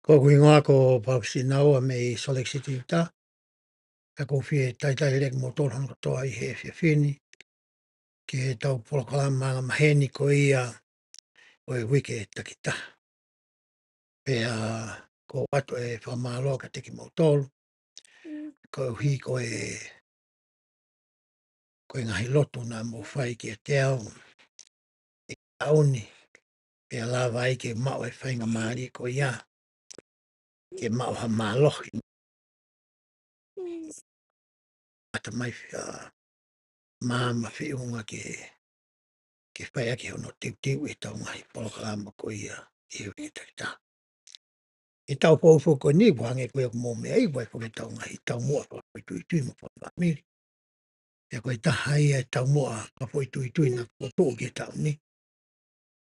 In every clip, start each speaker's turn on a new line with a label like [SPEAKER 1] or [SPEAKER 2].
[SPEAKER 1] Ko kuingoa ko Pausinaua me i Salt Lake City, Utah. Ka ko fie tai lek mo tolu hanga toa i he whiawhini. Ke tau polokalama maheni ko ia o e wike takita. Pea ko watu e whamaloa ka teki mo tolu. Ko hi ko e ngahi lotu na mo whai ki a te au. E auni. Pea lava ai ke mao e whainga maari ko ia. Ke mao ha malohi. Ata mai maama whiunga ke whai ake hono tiu e tau ngahi polokalama ko ia i wike takita. E tau poufu ko ni wange koe ko mō mea i wai ko e tau ngahi tau mua pa po tui mo pa miri. E koe taha ia e tau mua pa po tui na ko tō ke tau ni.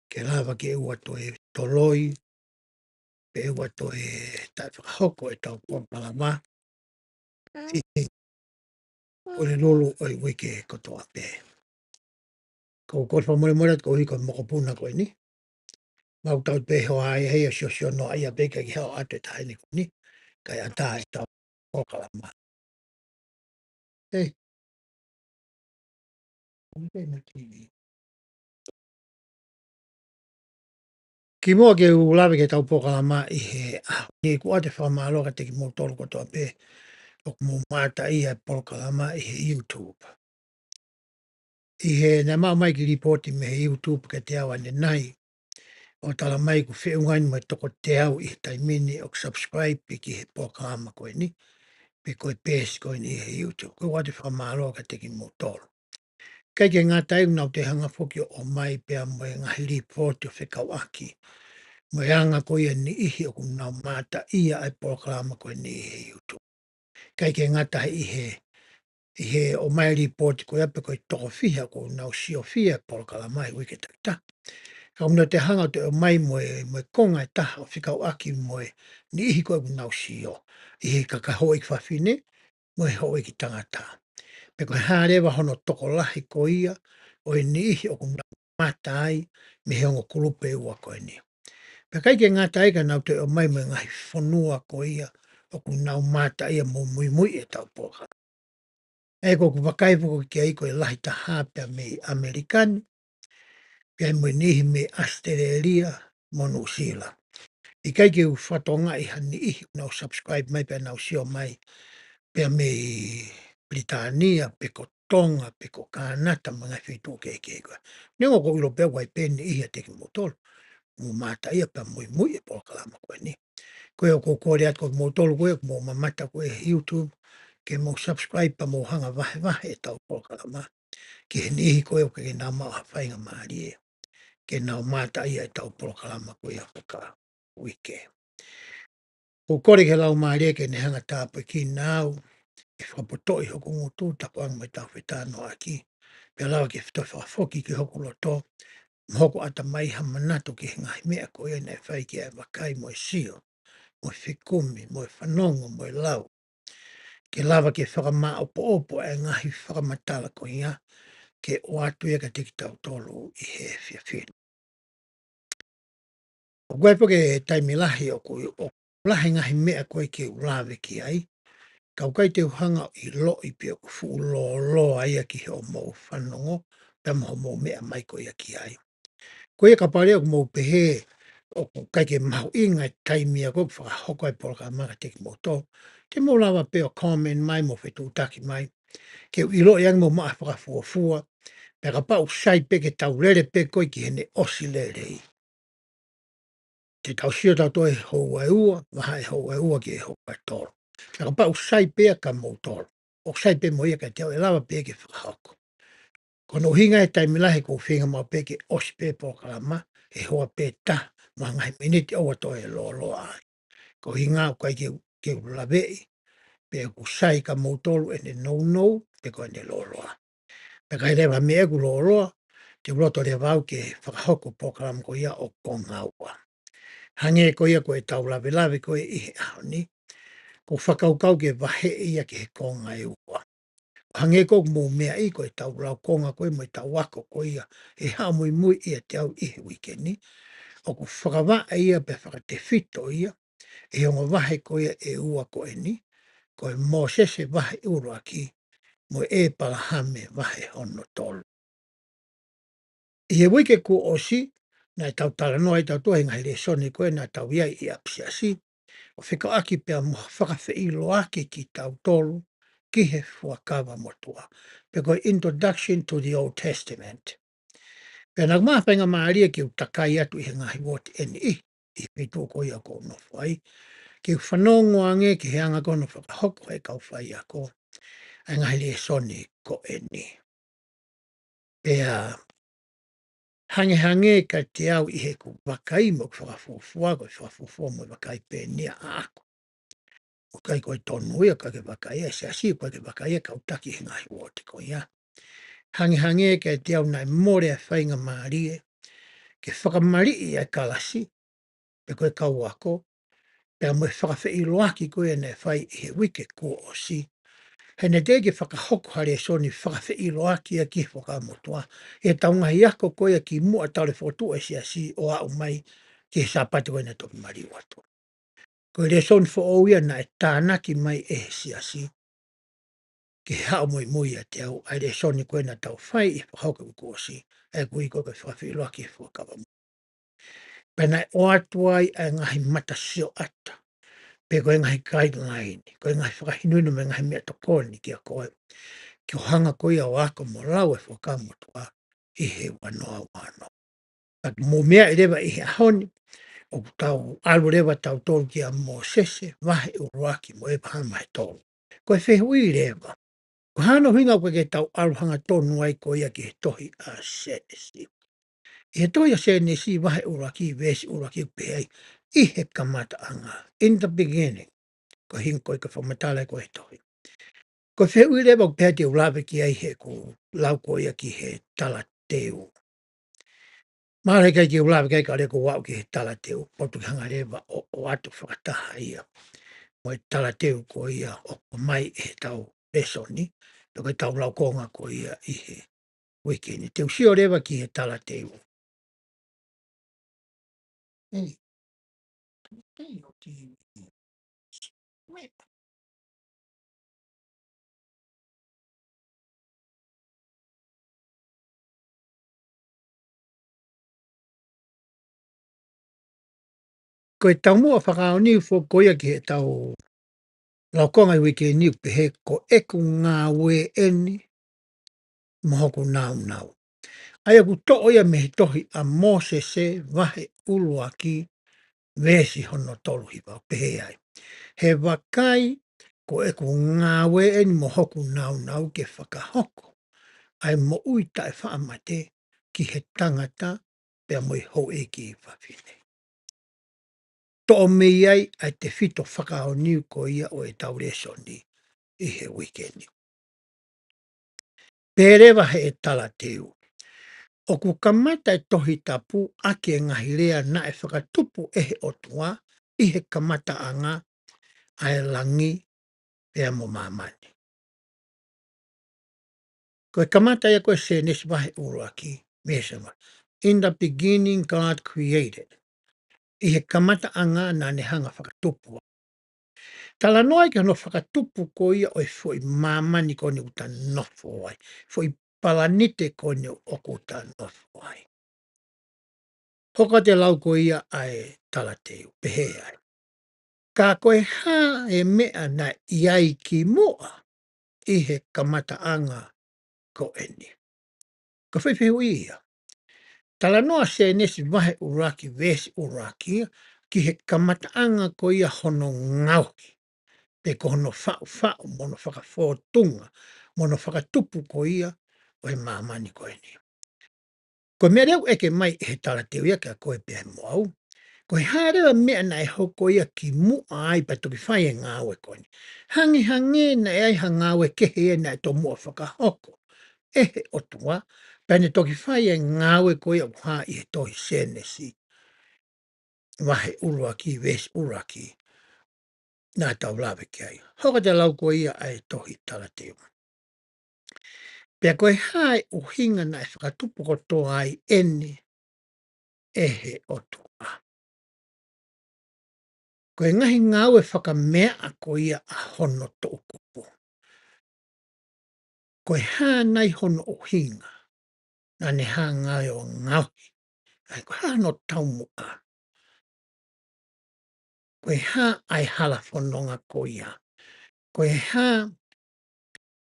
[SPEAKER 1] Ke lava ke ua to e toloi, pe ua to e tai whakahoko e tau polokalama. O le lolo o i wike ko toa pe. Ko korfa mole ko hiko mokopuna koe ni. Mau tau pe ho ai hei a sio no ai a beka ki hao ate tae ni ko ni. Kai a tae tau polokalama. Hey. Ki mua ke ulawe ke tau pokalama i he ni ku ate whamaloa te ki mo tolu ko toa pe o mo mata i he pokalama i he YouTube. I he na mau mai ki reporti me he YouTube ke te awa ne nai o tala mai ku whiungaini mai toko te au i he taimini o subscribe pe ki he pokalama koe ni pe koe pēs koe ni he YouTube. Ko ate whamaloa ka te ki mo tolu. Kai ke ngā tai unau te hanga whoki o mai pia mo e ngahi reporti o whikau aki. Mo e anga ko ia ni ihi o kunau mata ia ai polokalama koe ni i he YouTube. Kai ke ngata i he o mai report ko ia pe koe toko whiha ko nau sio whiha polokalama i wike takita. Ka una te hanga te o mai mo e konga e taha o whikau aki mo e ni ihi koe kunau sio. I he kakahoi ki whawhine mo e hoi ki tangata. Pe koe hārewa hono toko lahi ko ia o e ni ihi o kunau mata ai me he ongo kulupe ua koe ni. Pe kai ke ngā taika nau te o mai me ngahi whanua ko ia o ku nau mata ia mo mui e tau poka. E ko ku wakai puko ki ai ko e lahi ta hapea me Amerikani, pe ai mo nihi me Australia mo New Zealand. I kai ke u whatonga i hani ihi nau subscribe mai pe nau sio mai pe me Britania, pe ko Tonga, pe ko Kanata mga whitu ke koe. Nengo ko ilo pe wai pe ni ihi a teki motolo. Mo mata ia pa mui e polokalama koe ni. Koe o ko kore at ko mo tolu koe mo mamata koe YouTube ke mo subscribe pa mo hanga vahe e tau polokalama. Ke he nihi koe o ke nā maa hawhainga maari e. Ke nā mata ia e tau polokalama koe a whaka wike. Ko kore ke lau maari e ke ne hanga tāpu ki nāu e whapotoi hoku ngutu tapu ang mai tau whetano aki. Pea lau ke whitoi whakafoki ke hoku loto. Mhoko ata mai hamanato ki ngahi mea ko e nei whai ki e wakai mo e sio, mo e whikumi, mo e whanongo, mo e lau. Ke lava ke whakama opo e ngahi whakamatala ko ia, ke o atu e ka tiki tau tolu i he whiawhiri. O koe po ke taimi lahi o lahi ngahi mea koe ke ulawe ki ai, kau kai te uhanga i lo i pia ku fu lo ai ki he o mo whanongo, pe mo mea mai ko ia ki ai. Ko ia ka pare o mo pehe o kai ke mahu inga e taimia ko whakahoko e poloka maka teki mo tō. Ke mo lawa pe o comment mai mo whetu utaki mai. Ke ilo iang mo maa whakafuafua. Pe ka pau sai pe ke tau rere pe koe ki hene osi lere i. Te tau sio tau toi hou ai ua, maha e hou ai ua ki e hou ai tōro. Pe ka pau sai pe a ka mo tōro. O sai pe mo ia ka te au e lawa pe ke whakahoko. Kono hinga e taimilahi ko whinga mau pe ke osi pe poloka lama. E hoa pe ta, ma ngai miniti awa to e lo ai. Ko hinga o kai ke lavei, pe ku sai ka mautolu e ne nou, pe ko ne lo ai. Pe kai rewa me e ku lo te uloto re vau ke whakahoko pokaram ko ia o konga ua. Hange ko ia ko e tau lave ko e ihe ahoni, ko whakaukau ke wahe ia ke he konga e ua. Hange ko mo mea i ko e tau lau konga ko e mo e tau wako ko ia, e hao mui ia te au ihe wikeni, o ku whakawa ia pe whakate whito ia, E ongo wahe koia e ua ko e ni, ko e Mosese wahe uraki, mo e palahame wahe hono tolu. I he wike ku osi, na e tau tala noa i tau tua inga hele soni koe na tau iai i apsiasi, o whika aki pia mo whakawhi i loaki ki tau tolu, ki he fuakawa motua. Pe koe Introduction to the Old Testament. Pea nag mawhenga maaria ki u takai atu i he ngahi woti eni i pitu ko ia ko no whai. Ki u whanongo ange ki he anga kono whakahoko e kau whai ako. Ai ngahi le soni ko eni. Pea hange hange ka te au i he ku wakai mo whakafufua ko whakafufua mo wakai pēnia ako. O kai koe tonu ia ka ke wakai e se asi koe ke wakai e kau taki he ngahi woti ko ia. Hange hange ka te au nai more a whainga maarie ke whakamari i a kalasi pe koe kau ako. Pea mo whakawhi i loaki koe e nei whai i he wike kua o si. He ne te ke whakahoko hare soni whakawhi i loaki a ki whakamotua. E taunga hi ako koe ki mua taure whotu e si a si o au mai ki he sapatu e ne toki mari watu. Koe re soni fo o ia na e tānaki mai e si a si. Ki hao moi moi a te au. Ai re soni koe na tau whai i whakahoko i kua si. E kui koe ke whakawhi i loaki e whakamotua. Pena o atu ai a ngahi mata sio ata. Pe koe ngahi guideline, koe ngahi whakahinunu me ngahi mea tokoni ki a koe. Ki o hanga koe au ako mo lau e whakamotua i he wanoa wano. But mo mea i rewa i he ahoni, o tau alu rewa tau tolu ki a Mosese, wahe uruaki mo e pahana mai tolu. Koe whehui rewa. Ko hana huinga koe ke tau alu hanga tonu ai koe ia ki he tohi a senesi. I he tohi a senesi wahe uruaki, vesi uruaki pehei, i he kamata anga. In the beginning, ko hinga koe ka whamatala koe he tohi. Ko whehui rewa o pēti o lawe ki ai he ko lau koe ia ki he tala teo. Mare kai ki o lawe kai ka reko wau ki he tala teo. Potu ki hanga rewa o atu whakataha ia. Mo e tala teo ko ia o mai e he tau resoni. Pe koe tau lau konga ko ia i he wikini. Teo sio rewa ki he tala teo. Ei, ei o ti. Ko e tau mua whakao ni fo koia ki he tau lau konga i wiki ni pe he ko eku ngā we eni mohoku nau nau. Ai aku to oia me he tohi a Mosese wahe uluaki vesi hono tolu hiwa pehe ai. He wakai ko eku ngā we eni mohoku nau nau ke whakahoko. Ai mo uita e whaamate ki he tangata pea mo i hou e ki i whawhine. To o mei ai ai te whito whakao niu ko ia o e tauresoni i he wikeni. Pērewa he e tala teo. O ku kamata e tohi tapu ake ngahi rea na e whakatupu e he otua i he kamata anga ai langi pea mo mamani. Ko e kamata ia koe se nesi wahe uruaki, mesama. In the beginning God created. I he kamata anga na ne hanga whakatupu. Tala noa ki hono whakatupu ko ia o e fwoi mamani ko ni uta nofo ai. Fwoi palanite ko ni o kuta nofo ai. Hoka te lau ko ia ai tala teo, pehe ai. Ka koe ha e mea na iai ki mua i he kamata anga ko eni. Ka whaiwhiu ia. Tala noa se nesi wahe uraki vesi uraki ki he kamata anga ko ia hono ngauki. Pe ko hono whau whau mono whakawhotunga, mono whakatupu ko ia o he mamani ko eni. Ko mea reu eke mai he tala teo ia ka koe pia mo au. Ko he harewa mea na e hoko ia ki mua ai pa toki whai e ngāwe koni. Hangi hangi na e ai ha ngāwe kehe e na e to mua whakahoko. E he otua, pa ne toki whai e ngāwe ko ia uha i he tohi senesi. Wahe uruaki, ves uraki. Nā tau lawe ki ai. Hoka te lau ko ia ai tohi tala teo. Pea koe hae uhinga na e whakatupu ko toa ai ene e he otua. Koe ngahi ngau e whakamea ko ia a hono tō kupu. Koe hānai hono o hinga, nā ne hā ngai o ngauhi, ai ko hā no taumua. Koe hā ai hala whanonga ko ia. Koe hā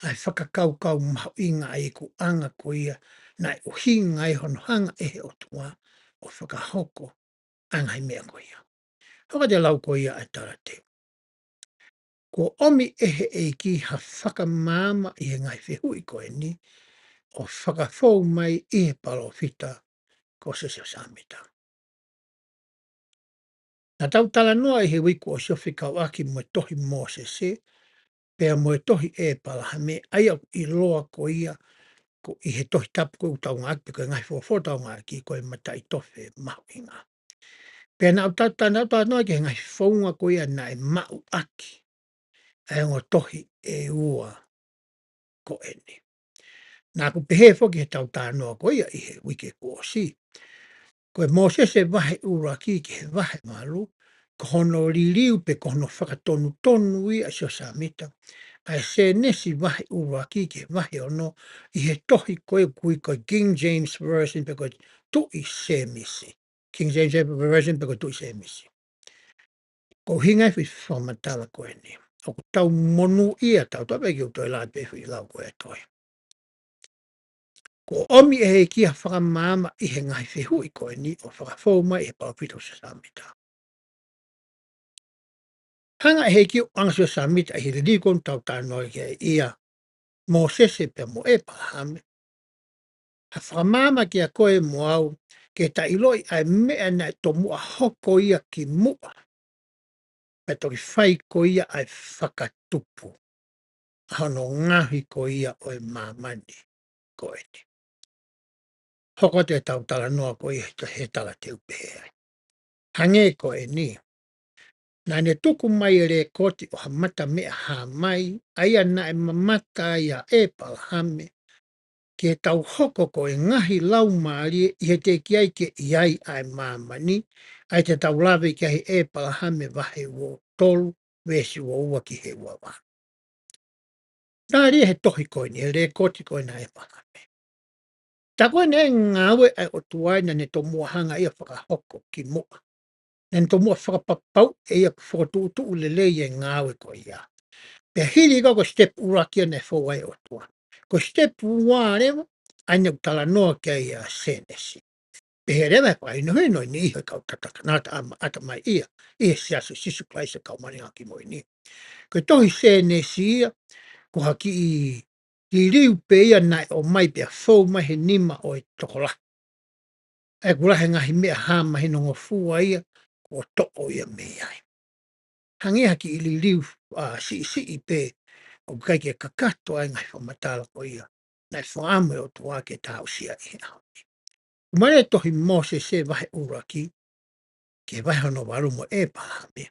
[SPEAKER 1] ai whakakaukau mahu inga ai ku anga ko ia, nai o hinga ai hono hanga e o tua o whakahoko angai mea ko ia. Hoka te lau ko ia ai tara te. Ko omi ehe e ki ha whakamama i he ngai whihui koe ni, o whakafou mai i he palo fita ko se se samita. Nā tau tala noa i he wiku o siofi kau aki mo tohi mō se, pēr mo tohi e pala ha me ai au i loa ko ia, ko i he tohi tapu ko utau ngaki, ko ngai fo tau ngaki, ko e mata i tofe mahu inga. Pēr nā utata nā utata noa ki he ngai whaunga ko ia na e mau aki, e ngo tohi e ua ko eni. Nā ku pehe foki he tau tā noa ko ia i he wiki ko o si. Koe Mosese wahe ura ki he wahe malu, ko hono liliu pe ko hono whakatonu tonu i a sio samita. Ai se nesi wahe ura ki he wahe ono i he tohi koe kui koe King James Version pe koe tu i se misi. King James Version pe koe tu i se misi. Ko hingai fi whamatala koe ni. O ku tau monu ia tau, tau peki utoi la pefu i lau koe toi. Ko omi e he kia whakamama i he ngai whihui koe ni o whakafou mai e paupito sa samita. Hanga e he ki o angasio samita i he rikon tau tānoi ke ia mō sese pe mo e palahame. Ha whakamama ki a koe mo au ke ta iloi ai mea na e to mua hoko ia ki mua. Pe toki whai ko ia ai whakatupu. Hano ngahi ko ia o e mamani koe ni. Hoko te tau tala noa ko ia he tala te upehe. Hange koe ni. Nā ne tuku mai e re koti o ha mata mea ha mai, aia na e mamata ia e palahame, ke tau hoko ko e ngahi lau maari i he te ki ai ke iai ai mamani, ai te tau lawe ki ai e palahame wahe wo tolu, wesi wo ua ki he ua wā. Nā ria he tohi koe ni, e re koti koe na e palahame. Tā koe ne ngāwe ai o tuai na ne to muahanga ia whakahoko ki mua. Nen to mua whakapapau e ia whakatuutu ulele i e ngāwe ko ia. Pea hiri ko step urakia ne fōwai o tua. Ko step ua rewa, aina utala noa kia ia senesi. Pehe rewa pa ino hei noi ni iho kau tataka nata ama ata mai ia. Ia siasu sisu klaisa kau mani haki moi ni. Ko tohi senesi ia, ko haki i riu pe ia nai o mai pea fōu mai he nima o e tokola. E kurahe ngahi mea hama he nongo fua ia, o to'o ia mei ai. Hangi haki i li liu si i pe o kai ke kakato ai ngai whamatala ko ia. Nai whaame o tua ke tau sia i hea. Umare tohi Mose se vahe uraki ke vahe hono warumo e palame.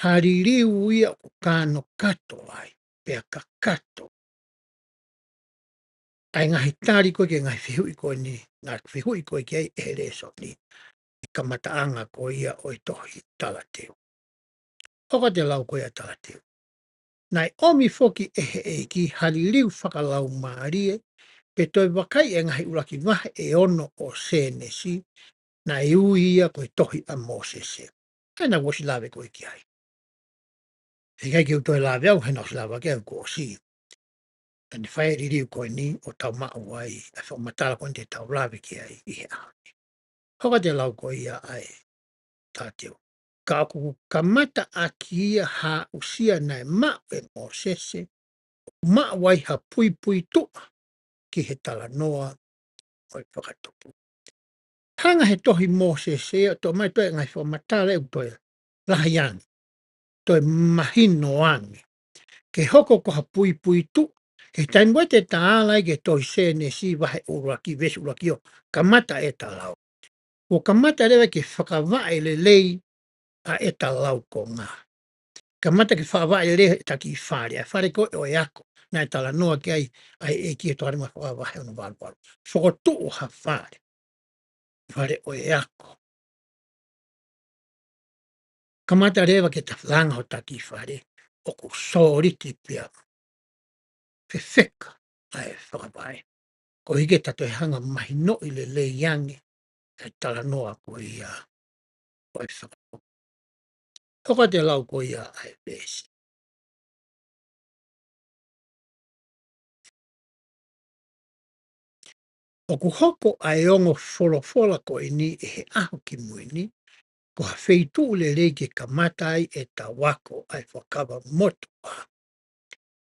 [SPEAKER 1] Hari liu ia o kano kato ai pea kakato. Ai ngahi tari koe ke ngai whihui koe ni, ngā whihui koe ke ai e reso ni. Kamataanga ko ia o i tohi talateo. Hoka te lau koe a talateo. Nai omi foki e ki hari liu whakalau maarie, pe toi wakai e ngahi uraki wahe e ono o senesi, na e ui ia koe tohi a Mosese. Aina wosi lawe koe ki ai. E kai ki utoi lawe au, hena osi lawe ke au ko si. Tani whae ririu koe ni o tau mao ai, a whao matala koe te tau lawe ki ai i he ahoni. Hoka te lau koe ia ai, tāteo. Ka aku kamata a ki ia ha usia nai mao e Mosese, ma wai ha pui pui tu ki he tala noa o i whakatupu. Hanga he tohi Mosese, to mai toi ngai whamatala e toi lahiani, toi mahino angi. Ke hoko ko ha pui pui tu, he taimua te tālai ke toi sene si wahe uraki, vesu uraki o kamata e talau. O kamata rewa ke whakawae le lei a e talau ko ngā. Kamata ke whawae le e taki i whare, a whare ko o e ako, nai tala noa ki ai e ki e toharima whawae ono waru. Whakotu o ha whare, whare o e ako. Kamata rewa ke tawhanga o taki whare, o ku sōriti pia, whewheka ai whakapai. Ko hike tato e hanga mahi no i le iangi, e tala noa ko ia, o e whakapai. Hoka te lau ko ia ai pēsi. O ku hoko ai ongo wholofola ko i ni e he aho ki mui ni, ko ha wheitu le rei ke kamata ai e ta wako ai whakawa motu a.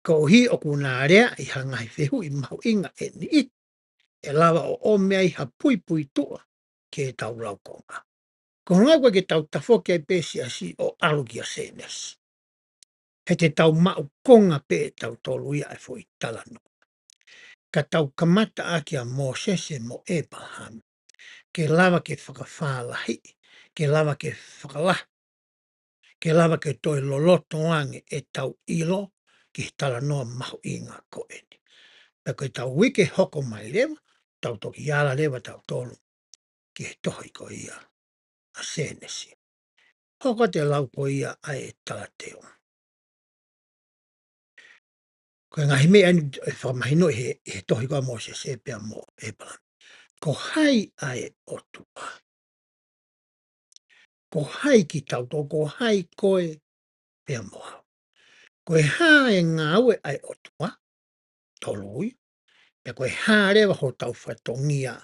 [SPEAKER 1] Ko hi o ku nā rea i hanga i whehu i mahu inga e ni i, e lawa o mea i ha pui pui tua ke e tau lau konga. Ko ngā koe ke tau tafoki ai pēsi asi o aluki a senes. He te tau mau konga pē e tau tolu ia e fo i talano. Ka tau kamata aki a Mosese mo Abraham, ke lava ke whakawhālahi, ke lava ke whakalah, ke lava ke toi loloto ange e tau ilo ki tala noa mahu i ngā koeni. Pea koe tau wike hoko mai lewa, tau toki ala lewa tau tolu, ki he tohi ko ia a senesi. Hoko te lau ko ia ai e tala teo. Koe ngahi mea ani e whamahino he tohi ko a Moses e pia mo Abraham. Ko hai ai o tua. Ko hai ki tau tō, ko hai koe pia moa. Koe hā e ngā ue ai o tua, tolui, pe koe hā rewa ho tau whatongia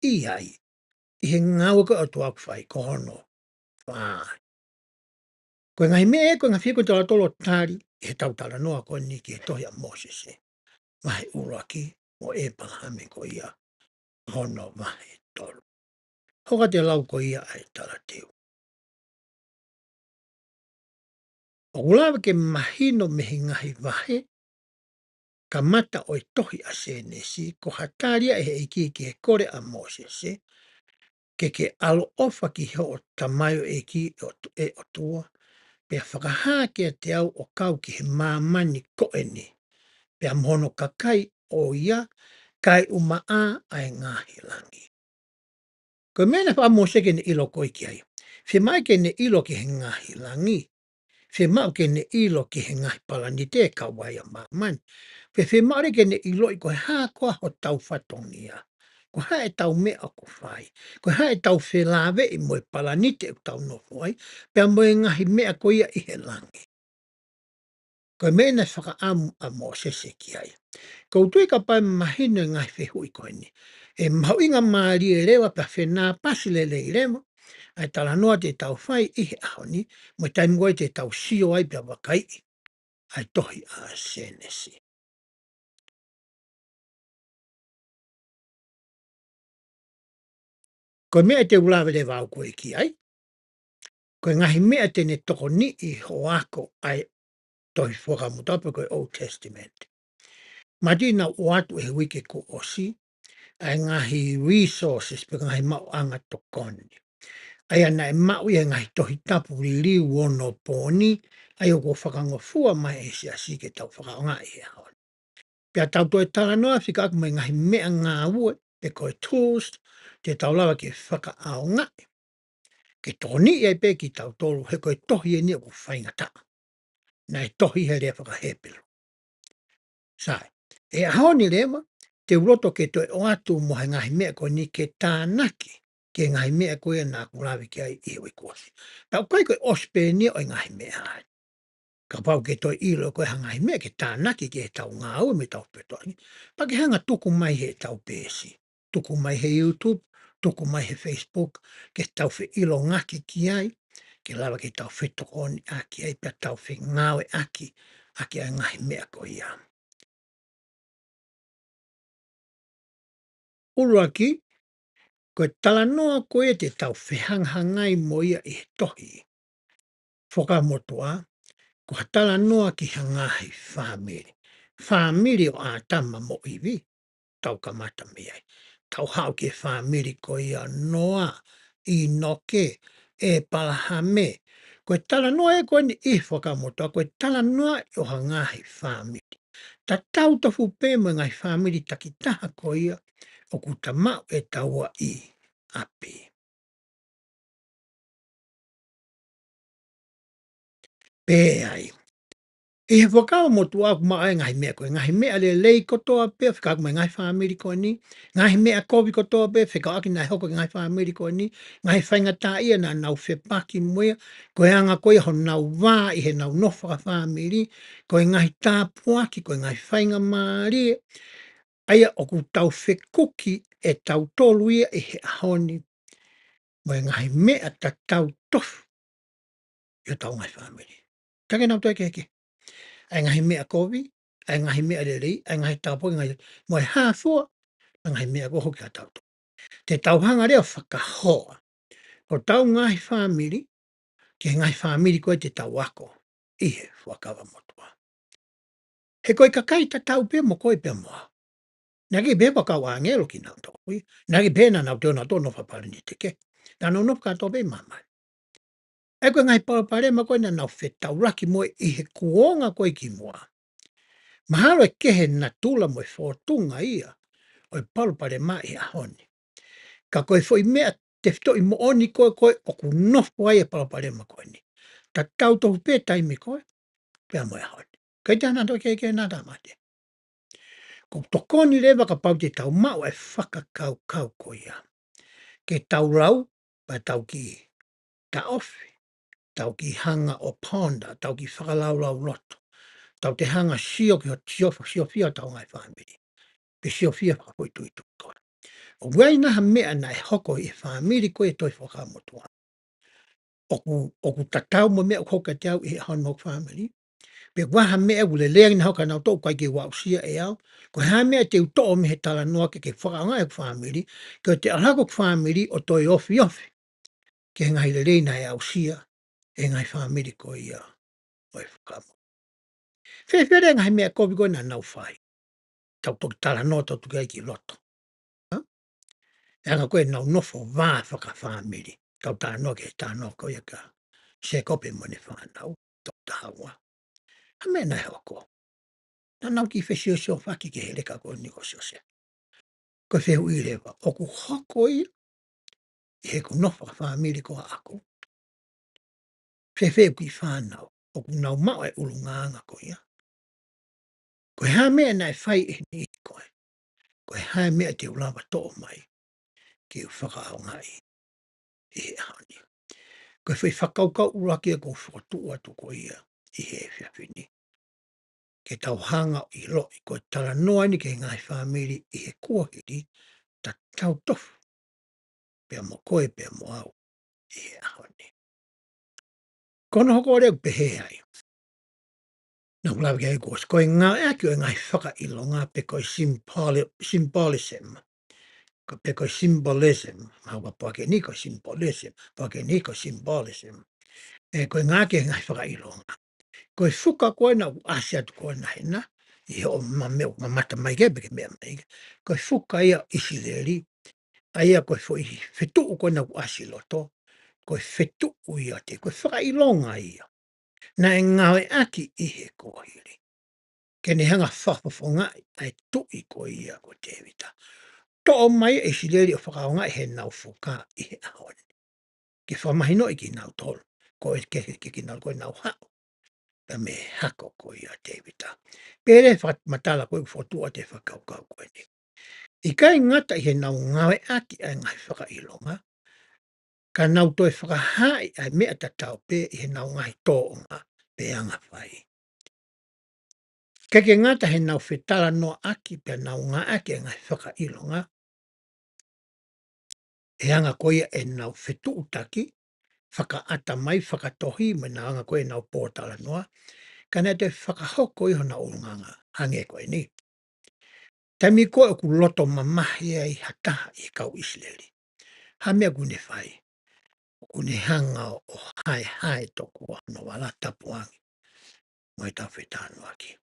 [SPEAKER 1] i ai. I he ngā ue koe o tua kwhai kohono. Whai. Koe ngai mea e koe ngā whiko tala tolo tāri, he tau tala noa koe ni ki he tohi a Moses e. Wahe uraki o Abraham e ko ia hono wahe tolu. Hoka te lau ko ia ai tala teo. O ulawa ke mahino mehi ngahi wahe, ka mata o i tohi a senesi, ko hataria e he iki ki he kore a Moses e, ke alo ofa ki ho o tamayo e ki e o tua, pea whakahā ke te au o kau ki he māmani koeni, pea mono kakai o ia, kai umaa ai ngahi langi. Ko mena wha Mose ke ne ilo koi ki ai, whi mai ke ne ilo ki he ngahi langi, whi mau ke ne ilo ki he ngahi palani te kawai a māmani, whi maore ke ne ilo i koe hā koa ho tau whatongia. Ko hā e tau mea o ko whai. Ko hā e tau whelāwe i moe palanite o tau no whai. Pea moe ngahi mea ko ia i he langi. Ko mena whaka amu a Mosese ki ai. Ko tui ka pai mahino i ngai whehu i koe ni. E mau inga maari e rewa pa whenā pasi le le i remo. Ai tala noa te tau whai i he aho ni. Mo taimgoi te tau sio ai pia wakai i. Ai tohi a senesi. Ko mea te ulawe le wau koe ki ai. Ko ngahi mea te ne toko ni i ho ako ai tohi whakamutape koe Old Testament. Mati na watu e wike ko osi, ai ngahi resources pe ngahi mau anga tokoni. Ai ana e mau i ngahi tohi tapu li liu ono pōni, ai o ko whakangofua mai e si asi ke tau whakaonga i e hao. Pea tau toi tala noa whika aku mai ngahi mea ngā ue, pe koe tools, te tau lawa ke whakaaonga. Ke toni i ai pe ki tau tolu, he koe tohi e ni o ku whaingata. Nai tohi he rea whakahepelo. Sai, e haoni rewa, te uroto ke toi o atu mo he ngahi mea koe ni ke tānaki, ke ngahi mea koe nā kurawi ki ai i hui kuasi. Tau kai koe ospe ni o ngahi mea ai. Ka pau ke toi ilo koe ha ngahi mea ke tānaki ke he tau ngā ue me tau petoani. Pa ke hanga tuku mai he tau pēsi. Tuku mai he YouTube, tuku mai he Facebook, ke tau whi ilo ngaki ki ai, ke lawa ke tau whi tokoni aki ai, pia tau whi ngawe aki ai ngahi mea koe iam. Uruaki, koe tala noa koe te tau whehanghangai mo ia i he tohi. Whakamotua, ko tala noa ki hangahi whāmiri. Whāmiri o ātama mo iwi, tau kamata me ai. Tau hao ke whāmiri ko ia noa, i noke, e palahame. Koe tala noa e koe ni i whakamotua, koe tala noa o hangahi whāmiri. Ta tau tofu pē mo ngai whāmiri takitaha ko ia, o ku tamau e taua i api. pe ai. I he whakao mo tu aku maa e ngahi mea koe. Ngahi mea le lei kotoa pia, whika mai ngahi whaamiri koe ni. Ngahi mea kovi kotoa pia, whika aki nai hoko ki ngahi whaamiri koe ni. Ngahi whainga tā ia na nau whepaki moia. Koe anga koe ho nau wā i he nau nofa ka whaamiri. Koe ngahi tā puaki, koe ngahi whainga maari. Aia o ku tau whekuki e tau tolu ia i he ahoni. Moe ngahi mea ta tau tofu i o tau ngahi whaamiri. Take nau toi keke. Ai ngahi mea kovi, ai ngahi mea lelei, ai ngahi tāpo, ngahi moe hāfua, ai ngahi mea ko hoki a tauto. Te tauhanga reo whakahoa. O tau ngahi whāmiri, ke ngahi whāmiri koe te tau ako. Ihe whakawa motua. He koe kakai ta tau pia mo koe pia moa. Nagi be wakau a ngelo ki nau tau kui. Nagi be na nau teo na tō no whapare ni te ke. Na no no whakato be mamai. E koe ngahi parapare ma koe na nau whetau raki moe i he kuonga koe ki moa. Mahalo e kehe na tula mo e whotunga ia, o e palupare mai i ahoni. Ka koe fo i mea te whito i mo oni koe koe o ku nofo ai e palupare ma koe ni. Ta tau tohu pē taimi koe, pēr mo e ahoni. Kai tāna to ke nada mate. Ko tokoni lewa ka pau te tau mau e whakakau kau koe ia. Ke tau rau, pa tau ki ta ofi, tau ki hanga o ponda, tau ki whakalau lau loto. Tau te hanga sio ki ho sio fia tau ngai whamiri. Pe sio fia whakapoi tui tui koe. O wai naha mea na e hoko i whamiri koe toi whakamotua. O ku tatau mo mea hoka te au i hon mo whamiri. Pe waha mea ule leang na hoka nau tau kai ki wausia e au. Ko ha mea te uto me he tala noa ke whakaanga e whamiri. Ko te alako whamiri o toi ofi ofi. Ke ngai le leina e au sia e ngai whamiri koe ia. O e whakamo. Whewhere ngai mea kovi koe na nau whai. Tau toki tala noa tau tukai ki loto. E anga koe nau nofo wā whaka whamiri. Tau tā noa ke tā noa koe ka. Se kope mo ne whanau. Tau tā hawa. Ha mea nai hoko. Na nau ki whesio sio whaki ke hele ka koe niko sio se. Koe whehu i rewa. O ku hoko i. I he ku nofo ka whamiri ko ako. Whewhehu ki whanau. O ku nau mao e ulunganga koe ia. Koe ha mea nai whai e ni koe. Koe ha mea te ulawa tō mai. Ki u whakaau ngai. I he ahoni. Koe whai whakaukau uraki e ko whakatu atu ko ia. I he whiawhini. Ke tau hanga i lo i koe tala noa ni ke ngai whamiri i he kuahiri. Ta tau tofu. Pea mo koe pea mo au. I he ahoni. Kono hoko ore u pehe ai. Na ulawa ke kos. Koe ngā ea ki o ngai whaka ilonga pe koe symbolism. Ko pe koe symbolism. Maua pake ni koe symbolism. Pake ni koe symbolism. E koe ngā ke ngai whaka ilonga. Koe whuka koe na u asia tu koe na hena. I o mameo mamata mai ke peke mea mai. Koe whuka ia isi leri. Aia koe fo i whetu koe na u asi loto. Koe whetu ia te. Koe whaka ilonga ia. Na e ngawe aki i he kohiri. Ke ne hanga whawhawhonga ai tu i koe ia ko te vita. To'o mai e si leri o whakaonga he nau whuka i he ahoni. Ke whamahino i ki nau tolu. Ko e ke ki nau koe nau hao. Ka me hako koe ia te vita. Pere matala koe whotua te whakaukau koe ni. I kai ngata i he nau ngawe aki ai ngai whakailonga. Ka nau toi whakahai ai mea ta tau pe i he nau ngai tōonga pe anga whai. Ke ngata he nau whetala noa aki pe nau ngā aki ai ngai whakailonga. E anga koe e nau whetu utaki. Whakaata mai whakatohi me na anga koe nau pōtala noa. Ka nea te whakahoko i hona urunganga. Hange koe ni. Taimi koe o ku loto mamahi ai hataha i kau isleri. Ha mea gune whai. Gune hanga o hai toku no wala tapuangi. Moi tau whetano aki.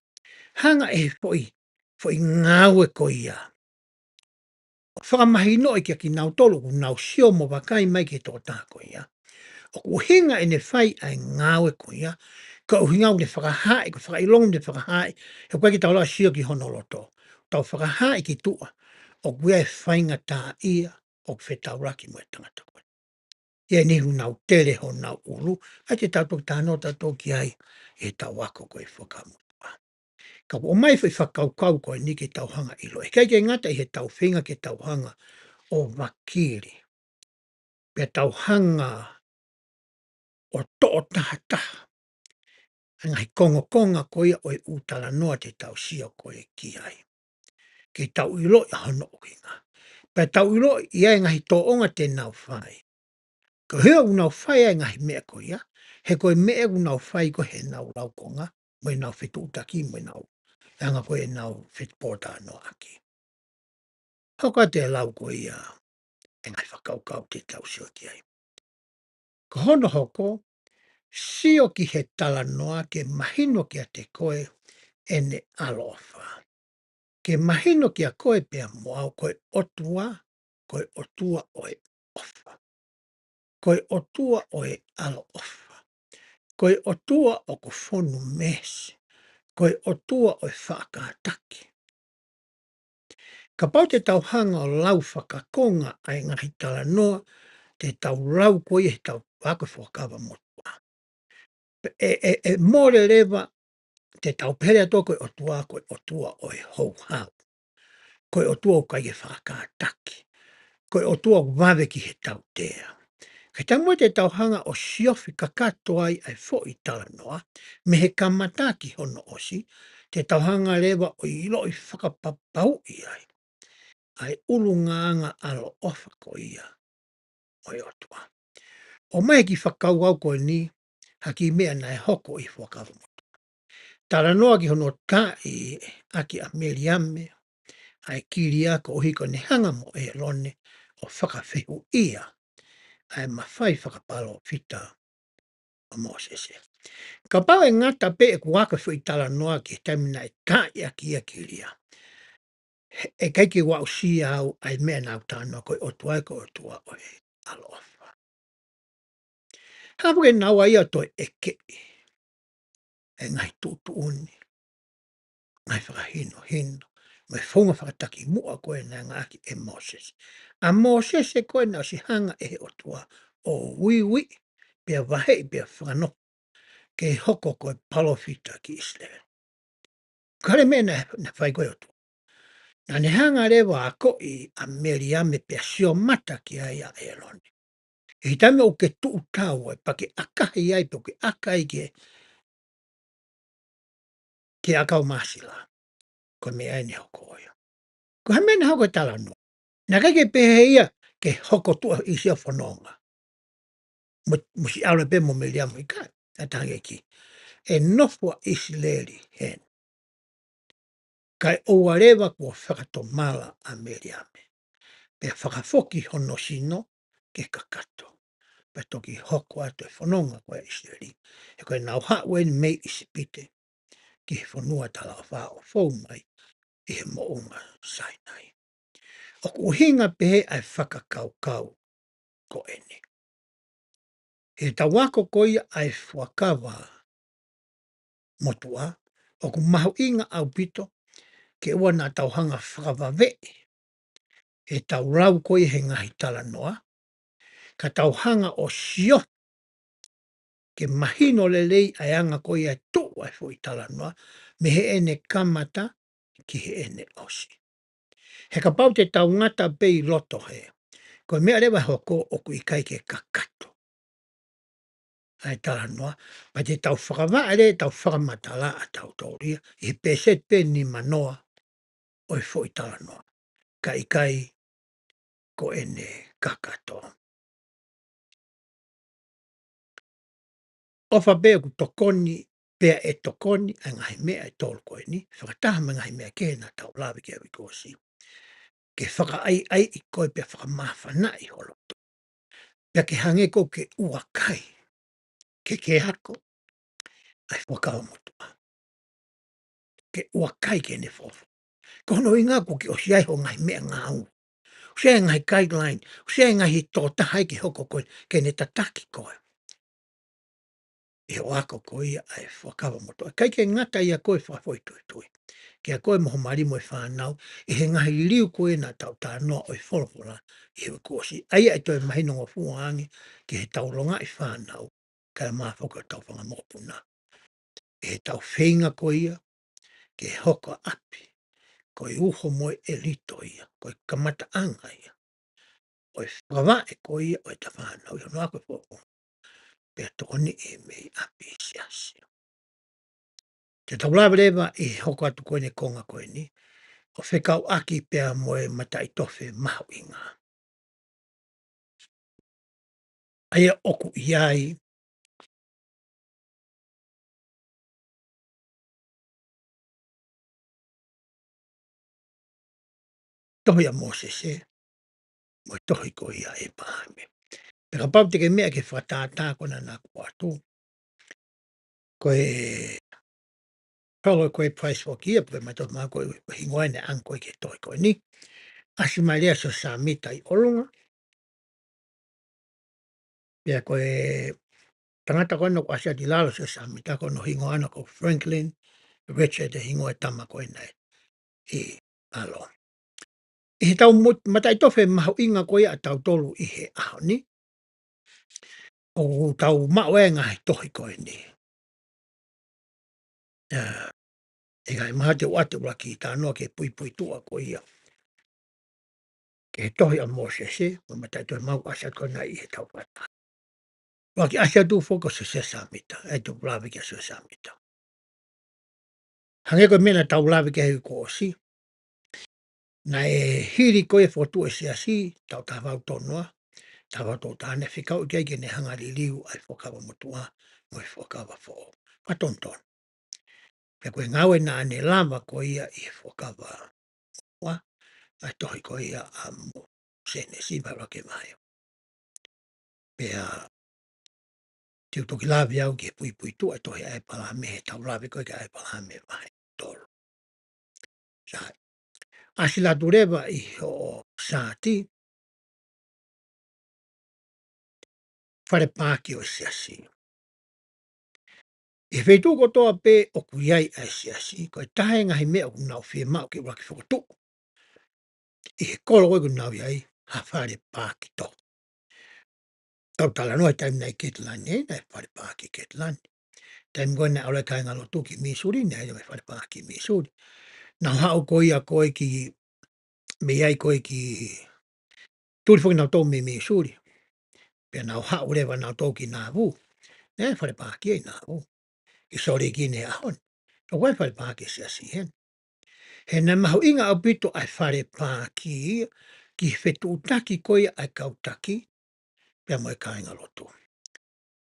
[SPEAKER 1] Hanga e foi ngāwe koe ia. Whakamahino i kia ki nau tolu ku nau sio mo wakai mai ki tō tā koe ia. O ku hinga e ne whai ai ngāwe koe ia. Ka uhinga u ne whakahai, ka whakailong ne whakahai. He koe ki tau la sio ki honoloto. Tau whakahai ki tua. O kuea e whainga tā ia. O whetau raki mo e tangata koe. Ia ni nau tele ho nau ulu, ai te tautou tānota toki ai e tau wako koe whakamutua. Ka o mai whai whakaukau koe ni ke tauhanga ilo. E kai ke ngata i he tauwhinga ke tauhanga o wakiri. Pea tauhanga o to'o taha taha. Ngai kongo konga ko ia o e utala noa te tau sia ko e ki ai. Ke tau ilo i hono uhinga. Pea tau ilo i ai ngahi to'onga te nau whai. Ko hea unau whai ai ngahi mea ko ia. He koe mea unau whai ko he nau laukonga. Moi nau whetu utaki, moi nau. Anga ko e nau whetu pōta no aki. Hoka te lau ko ia. E ngai whakaukau te tau sio ki ai. Ko hono hoko, sio ki he tala noa ke mahino ki a te koe ene alofa. Ke mahino ki a koe pia moau koe otua oe ofa. Koe otua oe alo ofa. Koe otua o ko whonu mesi. Koe otua oe whakataki. Ka pau te tauhanga o lau whakakonga ai ngahi tala noa te tau lau koe he tau wako whakawa motua. E more lewa te tau pere ato koe otua oe hou hau. Koe otua o kai e whakataki. Koe otua o wawe ki he tau tea. Kei tamu te tauhanga o siofi kakato ai ai fo i tala noa, me he kamataki hono osi, te tauhanga lewa o ilo i whakapapau i ai. Ai ulu nganga alo ofa ko ia o otua. O mai ki whakau au koe ni, haki mea nai hoko i whakaru. Tala noa ki hono tā i aki a meriame, ai kiri ako o hiko ne hanga mo e lone o whakawhihu ia, ai mawhai whakapalo fita o Mosese. Ka pau e ngata pe e kuaka whi tala noa ki tamina e tā i aki a kiria. E keiki wa usi au ai mea nau tānoa koe o tuai ko o tua o e alofa. Hapu ke nau ai ato e ke e ngai tutu uni. Ngai whakahino hino. Mai whonga whakataki mua koe na ngaki e Moses. A Moses e koe na si hanga e o tua o wiwi pia wahe pia whakano ke hoko koe palofita ki Israel. Kare me na whai koe o tua. Na ne hanga rewa a ko i a Meriame pia sio mata ki ai a Eloni. E hitame o ke tuu tau e pa ke akahi ai po ke akai ke akau masila. Ko me ai ni hoko oia. Ko hame na hoko tala no. Na kake pehe ia ke hoko tua i sia whanonga. Musi aule pe mo meliamu i kai. A tange ki. E nofua Israeli hen. Kai oua rewa kua whakatomala a meliame. Pe whakafoki hono sino ke kakato. Pe toki hoko ato e whanonga koe Israeli. E koe nau hauen mei isipite. Ki he whanua tala o wha o fau mai. I he mounga Sinai. O ku hinga pehe ai whakakaukau ko ene. He tawako koia ai whakawa motua, o ku mahu inga au pito, ke ua nā tauhanga whakawawe, he tau rau koia he ngahi tala noa, ka tauhanga o sio, ke mahino lelei ai anga koia tu ai fo i tala noa, me he ene kamata ki he ene osi. He ka pau te tau ngata pei loto he, ko mea rewa hoko o ku ikai ke kakato. Ai tala noa, pa te tau whakawaa tau whakamatala a tau tauria, i he peset pe ni manoa o i fo i tala noa. Ka ikai ko ene kakato. Ofa bea ku tokoni, pea e tokoni, a ngahi mea e tolu koe ni, whakataha me ngahi mea ke na tau lawe ke awi kōsi. Ke whaka ai i koe pea whakamawhana i holo. Pea ke hange ko ke ua kai, ke hako, ai whakawa motua. Ke ua kai ke ne fofo. Ko hono i ngā ko ke o siai ho ngai mea ngā u. O siai ngai guideline, o siai ngai tō tahai ke hoko koe, ke ne tataki koe. e o ako ko ia ai whakawa moto. Kai ke ngata ia koe whawhoi tui tui. Kia koe moho marimo e whanau, i he ngahi liu koe na tau tā noa o i wholopora i hewa kōsi. Aia e toi mahino ngā fuaangi ki he tauronga i whanau, kai maa whoka tau whanga mokupuna. E he tau whenga ko ia, ke hoka api, ko i uho moe e lito ia, ko i kamata anga ia. O i whawa e ko ia o i ta whanau, i hono ako e whoko. Pea tokoni e mei api i siasi. Te taulawa rewa i hoko atu koe ne konga koe ni, o whekau aki pea moe matai tofe mahu inga. Aia oku iai, tohi a Mosese, mo tohi ko ia e pahame. Peka pau te ke mea ke whatātā kona nā kua atu, koe koe price for kia, pe mai tohi maa koe hingoai ne ang koe ke tohi koe ni. Asi mai lea so sa mita i olunga, pea koe tangata koe no asia di lalo so sa mita koe no hingoana ko Franklin, Richard e hingoai tama koe nei i alo. I he tau matai tofe mahu inga koe a tau tolu i he aho ni, o tau mauenga he tohi koe ni. E kai maha te wate ura ki tā noa ke pui pui tua ko ia. Ke he tohi a Mosese, o matai tohi mau asia koe nai i he tau wata. Waki asia tu foko se se samita, e tu lawe ke se samita. Hange koe mena tau lawe ke heu ko osi, na e hiri koe fotu e se asi, tau tā wau tonua, tā wau tō tāne whikau i keike ne hangari liu ai whakawa motua, mo i whakawa fo. Patonton. Pea koe ngawe na ane lava ko ia i whakawa wa, ai tohi ko ia a mo sene siva rake mai. Pea tiu toki lawe au ke pui pui tu ai tohi ai palame he tau lawe koe ke ai palame mai tolu. Sai. Asila tureva i o sāti, whare pāki o siasi. E whetu ko toa pē o kuiai ai siasi, ko e tahe ngahi mea o kunau whie mau ke waki whakatu. I he kolo koe kunau iai, ha whare pāki to. Tau tala noa taim nei Ketlani, nei whare pāki Ketlani. Taim koe nei aule kai ngalo tuki Missouri, nei mai whare pāki Missouri. Nau hao koe ia koe ki, me iai koe ki, turi whoki nau tau me Missouri. Pea nau hao rewa nau tau ki Nauvoo, nei whare pāki ai Nauvoo. I sore ki ne ahon. O wai whare pāki siasi hen. He na mahu inga au pito ai whare pāki ki whetu utaki koe ai kautaki pia moe kāinga lotu.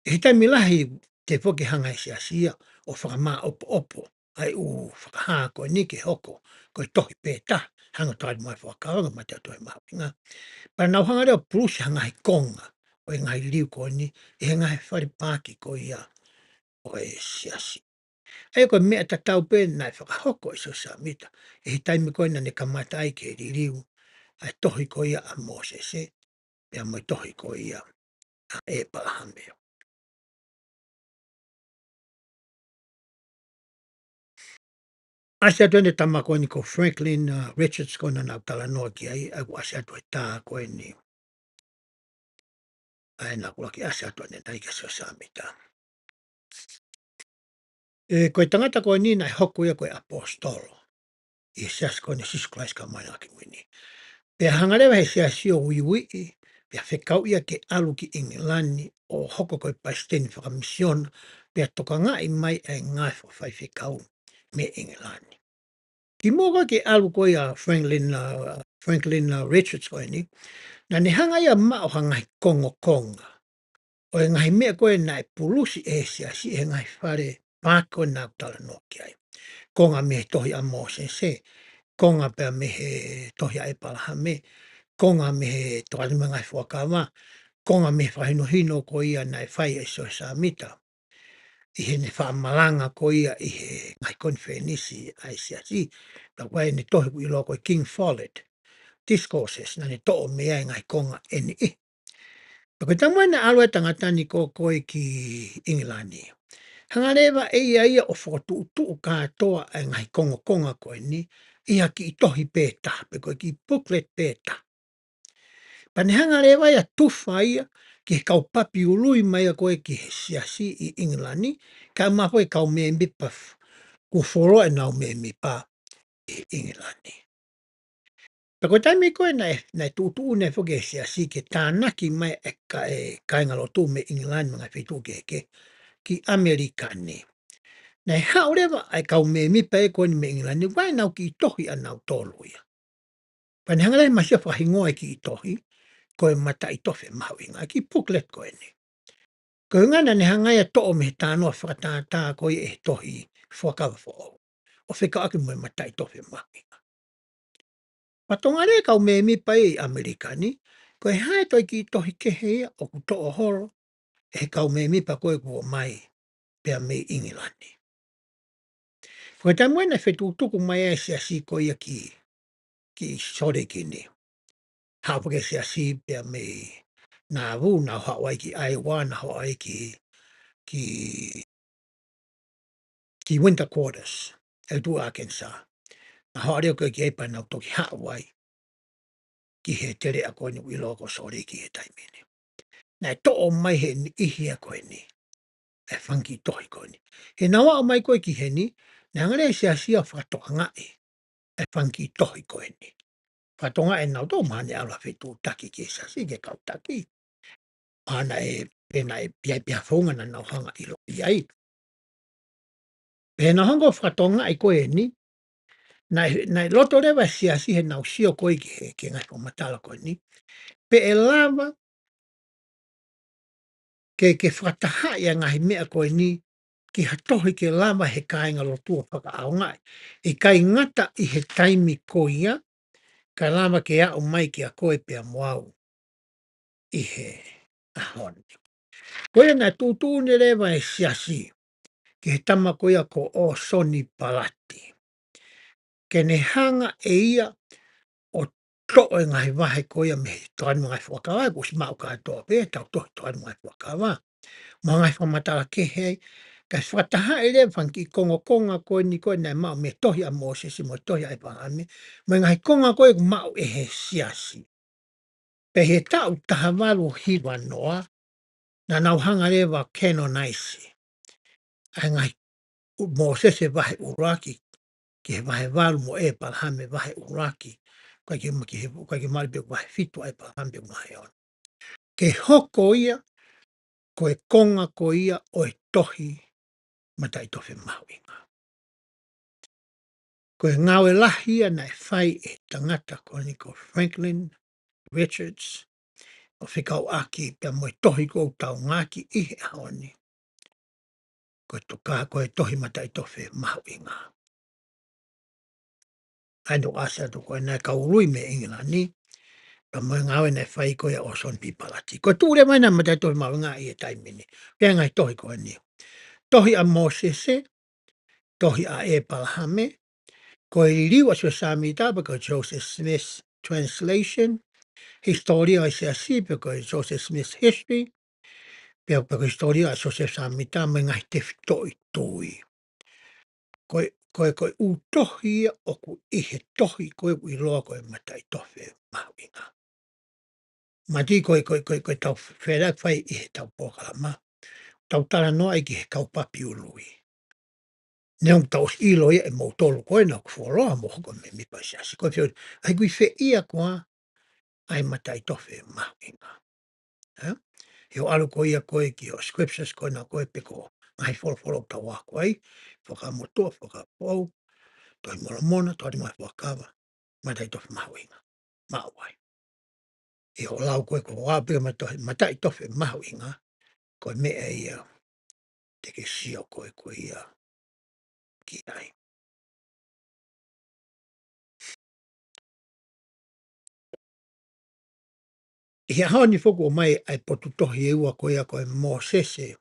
[SPEAKER 1] E he taimi lahi te whoki hanga i siasia o whakamā opo opo ai u whakahā koe ni ke hoko koe tohi pētā hanga tāri mai whakaanga mai te atoe mahu inga. Para nau hanga reo prusi hanga hi konga o e ngai liu koe ni e he ngai whare pāki koe ia o e siasi. E koe mea tatau pē nai whakahoko i so samita. E he taimi koe na ne kamata ai ke ririu. Ai tohi ko ia a Mosese. Pea moi tohi ko ia a Abrahame. Asia tuene tama koe ni ko Franklin Richards ko na nau tala noa ki ai. Ai asia tue tā koe ni. Ai nā kula ki asia tuene nai ke so samita. E koe tangata koe ni nai hoko ia koe apostolo. I sias koe ni Jesus Christ ka mai ngaki mwini. Pea hangarewa he sia sio wiwi pea whekau ia ke alu ki Ingilani o hoko koe paisteni whakamision pea toka ngai mai e ngai whai whekau me Ingilani. Ki moga ke alu koe a Franklin Richards koe ni, na ne hanga ia mao hangai kongo konga. O e ngai mea koe nai pulusi e sia si e ngai whare pāko nā tala no ki ai. Konga me tohi a Mosese, konga pea me he tohi a Abrahame, konga me he tokalima ngai whakawa, konga me whahino hino ko ia nai whai e so samita. I he ne whaamalanga ko ia i he ngai konfenisi ai siasi, pa wai ne tohi i loko i King Follett Discourses, na ne to'o mea ngai konga eni i. Pa koe tamuai na alue tangatani ko koe ki Ingilani. Hangalewa e ia o whakatuutu katoa e ngai konga koe ni, ia ki i tohi pēta, pe koe ki booklet pēta. Pane hangalewa ia tuwha ia, ki he kaupapi ului mai a koe ki he siasi i Ingilani, ka maho e kau me mipa ku whoro e nau me mipa i Ingilani. Pe koe taimi koe nei tutu ne whuke siasi ke tānaki mai e kaingalo tū me Ingilani mga whitu ke ki Amerikani. Nei haurewa ai kau me mipa e koe ni me Ingilani, wai nau ki i tohi a nau tōluia. Pane hangalei masia whahingoa ki i tohi, koe mata i tofe mahu inga, ki booklet koe ni. Koe ngana ne hangai a to'o me tānoa whakatātā koe e tohi whakawa whao. O whika aki moe mata i tofe mahu inga. Patonga re kau me mipa e Amerikani, koe hae toi ki i tohi kehe ia o ku to'o horo, e kau me mipa koe kua mai pia me Ingilani. Koe tai moena whetūtuku mai e siasi koe ia ki sore ki ni. Haupuke siasi pia me nā wu nā hawai ki Iowa, nā hawai ki winter quarters, e tu Arkansas. Nā hawai koe ki eipa nau toki Hawaii, ki he tere a koe ni wilo ko sore ki he taimini. Nā to'o mai he ni ihi a koe ni, e whanki tohi koe ni. He nawa o mai koe ki he ni, nā ngare siasi a whakatoa ngai, e whanki tohi koe ni. Whatonga e nau tō mane ala whetū taki ke siasi ke kau taki. Ana e pena e pia whaunga na nau hanga i lo iai. Pena hongo whatonga i koe ni, nai loto rewa siasi he nau sio koe ki he ke ngai o matala koe ni, pe e lava ke whataha ia ngahi mea koe ni, ki hatohi ke lava he kāinga lotua whaka au ngai. E kai ngata i he taimi ko ia, ka lava ke au mai ki a koe pia moau i he ahoni. Koe na tūtū ni rewa e siasi, ki he tama koe a ko o Soni Palati. Ke ne hanga e ia o to'o e ngahi wahe koe a me toanu ngai whakawa, kusi mau katoa pe, tau tohi toanu ngai whakawa. Mo ngai whamatala ke hei, ka whataha e le whanki konga koe ni koe nei mau me tohi a Mosesi mo tohi a Epahame, mo ngai konga koe mau e he siasi. Pe he tau tahawaru hiwa noa, na nau hanga rewa Kenonisi. Ai ngai Mosese wahe uraki, ki he wahe waru mo Epahame wahe uraki, koe ki malipe wahe fitu a Epahame wahe on. Ke hoko ia, koe konga ko ia o e tohi mata i tofe mahu inga. Koe ngawe lahi ia na e whai e tangata ko ni ko Franklin Richards, o whikau aki pia mo e tohi kou tau ngaki i he ahoni. Koe toka koe tohi mata i tofe mahu inga. Aino asa to koe nai ka urui me Ingilani, pa mo ngawe na e whai koe o Son Palati. Koe tūre mai na mata i tofe mahu inga i e taimini. Pia ngai tohi koe ni. Tohi a Mosese, tohi a Epahame, koe liwa so samita pa koe Joseph Smith translation, historia o se asipe koe Joseph Smith history, pia pa koe historia o Joseph samita me ngai te toi tui. Koe u tohi o ku ihe tohi koe u iloa koe mata i tofe mahu inga. Mati koe tau wherak whai i he tau pōkalama, tau tala noa i ki he kaupapi ului. Neum tau ilo ia e mo tolu koe na kuwhoroa mo hoko me mipa siasi. Koe whio, ai kui whe ia koa, ai mata i tofe mahu inga. Heo alu koe ia koe ki o scriptures koe na koe peko ngai whoro tau wā koe, whakamotua, whakapou, toi moramona, toi mai whakawa, mata i tofe mahu inga. Mau ai. Heo lau koe ko wāpika mata i tofe mahu inga, koe mea ia, teke sio koe ia ki ai. I haoni whoko o mai ai potu tohi e ua koe a koe Mosese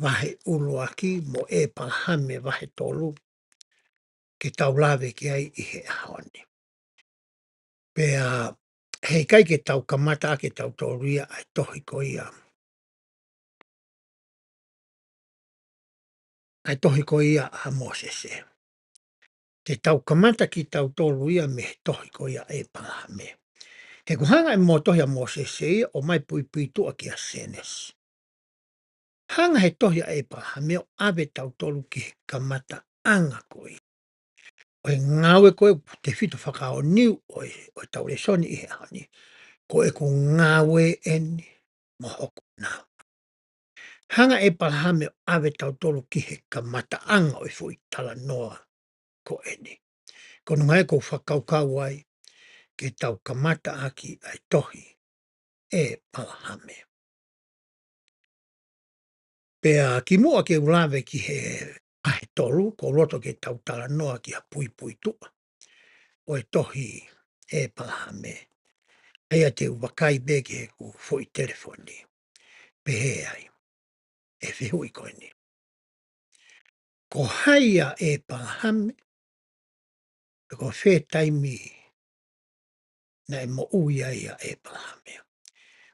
[SPEAKER 1] wahe uruaki mo Epahame wahe tolu ke tau lawe ki ai i he haoni. Pea hei kai ke tau kamata ke tau toruia ai tohi koe ia ai tohi ko ia a Mosese. Te tau kamata ki tau tolu ia me tohi ko ia e palahame. He kuhanga e mo tohi a Mosese ia o mai pui pui tua ki a Senes. Hanga he tohi a e palahame o ave tau tolu ki he kamata anga koi. O e ngawe koe te fito whakao niu o tau le soni i he hani. Ko e ko ngawe eni mo hoku nao. Hanga e palahame o ave tau tolu ki he kamata anga o i fui tala noa ko eni. Ko nungai ko whakaukau ai ke tau kamata aki ai tohi e palahame. Pea ki mua ke ulawe ki he ahe tolu, ko roto ke tau tala noa ki a pui pui tua. O e tohi e palahame. Aia te wakai beke ku foi telefoni. Pehe ai. E whihui koe ni. Ko haia e palahame. Ko whē taimi na e mo uia ia e palahame.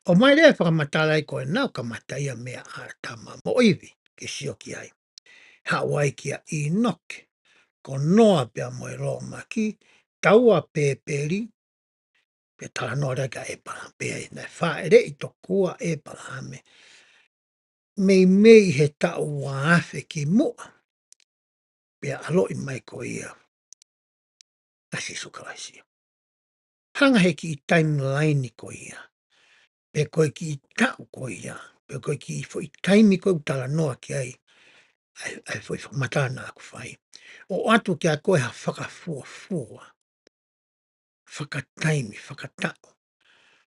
[SPEAKER 1] O mai rea whakamatalai koe nau kamata ia mea a tama mo iwi ke sioki ai. Hawai kia i noke. Ko noa pia mo e lo maki. Taua pēperi. Pe tala noa reka e palahame. Pea i nei whaere i to kua e palahame. Mei mei he tau waafe ki mua. Pea aloi mai ko ia. Asi sukalaisi. Hanga he ki i timeline ko ia. Pe koe ki i tau ko ia. Pe koe ki i fo i taimi koe utala noa ki ai. Ai foi matana aku fai. O atu ke a koe ha whakafua. Whakataimi, whakatau.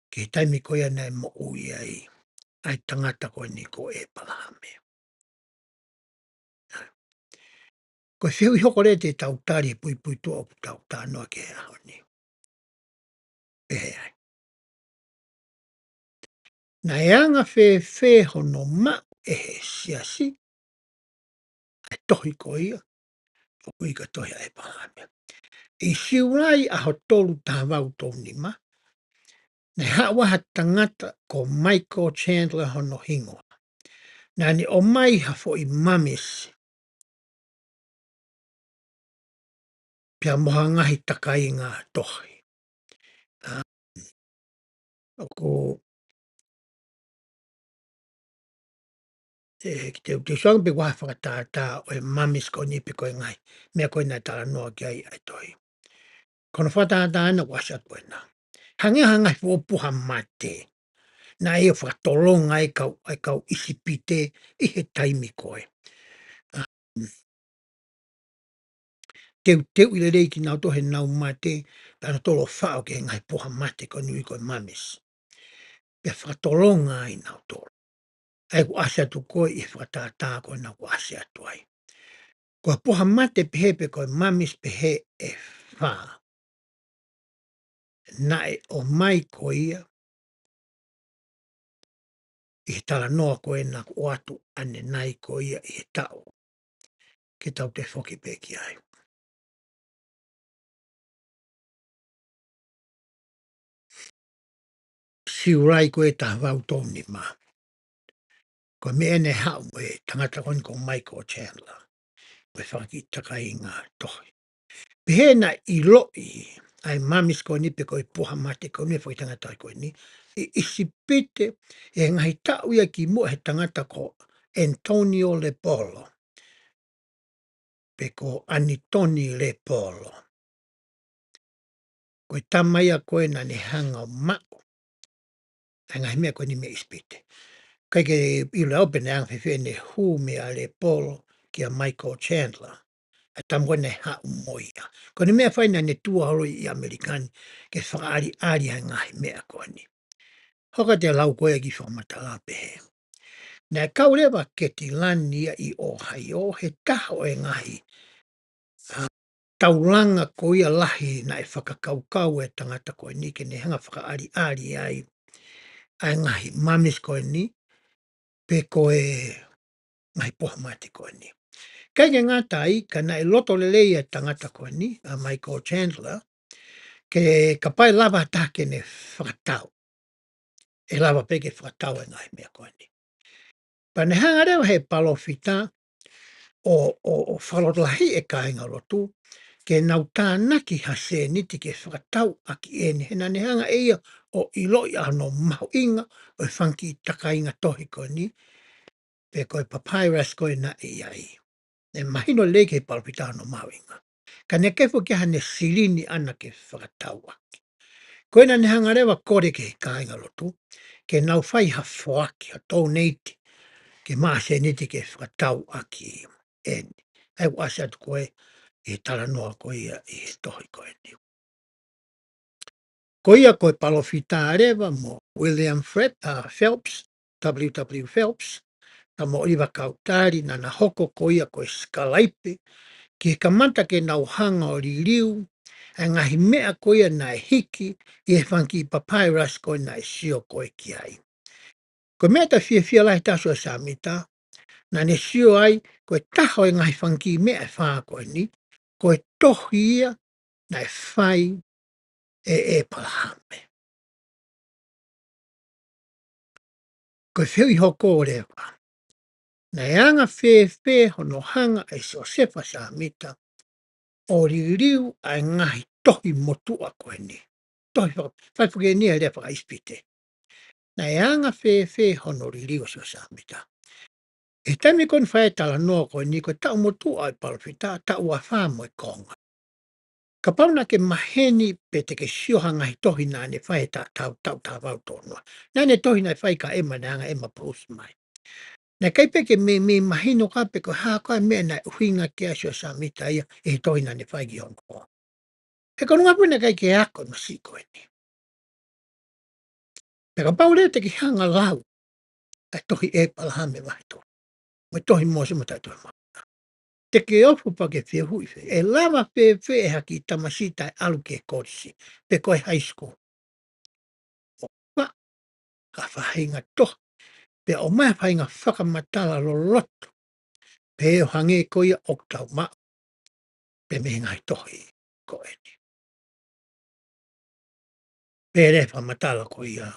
[SPEAKER 1] Ke taimi koe ia nei mo ui ai. Ai tangata koe ni ko e palahame. Koe whiu i hoko re te tau tari e pui pui tua o tau tā noa ke aho ni. Pehe ai. Na e anga whē hono ma e he siasi. Ai tohi ko ia. O kui ka tohi ai palahame. I siurai a ho tolu tā wau tō ni ma. Ne hawa tangata ko Michael Chandler hono hingoa. Na ni o mai ha fo i mamis. Pia moha ngahi takai ngā tohi. Ko te suang pe waha whakatātā o e mamis ko ni pe koe ngai. Mea koe nai tala noa ki ai ai tohi. Kono whatātā ana wasa koe nā. Hangi hangai fuopuha mate. Na e whakatolonga ai kau isipite i he taimi koe. Teu i le rei ki nau tohe nau mate, pēna tolo whao ke ngai poha mate ko nui koe mamis. Pea whakatolonga ai nau tolo. Ai ku ase atu koe i whakatātā koe nau ku ase atu ai. Koe poha mate pehe pe koe mamis pehe e wha. Na e o mai ko ia, i he tala noa koe na ku atu ane nai ko ia i he tau. Ke tau te whoki peki ai. Siurai koe ta wau tōni mā. Ko me ene hau e tangata koni ko Michael Chandler. Koe whaki taka i ngā tohi. Pehena i loi, ai mamis ko ni pe koe poha mate ko ni whaki tangata koe ni. I isi pete e ngai tau ia ki mua he tangata ko Antonio Le Polo. Pe ko Anitoni Le Polo. Koe tamaia koe na ne hanga o mako. Ai ngai mea koe ni me ispite. Kai ke i le open ang whiwhene hu mea Le Polo ki a Michael Chandler. A tamu ne ha moia. Ko ni mea whaina ne tua holo i Amerikani ke whakaari ari a ngahi mea koe ni. Hoka te lau koe ki whamata la pehe. Nē kaurewa ke ti lani i Ohio he taha o e ngahi. Tauranga ko ia lahi na e whakakaukau e tangata koe ni ke ne hanga whakaari ari ai. Ai ngahi mamis koe ni pe koe ngahi poha mati koe ni. Kai ke ngatai, ka na e loto lelei e tangata koe ni, a Michael Chandler, ke ka pai lava take ne whakatau. E lava peke whakatau e ngai mea koe ni. Pa ne hanga rewa he palofita, o whalotolahi e kāinga lotu, ke nau tānaki ha se niti ke whakatau aki e ni hena nehanga e ia o iloi ano mahu inga o e whanki taka inga tohi ko ni, pe koe papyrus koe na e ai. E mahino leke palpita ano mahu inga. Ka ne kefo ke hane silini ana ke whakatau aki. Koe na nehanga rewa kore ke kāinga lotu, ke nau whai ha whoaki, ha donate, ke maa se niti ke whakatau aki e ni. Ai wasi atu koe e tala noa koe ia i he tohi koe ni. Koe ia koe palofita rewa mo Phelps, W. Phelps, na mo iwa kautari na na hoko koe ia koe skalaipe, ki he kamata ke nau hanga o ririu, e ngahi mea koe ia na e hiki, i he whanki i papyrus koe na e sio koe ki ai. Koe mea ta fia lai taso e samita, na ne sio ai, koe taho e ngahi whanki mea e whaa koe ni, koe tohi ia na e whai e palahame. Koe whiu i hoko o rewa. Na e anga whewhe hono hanga e so sefa samita, o ririu ai ngahi tohi motua koe ni. Tohi whaipuke ni e rewa ispite. Na e anga whewhe hono ririu so samita. E taimi kon whae tala noa koe ni koe tau motua ai palawhita, tau a wha mo e konga. Ka pauna ke maheni pe te ke sioha ngahi tohi nā ne whae tau wau tōnua. Nā ne tohi nai whae ka ema ne anga ema prusi mai. Nā kaipe ke me mahino ka pe ko haa koe mea nai uhinga ke asio sa mita ia e he tohi nā ne whae ki hon koa. He konunga puna kai ke ako na si koe ni. Pe ka paule te ki hanga lau ai tohi e palahame wahi tō. Mai tohi mōsi mo tai tohi maa. Te ke ofu pa ke whia hui whi. E lava whe e haki tamasita e alu ke korisi. Pe koe high school. Wa, ka whahinga toh. Pe o mai whahinga whakamatala lo loto. Pe o hange koia o tau ma. Pe me ngai tohi koe ni. Pe re whamatala koia.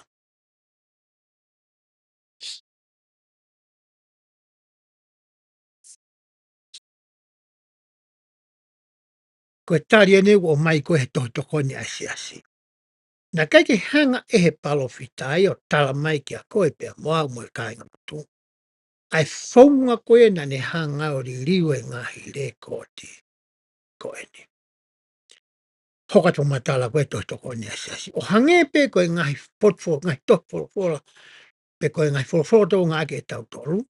[SPEAKER 1] Koe tari ene o mai koe he tohi toko ni asi asi. Na kai ke hanga e he palo fitai o tala mai ki a koe pe a moa mo e kai ngatu. Ai whaunga koe na ne hanga o ri riwe ngahi re koti koe ni. Hoka to matala koe tohi toko ni asi asi. O hange pe koe ngahi potfo, ngahi tohi folofola. Pe koe ngahi folofolo tō ngā ke tau toru.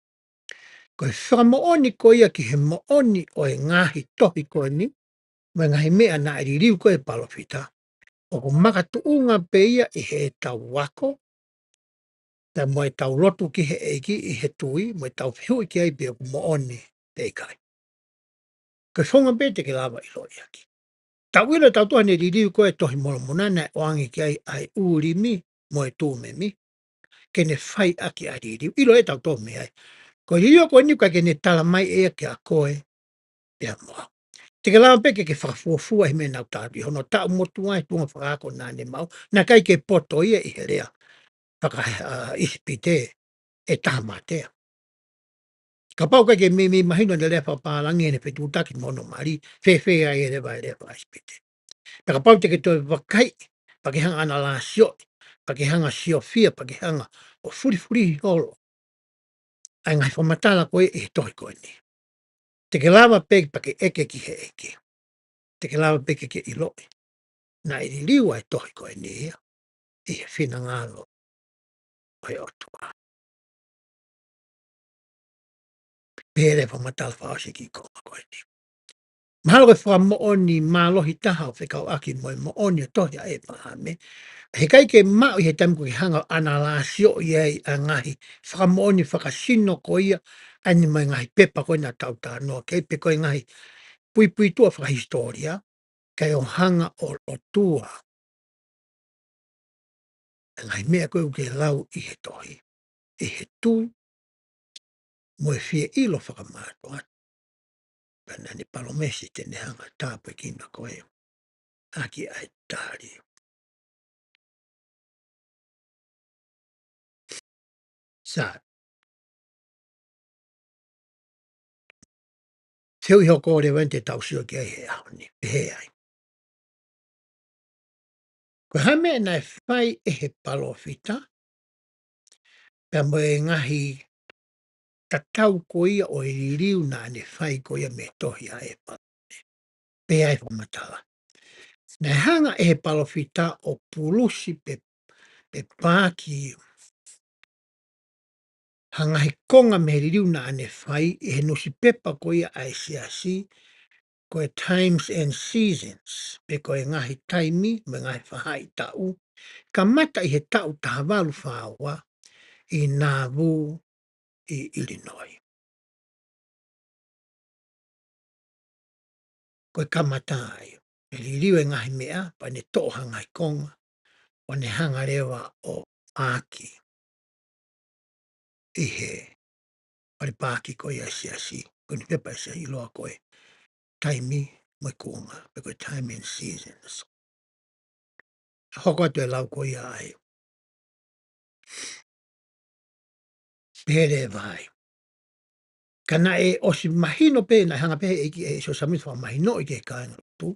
[SPEAKER 1] Koe whakamooni koe ia ki he mooni o e ngahi tohi koe ni. Mai ngahi mea na e ririu koe palofita. O ko makatuunga pe ia i he tau wako. Ta mo e tau lotu ki he eiki i he tui. Mo e tau whiu ki ai pe o mooni te kai. Koe whonga pe te ke lava i loi aki. Tau ila tau toha ne ririu koe tohi mora monana o angi ki ai urimi mo e tūmemi. Ke ne whai aki a ririu. Ilo e tau tohi me ai. Ko ririu koe ni ka ke ne tala mai e ki a koe. Pea moa. Te ke lawa pe ke whakafuafua hi me nau tāri. Hono tau motu ai tunga whakaako nā ne mau. Nā kai ke poto ia i he rea. Whaka ispite e tāmatea. Ka pau kai ke me mahino ne rea whapālangi e ne whetūtaki mono mari. Whewhe ai e rewa ispite. Ka pau te ke toi wakai. Pakihanga ana la sio. Pakihanga sio fia. Pakihanga o furi holo. Ai ngai whamatala koe e tohi koe ni. Te ke lawa pe pake eke ki he eke. Te ke lawa pe ke iloi. Na i liu ai tohi koe ni ia. I he whina ngalo o e otua. Pere whamatala whaosi ki koma koe ni. Mahalo koe wha mooni mālohi taha o whekau aki moe mooni o tohi a e pahame. He kai ke mau i he tamu ki hanga ana la sio i ai a ngahi. Whaka mooni whakasino ko ia. Ani mai ngahi pepa koe na tau tā noa. Kei pe koe ngahi pui tua whakahistoria. Kai o hanga o lotua. Ngai mea koe uke lau i he tohi. I he tui. Mo e whia ilo whakamātua. Pana ni palomesi te nehanga tāpui kina koe. Aki ai tāri. Sa Seu iho ko le wente tau sio ki ai he aho ni, he ai. Ko hame na e whai e he palofita, pia mo e ngahi tatau ko ia o i riu na ne whai ko ia me tohi a e pa. Pe ai whamatala. Na hanga e he palofita o pulusi pe pāki hangahi konga me riu na ne whai e he nusi pepa ko ia ai siasi ko e times and seasons pe ko e ngahi taimi me ngahi whahai tau ka mata i he tau tahawalu whaua i Nauvoo i Illinois. Ko e kamata ai. E ririu e ngahi mea pa ne to'o hangai konga o ne hanga rewa o Aki i he pari pāki ko ia siasi. Ko ni pepa sia i loa koe taimi mai kuonga pe koe time and seasons. Hoko atu e lau ko ia ai. Pere vai. Kana e osi mahino pe na hanga pe e so samit wha mahino i ke kāinga tu.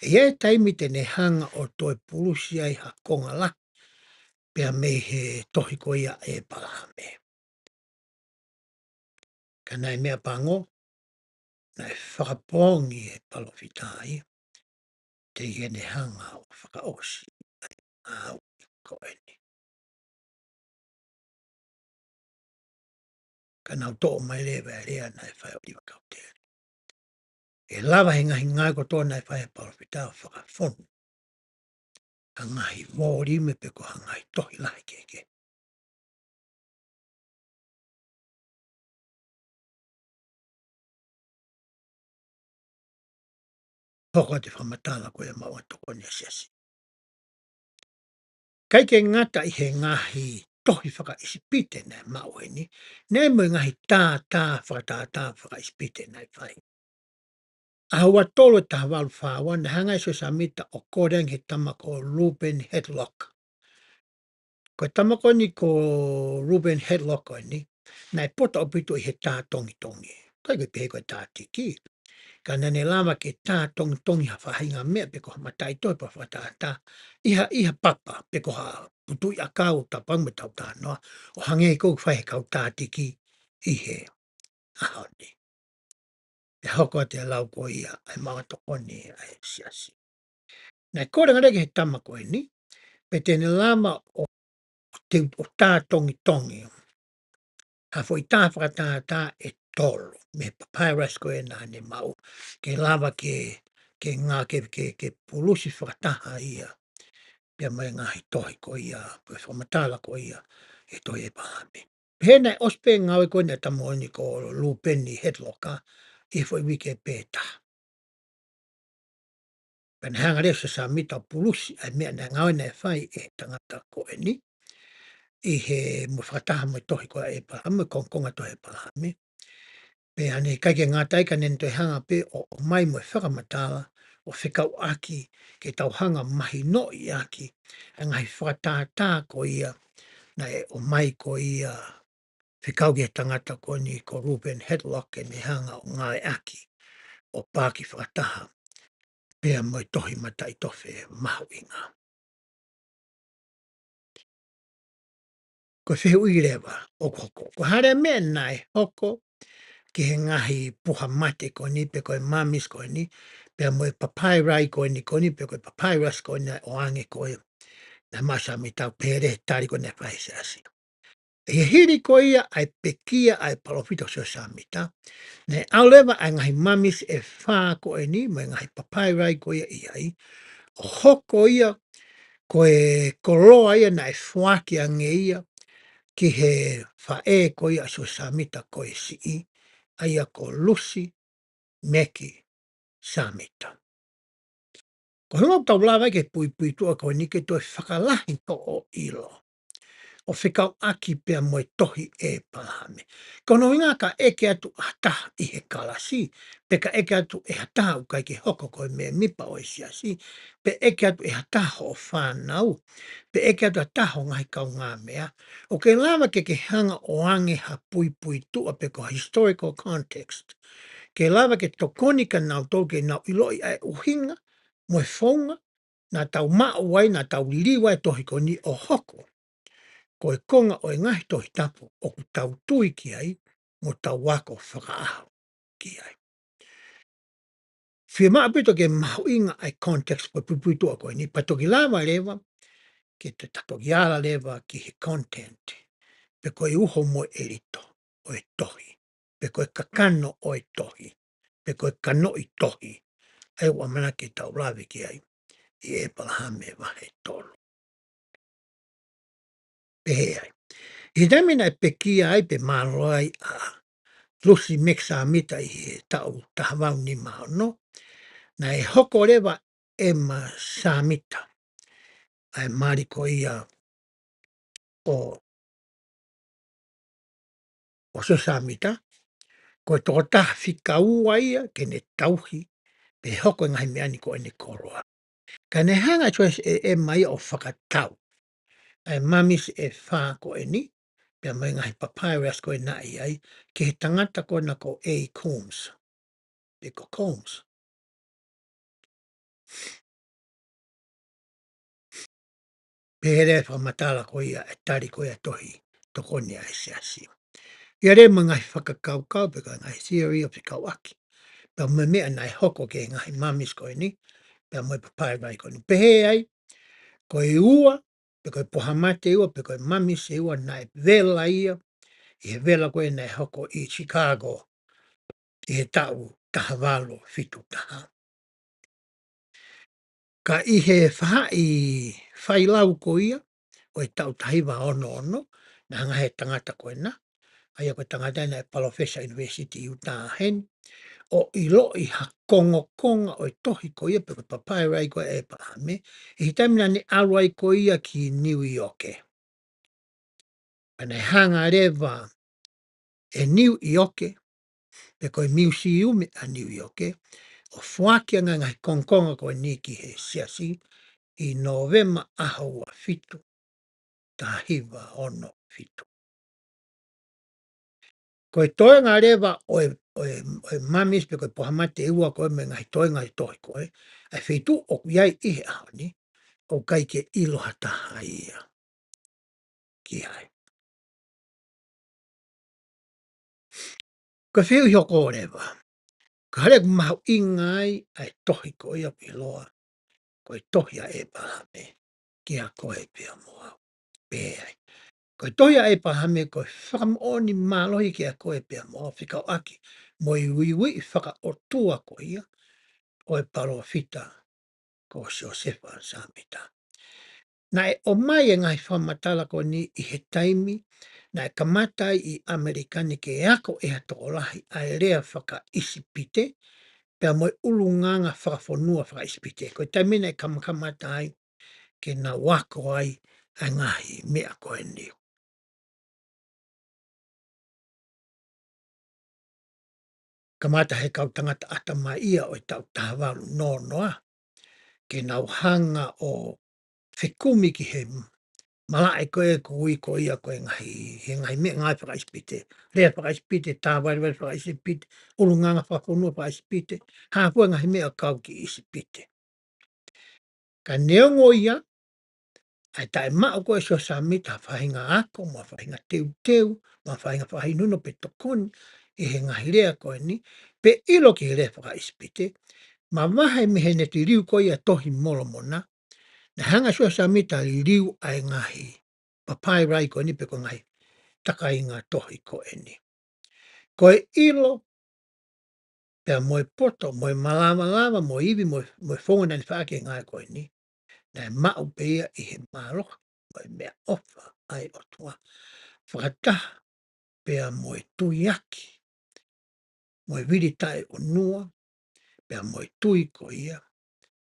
[SPEAKER 1] E e taimi te ne hanga o toi pulusi ai ha konga la. Pea me he tohi ko ia e palahame. Kana e mea pango, na e whakapongi e palofitai, te iene hanga o whakaosi. Au, ko eni. Kana au to'o mai lewe a rea na e whai o liwa kautere. E lava he ngahi ngai ko tōna e whai e palofitai o whakafonu. Ka ngahi mōri me pe ko hangai tohi lahi keke. Hoko te whamatala ko e maua toko ni asiasi. Kai ke ngata i he ngahi tohi whaka isipite nei maueni, nei mo ngahi tā whaka isipite nei whai. Ahua tolo ta walu whawa na hanga so samita o koreng he tamako Ruben Headlock. Ko tamako ni ko Ruben Headlock ko ni, na e pota o pito i he tā tongi tongi. Kai koe pehe koe tā tiki. Ka nane lama ke tā tongi tongi ha whahinga mea pe ko matai toi pa whatata. Iha papa pe ko ha putui a kau ta pang me tau tā noa. O hange i kou whahe kau tā tiki i he ahoni. E hoko te lau ko ia ai mga toko ni ai siasi. Nei kore ngareke he tama koe ni, pe tene lama o tā tongi tongi. Ha fo i tā whakatata e tolo. Me papyrus koe nā ne mau. Ke lava ke ngā ke pulusi whakataha ia. Pia mai ngahi tohi ko ia. Pia whamatala ko ia. E toi e pahame. He nei ospe ngawe koe ne tamo ni ko Lupeni Headlocka. I fo i wike pēta. Pena hanga reo sa mita pulusi. Ai mea nei ngawe nei whai e tangata koe ni. I he mo whakataha mo tohi koe e pahame. Kongonga tohi e pahame. Pe ane kai ke ngā taika nene toi hanga pe o mai mo e whakamatala o whikau aki ke tau hanga mahi no i aki e ngai whakatātā ko ia na e o mai ko ia whikau ke tangata ko ni ko Ruben Headlock e me hanga o ngai aki o pāki whakataha pea mo i tohi mata i towhe mahu inga. Ko whihu i rewa o koko. Ko hare mea nai hoko ki he ngahi puha mate ko ni pe koe mamis ko ni pe mo e papyrai ko ni pe koe papyrus ko ni o ange ko e na masa mi tau pere tari ko ne whaise asi. E hiri ko ia ai pekia ai palofito so samita. Ne au lewa ai ngahi mamis e whā ko e ni mo e ngahi papyrai ko ia iai. O hoko ia ko e koroa ia na e whaki ange ia ki he whae ko ia so samita ko e si i. Aia ko Lucy Meki Samita. Ko hunga tau lawa ke pui tua ko ni ke toi whakalahi to o ilo. O whikau aki pia moe tohi e palahame. Kono inga ka eke atu hataha i he kalasi, pe ka eke atu e hataha u kai ke hoko koe mea mipa o siasi, pe eke atu e hataha o whanau, pe eke atu hataha o ngai kau ngā mea. O ke lama ke hanga o ange ha pui tua pe ko historical context. ke lava ke tokoni ka nau tau ke nau iloi ai uhinga, mo e whaunga, nā tau maa wai, nā tau liwa e tohi koni o hoko, ko e konga o e ngahi tohi tapu o ku tau tui ki ai, mo tau wako whakaaho ki ai. Whia maa pito ke mahu inga ai context po puputu a koe ni, patoki lava lewa, ke te tatoki ala lewa ki he content, pe koe uho mo e rito o e tohi, pe koe kakano o e tohi, pe koe kano i tohi, ai ua mana ke tau lawe ki ai, i e palahame wahe tolu. Pehe ai. I tamina e pekia ai pe malo ai a lusi meksa mita i he tau tahavau ni mao no, na e hoko lewa e ma samita, ai mariko ia o se samita, ko e toko taha whika ua ia ke ne tauhi, pe hoko ngahi meani ko e ne koroa. Ka ne hanga choice e mai o whakatau, ai mamis e whā ko e ni, pia mai ngahi papyrus ko e nai ai, ke he tangata ko na ko A. Combs. E ko Combs. Pehere whamatala ko ia e tari ko ia tohi, toko ni ai se asi. Ia re mga ngahi whakakaukau, pe ka ngahi theory o whikau aki. Pia me mea nai hoko ke ngahi mamis ko e ni, pia mai papyrus ko ni. Pehe ai, ko e ua, pe koe pohamate ua, pe koe mamis e ua nai vela ia, i he vela koe nai hoko i Chicago, i he tau tahavalo fitu taha. Ka i he wha i whailau ko ia, o e tau tahiwa ono ono, na hanga he tangata koe na, ai a koe tangata na e Palofesa University i Utahen, o i lo i ha kongo konga o i tohi ko ia, pe koe papairai koe e pahame, i hitamina ni aluai ko ia ki New York e. Ana hanga rewa e New York e, pe koe museum a New York e, o whakia nga ngai kongkonga ko ni ki he siasi, i Novema ahaua fitu, tahiwa ono fitu. Koe toe ngā rewa o e mamis pe koe pohamate e ua koe me ngai toe ngai tohi koe, ai fitu o iai ihe aho ni, o kai ke iloha taha ia. Ki ai. Koe whiu hioko o rewa, ka hare mahu ingai ai tohi ko ia piloa, koe tohi a e palame, ki a koe pia mua. Pēai. Koe tohi a e palame koe whakamooni mālohi ki a koe pia mua, whikau aki, mo i wiwi i whaka o tua ko ia, o e paro fita ko sio sefa samita. Na e o mai e ngai whamatala ko ni i he taimi, na e kamatai i Amerikani ke e ako e hatoko lahi a e rea whaka isipite, pia moe ulunganga whakafonua whaka isipite. Koe taimina e kamakamatai ke na wako ai a ngahi mea koe ni. Kamata he kau tangata ata mai ia o i tau tahawalu no noa, ke nau hanga o whikumi ki he malae koe kui ko ia koe ngahi, he ngahi mea ngai whakaispite. Rea whakaispite, tāwari wari whakaispite, ulunganga whakonua whakaispite, hāpua ngahi mea kau ki isipite. Ka neongo ia, ai tae mao koe so sa mita whahinga ako, ma whahinga teu teu, ma whahinga whahinuno pe tokoni, e he ngahi rea koe ni, pe ilo ki he rea whakaispite, ma wahe mehe ne ti riu koe ia tohi molo mona, na hanga so sa mita riu ai ngahi, papai rai koe ni pe ko ngahi, taka inga tohi koe ni. Koe ilo, pea moe poto, moe malama lama, moe iwi, moe whonga nani whaake ngai koe ni, na e mao pea i he māloha, moe mea ofa ai o tua. Whakataha, pea moe tuiaki, moe wiritae o nua, pea moe tui ko ia,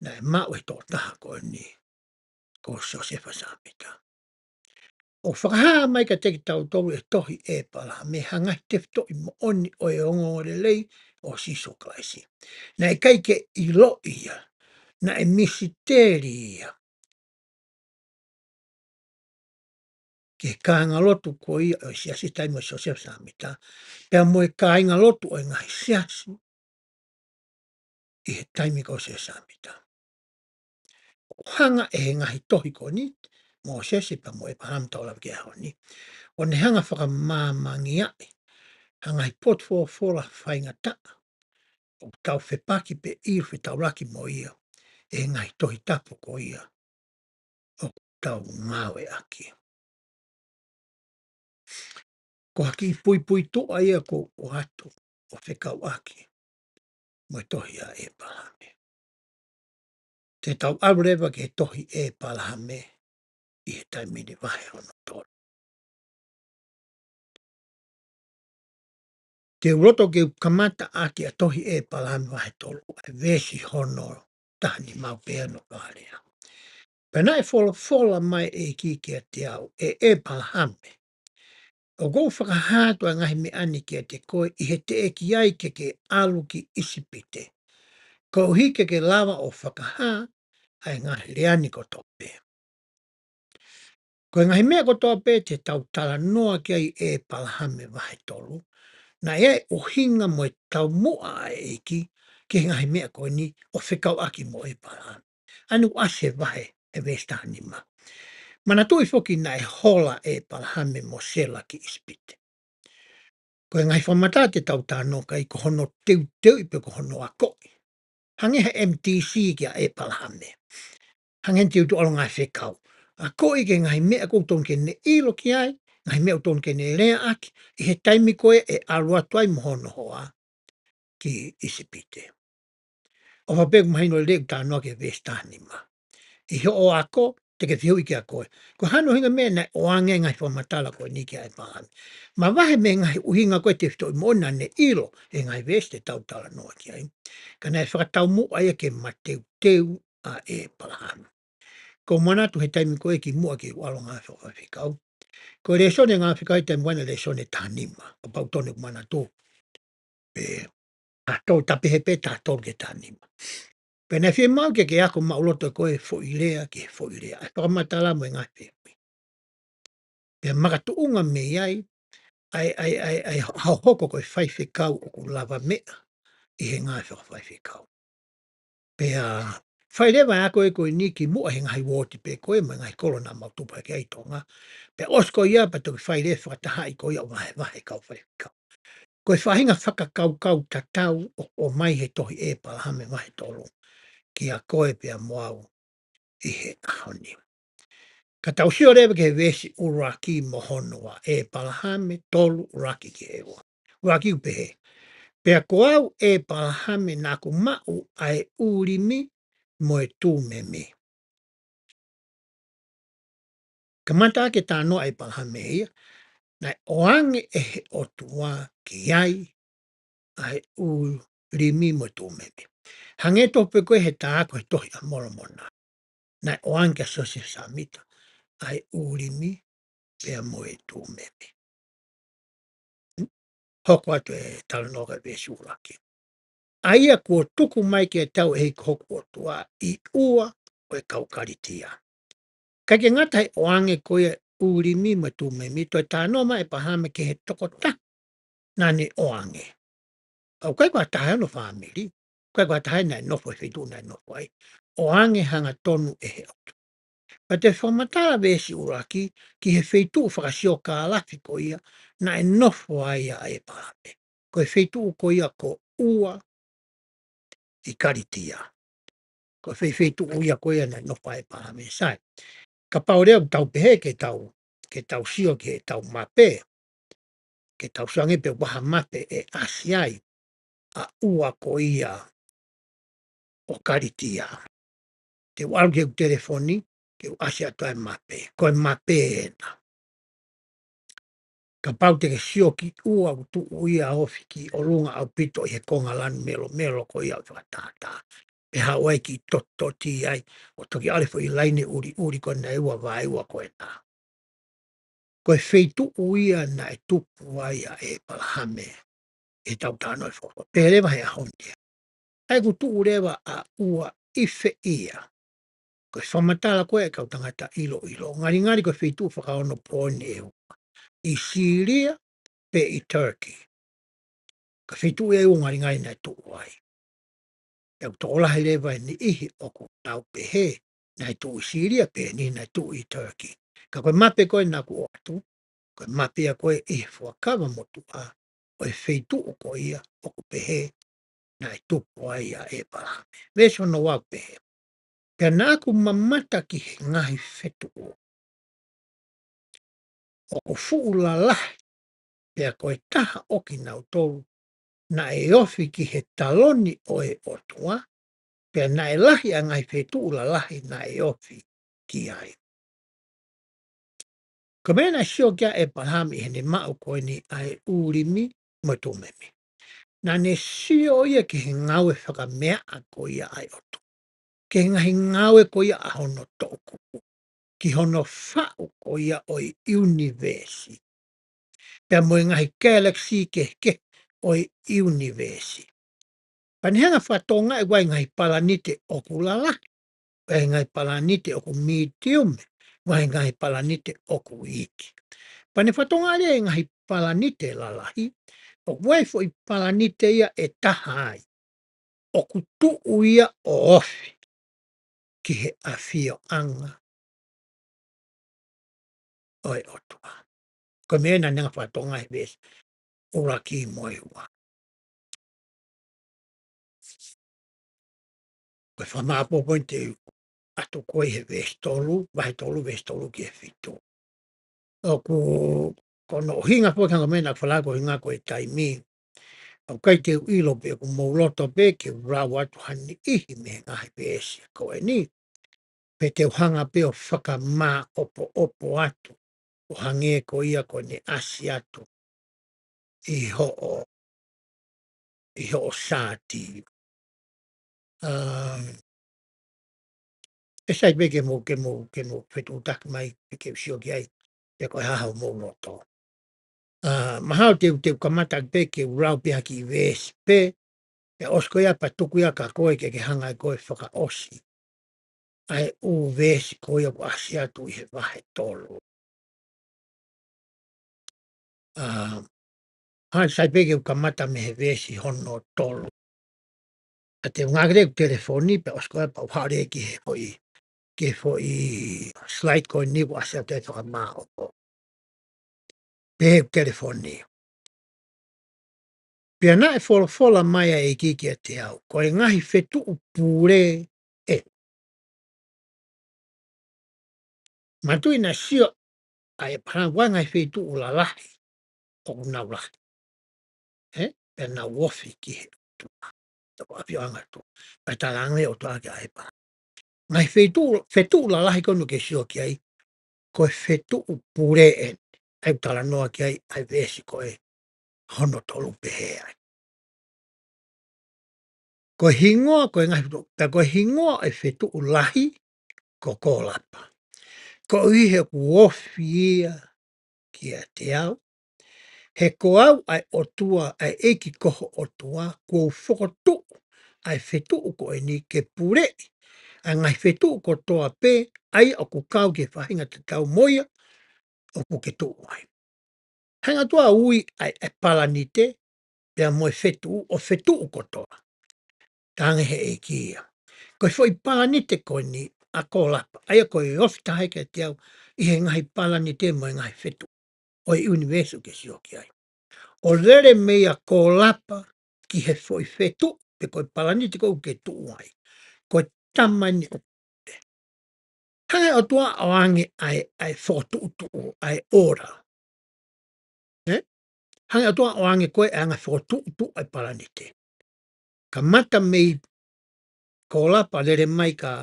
[SPEAKER 1] na e mao e tō taha koe ni, ko Josefa Samita. O whakahaa mai ka teki tau tolu e tohi e pala, me hangai tefto i mo oni o e ongo o le lei o siso klaisi. Na e kai ke ilo ia, na e misiteri ia. Ke kāinga lotu ko ia o siasi taimo Josefa Samita, pea mo e kāinga lotu o e ngahi siasi, I he taimi ko se samita. Hanga e ngahi tohi ko ni, mo se si pa mo e paham taula ke hao ni. O ne hanga whakamangi ai, hanga hi pot fo fola whainga ta, o tau whepaki pe iu whi tau laki mo ia, e ngahi tohi tapu ko ia, o tau ngawe aki. Ko haki i pui pui toa ia ko o atu, o whekau aki, mo e tohi a e palame. Te tau arurewa ke tohi e palame, i he taimini wahe hono tolu. Te roto ke kamata aki a tohi e palame wahe tolu, e vesi hono tahani mau peano kārea. Pena e fola mai e ki ke te au, e palame. O go whakahātua ngahi me ani ke te koe, i he te eki ai ke alu ki isipite. Ko hike ke lava o whakahā, ai ngahi leani ko tope. Ko ngahi mea ko tope te tau tala noa ki ai e palahame wahe tolu, na e o hinga mo e tau mua a eki, ke ngahi mea ko ni o whikau aki mo e palahame. Anu ase wahe e vestahani ma. Mana tui foki na e hola e palahame mo sela ki ispite. Ko ngahi whamata te tau tāno kai ko hono teu i pe ko hono a koi. Hangeha MTC ki a e palahame. Hangen tiu tu alonga whekau. A koi ke ngahi mea kouton ke ne ilo ki ai, ngahi mea kouton ke ne rea aki, i he taimi koe e arua tuai mohono hoa ki isipite. O whapegu mahino leu tānoa ke vestahani ma. I ho o ako, te ke whiu i ke a koe. Ko hano hinga mea na o ange ngai whamatala koe ni ke ai pahami. Ma wahe me ngai uhinga koe te whito i mona ne ilo e ngai veste tau tala noa ki ai. Ka nei whakatau mu aia ke mateu a e palahami. Ko mana tu he taimi koe ki mua ki walonga whakawhikau. Ko le sone ngā whikau i taimi wana le sone tānima. Ka pau tone kumana tō. Pe a tō tapehe pe tā tō ke tānima. Pena fie mau ke ako mauloto koe fo ilea ke fo ilea. Ai whakamatala mo ngai whiwi. Pea makatuunga me iai, ai hau hoko koe whaiwhikau o ku lava mea i he ngai whakawhaiwhikau. Pea whairewa a koe koe ni ki mua he ngai wōti pe koe mo ngai korona mautupa ke aitonga. Pea osko ia pa toki whaire whakataha i koe au wahe kau whaiwhikau. Koe whahinga whakakau tatau o mai he tohi e palahame wahe tolu. Ki a koe pia moau i he ahoni. Ka tau sio rewa ke vesi uraki mohonoa e palahame tolu uraki ki ewa. Uraki upehe. Pea ko au e palahame nā ku mau ai urimi mo e tūmemi. Ka mata ke tā noa e palahame ia, nai oange e he otua ki ai ai urimi mo e tūmemi. Hange tope koe he tā koe tohi a mora mona. Nai oange a sosi samita. Ai urimi pea mo e tūmemi. Hoko atu e talanoga vesi uraki. Aia kua tuku mai ke tau e hoku o tua i ua o e kaukaritia. Ka ke ngata he oange koe urimi ma tūmemi, toi tānoa mai pahame ke he tokota nani oange. Au kai kua tahe no whamiri, kai kua tahe nai nofo e whitu nai nofo ai. Oange hanga tonu e he otu. Pa te whamatala vesi uraki ki he whitu whakasio ka alafi ko ia na e nofo ai a e pahame. Ko e whitu ko ia ko ua i karitia. Ko whitu uia ko ia na e nofo ai e pahame sai. Ka paurea tau pehe ke tau sio ke tau mape, ke tau sange pe waha mape e asiai a ua ko ia o karitia. Te waru ke telefoni, ke asia toa mape, ko e mape ena. Ka pau te ke sio ki ua tu uia ofi ki o runga au pito i he konga lani melo ko ia o whakatata. E hawai ki toti ai, o toki alefo i laine uri ko na ua vai ua ko e nā. Ko e whitu uia na e tupu ai a e palahame e tau tāno e whoko. Pērewa he ahondia. Ai ku tu urewa a ua ife ia. Ko e whamatala koe e kau tangata ilo. Ngari ko e whitu whakaono pōne e ua. I Syria pe i Turkey. Ka whitu e ua ngari na e tu uai. e tōlahi lewa ni ihi o ku tau pehe, nai tu i Siria pe ni nai tu i Turkey. Ka koe mape koe nā ku o atu, koe mape a koe i fuakawa motu a, o e wheitu o ko ia o ku pehe, nai tupu ai a e Palahami. Veso no wau pehe. Pea nā ku mamata ki he ngahi whetu o ku fuu la lahi, pea koe taha oki nau tolu, na e ofi ki he taloni o e otua, pea na e lahi a ngai whetu la lahi na e ofi ki ai. Ko mea na sio kia e Palahami he ne mau koe ni ai urimi mo tūmemi. Na ne sio ia ki he ngawe whaka mea a ko ia ai otu. Ke ngahi ngawe ko ia a hono tōku. Ki hono whau ko ia o i universi. Pea mo i ngahi galaxy ke o i universi. Panihanga whatonga e wai ngahi palanite o kulala, wai ngahi palanite o ku medium, wai ngahi palanite o ku iki. Pane whatonga ale ngahi palanite lalahi, o wai fo i palanite ia e tahai, o ku tuu ia o ofi, ki he awhio anga o e otua. Ko mea na nenga whatonga he bes, ura ki moi ua. Koe whamaapopo te atu koe he vestolu, vai tolu ki he whitu. O ku kono hinga po kanga mena whalako hinga koe taimi. Au kai te ilo pe ku mauloto pe ke rau atu hani ihi me ngahi pēsi koe ni. Pe te uhanga pe o whaka mā opo atu. O hange ko ia ko ne asi atu. I ho o sāti. E sai pe ke mo whetu utaki mai pe ke usio ki ai. Pe koe haha o mauloto. Mahau te kamata pe ke rau pe haki i vēsi pe. Pe osko ia pa tuku ia ka koe ke hanga i koe whaka osi. Ai u vēsi koe o asi atu i he wahe tolu. Hai sai peke u kamata me he vēsi hono tolu. A te ngagre ku telefoni pe osko ia pa uhare ke foi slide koe ni ku asi atu e whaka maa opo. Pe he telefoni. Pea na e whola mai a e kiki a te au. Koe ngahi whetu upure e. Matui na sio ai pana wanga whetu u la lahi. O na lahi. Pea na wofi ki he tu. Tako api anga tu. Pai ta lange o tu ake ai pa. Ngai whetu u la lahi konu ke sio ki ai. Koe whetu upure e. Ai tala noa ki ai ai vesi koe. Hono tolu pehe ai. Ko hingoa koe ngahi whetu. Pea koe hingoa e whetu u lahi ko kōlapa. Ko ihe ku wofi ia ki a te au. He ko au ai otua ai eki koho otua ko whokotu ai whetu ko e ni ke pure. Ai ngai whetu ko toa pe ai o ku kau ke whahinga te tau moia o ku ke tuu ai. Hanga tua ui ai e palanite pea moe whetu o whetu ko toa. Tange he eki ia. Koe fwoi palanite koe ni a kōlapa. Ai a koe ofta haike te au i he ngai palanite moe ngai whetu. O i universu ke sioki ai. O lere mea kōlapa ki he fwoi whetu pe koe palanite kou ke tuu ai. Koe tamani o te. Hange o tua o ange ai whotu ai ora. Hange o tua o ange koe anga whotu ai palanite. Ka mata mei kōlapa lere mai ka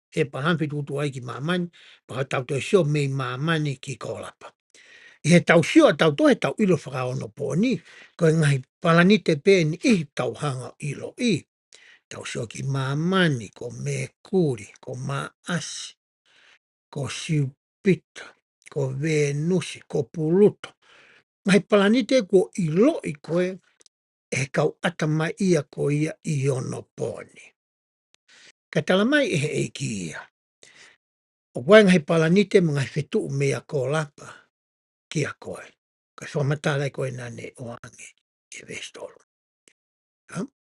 [SPEAKER 1] e pahampi tutu ai ki mamani, pa tau te sio mei mamani ki kōlapa. I he tau sio a tau tohe tau ilo whakaono pōni, koe ngai palanite pe ni i tau hanga ilo i. Tau sio ki mamani, ko Merkuri, ko Maasi, ko Siupita, ko Venusi, ko Pluto. Ngai palanite ko ilo i koe e kau atama ia ko ia i ono pōni. Ka tala mai e he eiki ia. O koe ngai palanite mga whetu mea kōlapa ki a koe. Ka whamatala koe nane o ange e vestolo.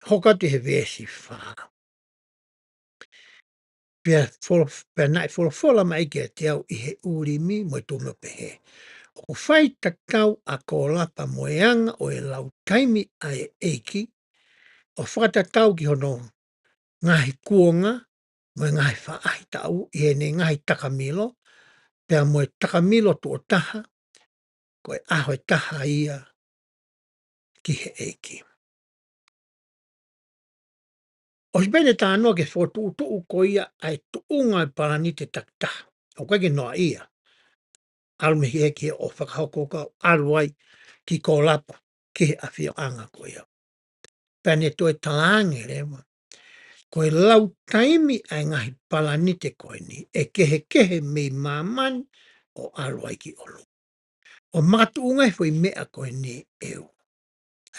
[SPEAKER 1] Hoka te he vesi whā. pea naʻi folafola ma ike te au i he ulimi mo i tū pehe. O whai tatau a ko lapa moeanga o e lau taimi a e eiki, o whakatatau ki hono ngahi kuonga, mo ngahi whaahi tau, i he ne ngahi takamilo, pea mo e takamilo tu o taha, ko e aho e taha ia ki he eiki. O si pene tā noa ke whotu ko ia ai tuunga e paranite taktaha, o kai ke noa ia, alu me hie ki o whakahoko ka alu ai ki ko lapa ki he awhio anga ko ia. Pene to e talange rewa, ko e lau taimi ai ngahi palanite koe ni, e kehe mei mamani o alu ai ki olu. O matuunga e fwoi mea koe ni eu,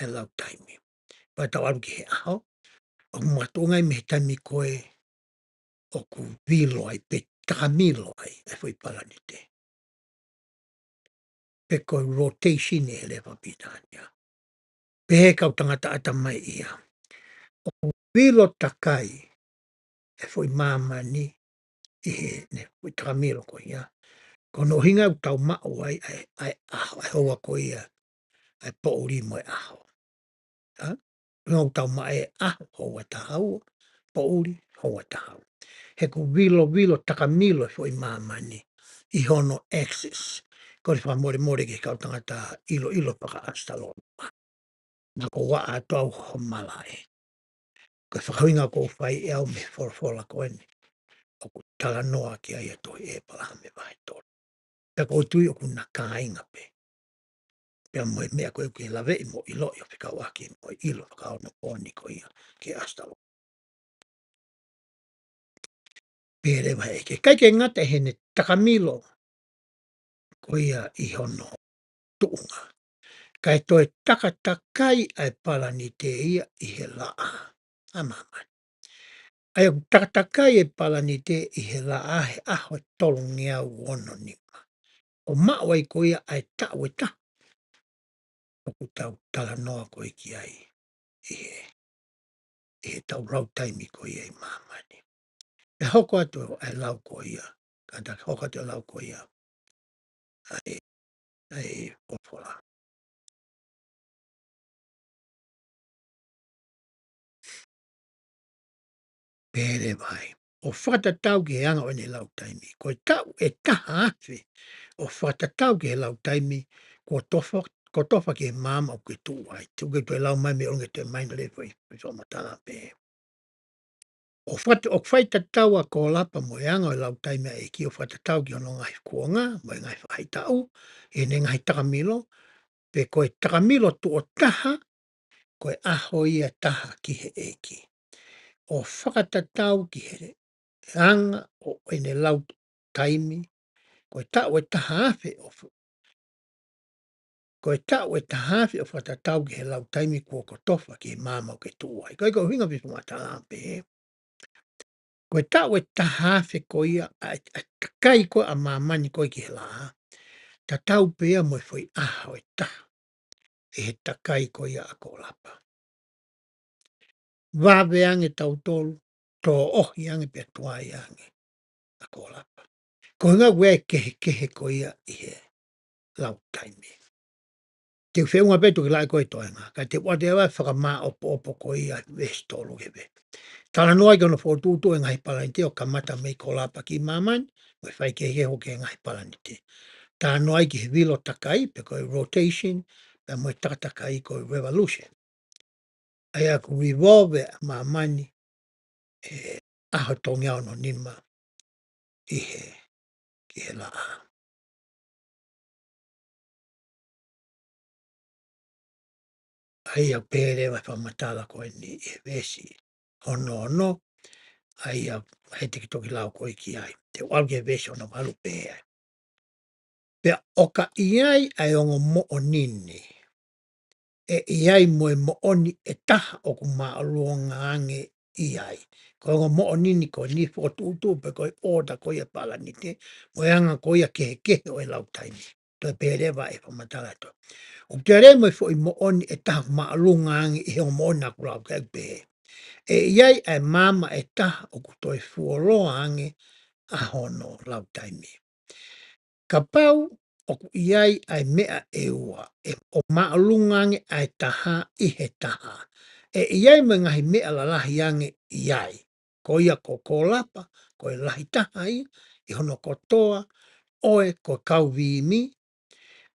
[SPEAKER 1] ai lau taimi. Pai tau alu ki he aho, o matuunga i me taimi koe o ku vilo ai pe takamilo ai e fwoi palanite. Pe koe rotation e lewa pitania. Pe he kau tangata ata mai ia. O ku vilo takai e fwoi mamani i he ne fwoi takamilo ko ia. Kono hinga u tau mao ai aho, ai hoa ko ia, ai po uri mo e aho. Ngau tau ma e aho, hoa tahau, po uri, hoa tahau. He ku vilo takamilo e fwoi mamani i hono access. Ko le whamore more ke kau tangata ilo paka astalo. Na ko wa a tau homalae. Ko whakawinga ko whai e au me whorwhora koe ni. O ku tala noa ki ai e toi e pala me vai tō. Pea ko tui o ku nakainga pe. Pea moe mea koe ki lawe i mo ilo i o whikau aki mo ilo whakao na pōni ko ia ki astalo. Pere wa eke. Kai ke ngata he ne takamilo ko ia i hono tuunga. Kai toi takatakai ai pala ni te ia i he laa. Amamani. Ai o takatakai e pala ni te i he laa he aho e tolu ngia uono nima. O mao ai ko ia ai tau e ta. O ku tau tala noa ko i ki ai i he tau rau taimi ko ia i mamani. E hoko atu ai lau ko ia. Kata hoko atu lau ko ia. Ai opola. Pere vai. O whatatau ki he anga o ne lau taimi. Ko tau e taha afe. O whatatau ki he lau taimi. Ko tofa ki he mama o ke tuu ai. Tuke tu e lau mai me onge te maina le fai. Pisa o matala pe. O whaitatau a ko lapa mo e anga o lau taimi a eki. O whatatau ki ono ngai kuonga. Mo e ngai whai tau. E ne ngai takamilo. Pe ko e takamilo tu o taha. Ko e aho ia taha ki he eki. O whakatatau ki he anga o ene lau taimi, ko e tau e tahawhi ko e tau e tahawhi o whatatau ki he lau taimi kua ko tofa ki he māma o ke tuai. Ko e ko hinga visu mata lampe he. Ko e tau e tahawhi ko ia a takai ko a māmani ko ki he laa. Ta tau pea mo e fwoi aha o e taha. E he takai ko ia a ko lapa. Wawe ange tau tolu, tō ohi ange pia tuai ange a ko lapa. Ko hinga wea kehe ko ia i he lau taimi. Te whenua petu ki lai koe toenga. Ka te wate awa whakamā opo ko ia vestolu hewe. Tala noa ki ono whotutu e ngahi palanite o kamata mei ko lapa ki mamani, mo e whai ke heho ke ngahi palanite. Tala noa ki he vilo takai, pe koe rotation, pe mo e takatai koe revolution. Aia ku revolve mamani e aho tongia ono nima i he ki he laa. Aia pere wa whamatala koe ni e vesi. Ono, aia he tiki toki lau koe ki ai. Te walge vesi ono walu pe ai. Pea oka iai ai ongo mo o nini. E iai mo e mo oni e taha o ku maa luonga ange iai. Ko ongo mo o nini ko ni fotu utu pe koe oda koe pala ni te. Mo e anga koe kehe o e lau taimi. Toi pere wa e whamatala to. O te re mo e fo i mo oni e taha ku maa luonga ange i he o mo ona ku lau kai pe. E iai ai mama e taha o ku toi fuoloa ange a hono lautaimi. Ka pau o ku iai ai mea e ua e o maalunga ange ai taha I he taha. E iai me ngahi mea la lahi ange iai. Ko ia ko lapa, ko lahi taha I hono kotoa, oe ko kau vimi,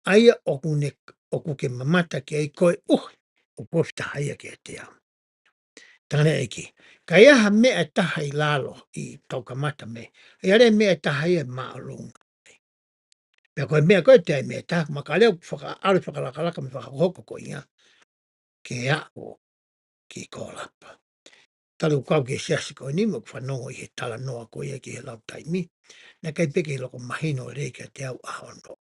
[SPEAKER 1] aia o ku ke mamata ki ai koe o pofta haia ki te au. Tana eki. Ka iaha mea taha I lalo I tau kamata me. Ia re mea taha ia maalunga. Pea koe mea koe te ai mea taha, maka leo ale whakalakalaka me whakahoko ko ia. Ke o ki ko lapa. Tale ukau ke siasi ko ni mo whanongo I he tala noa ko ia ki he lau taimi. Na kai peke I loko mahino rei ka te au ahono.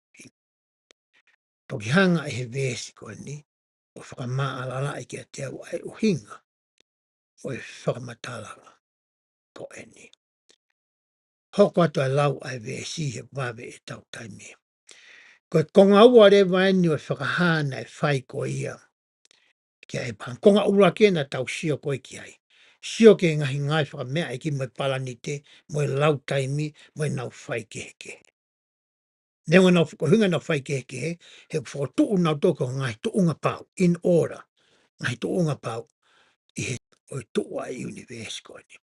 [SPEAKER 1] Toki hanga I he vesi ko ni. O whakamaa alala I ki te au ai uhinga. O e whakamatala ko eni. Hoko atu ai lau ai vesi he wawe e tau taimi. Ko e konga ua re vaeni o whakahana e whai ko ia. Kia e pan. Konga ura ke na tau sio koe ki ai. Sio ke ngahi ngai whakamea e ki mo palani te, mo e lau taimi, mo e nau whai ke heke. Newa nau whukohunga nau whai ke heke, he whakotuu nau toko ngai tuunga pau, in order. Ngai tuunga pau, I he o tuu ai universe koe ni.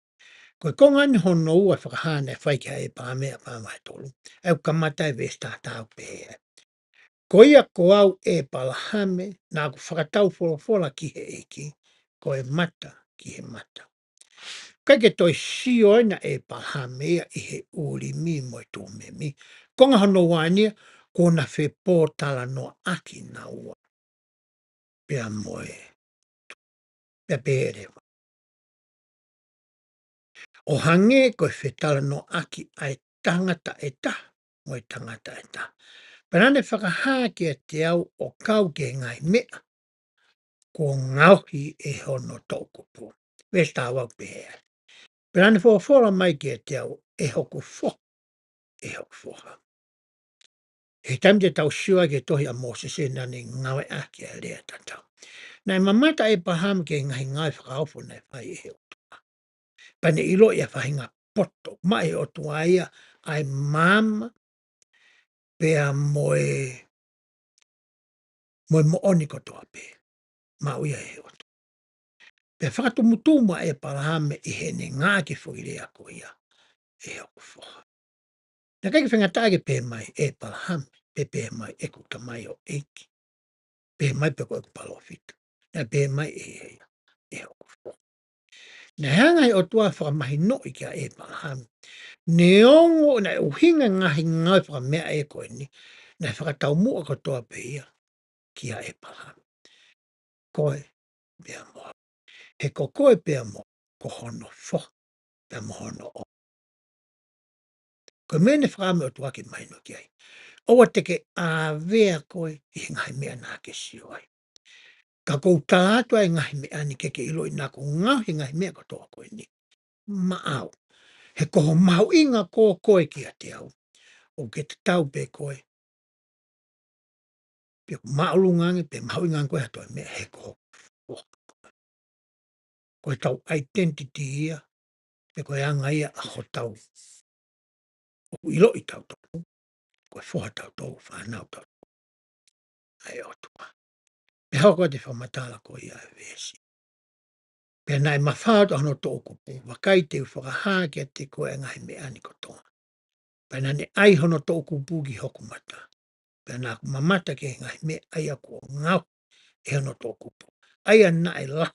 [SPEAKER 1] Koe konga ni hono ua whakahana e whai ke hai e pāmea pāmai tolu. Au kamata e vesta tāu pēhea. Ko ia ko au e palahame, nā ku whakatau whola ki he eki, ko e mata ki he mata. Kai ke toi sio ina e palahame ia I he uri mi mo I tō me mi. Konga hono wānia, ko na whe pōtala no aki na ua. Pea moe, pea pēre. O hange ko whe tala no aki ai tangata e ta, mo e tangata e ta. Perane whakahā ki a te au o kau ke ngai mea, ko ngauhi e hono tōkupu. Vesta wau pēhea. Perane whawhora mai ki a te au e hoku who, e hoku whoha. He taim te tau siwa ke tohi a Moses e nani ngawe a ki a lea tatau. Nai mamata e paham ke ngahi ngai whakaofo nei whai e he otua. Pane ilo ia whahinga poto, mai o tua ia ai mama pea moe mooni kotoa pe. Ma uia e he otua. Pea whakatumutuma e palahame I he ne ngā ke whuirea ko ia e hoku whoha. Na kai ke whengatāke pē mai e palahame, pē mai e kuta mai o eiki. Pē mai pe koe palofita. Na pē mai e heia, e hoku whoha. Na hangai o tua whakamahi noi kia e palahame. Ne ongo na uhinga ngahi ngai whakamea e koe ni, na whakatau mua kotoa pe ia kia e palahame. Koe pēa moa. He ko koe pēa moa, ko hono whoha, pēa mohono o. Ko mene whakame o tuake mai no ki ai. Owa teke a vea koe I ngahi mea nā ke sio ai. Ka kou tātu ai ngahi mea ni keke ilo I nā ko ngau he ngahi mea kotoa koe ni. Maau. He koho mau inga koe ki a te au. O ke te tau pe koe. Pe maulungange pe mau inga koe hatoa mea he koho. Koe tau identity ia. Pe koe anga ia a ho tau. O ilo I tau tau. Koe whoha tau tau whanau tau. Ai o tua. Pe hau koe te whamatala koe ia e vesi. Pe nai mawhātu ano tōku pe. Wakai te whakahā ki a te koe ngahi mea ni kotoa. Pe nane ai hono tōku pugi hoku mata. Pe nā ku mamata ke ngahi mea ai a kua ngau e hono tōku pu. Ai a nai la.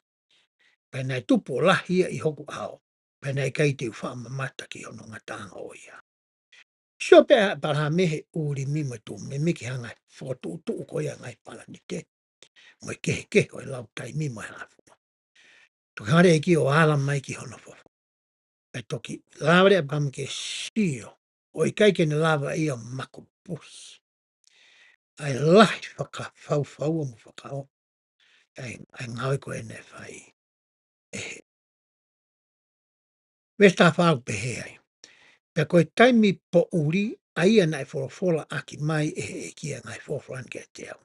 [SPEAKER 1] Pe nai tupo la hia I hoku ao. Pe nai kai te wha mamata ki hono ngatanga o ia. Sio pe a paraha mehe uri mima tu me miki hangai. Whakatu utu ko ia ngai pala ni te. Moi kehe o I lau tai mima e hafuma. Toki hare e ki o ala mai ki hono fofo. E toki laware a pam ke sio. O I kai ke ne lawa ia mako pusi. Ai lahi whaka fau o mu whakao. Ai ngawe ko e ne whai. Westa whau pehe ai. Pea koe taimi po uri, aia nai whorofola aki mai e kia ngai whorofolan kia te au.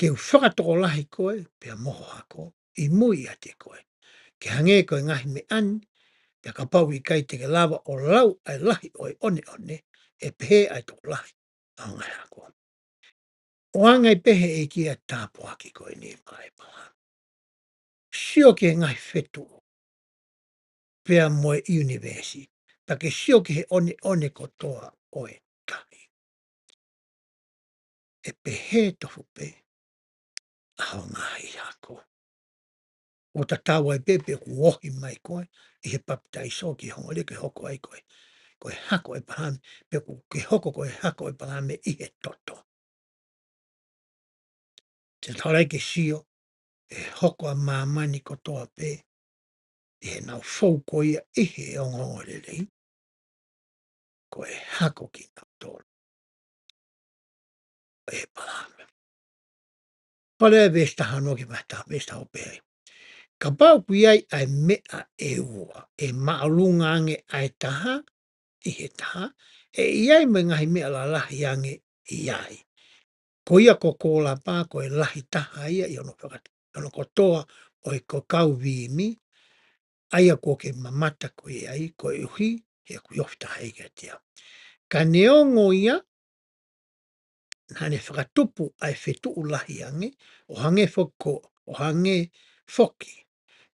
[SPEAKER 1] Ke u whakatoko lahi koe, pea moho hako, I mui a te koe. ke hange koe ngahi me ani, pia ka pau i kai te ke lava o lau ai lahi o e one, e pehe ai tō lahi. Au ngai ako. O angai pehe e kia tāpo aki koe ni mai paha. Sio ke ngahi whetu, pia moe universi, pa ke sio ke he one kotoa o e tahi. E pehe tofu pe, au ngai ako. O ta tawa e pepe ku ohi mai koe, i he papitai so ki hongo le ke hoko ai koe. Koe hako e pahame, pe ku ke hoko koe hako e pahame i he toto. Te taurai ke sio, e hoko a mamani kotoa pe, i he nau fou koe ia i he ongo le lei, koe hako ki nau tōru, e pahame. Pale e vesta hano ki vata, vesta o pe ai. Ka pau kui ai ai mea e ua, e maalunga ange ai taha, i he taha, e iai me ngahi mea la lahi ange iai. Ko ia ko kōla pā ko e lahi taha ia i ono whakata. Ono kotoa o e ko kau vimi, aia ko ke mamata ko i ai, ko e uhi, e ku yofi taha i ke tia. Ka neongo ia, hane whakatupu ai whetu lahi ange, o hange whoko, o hange whoki,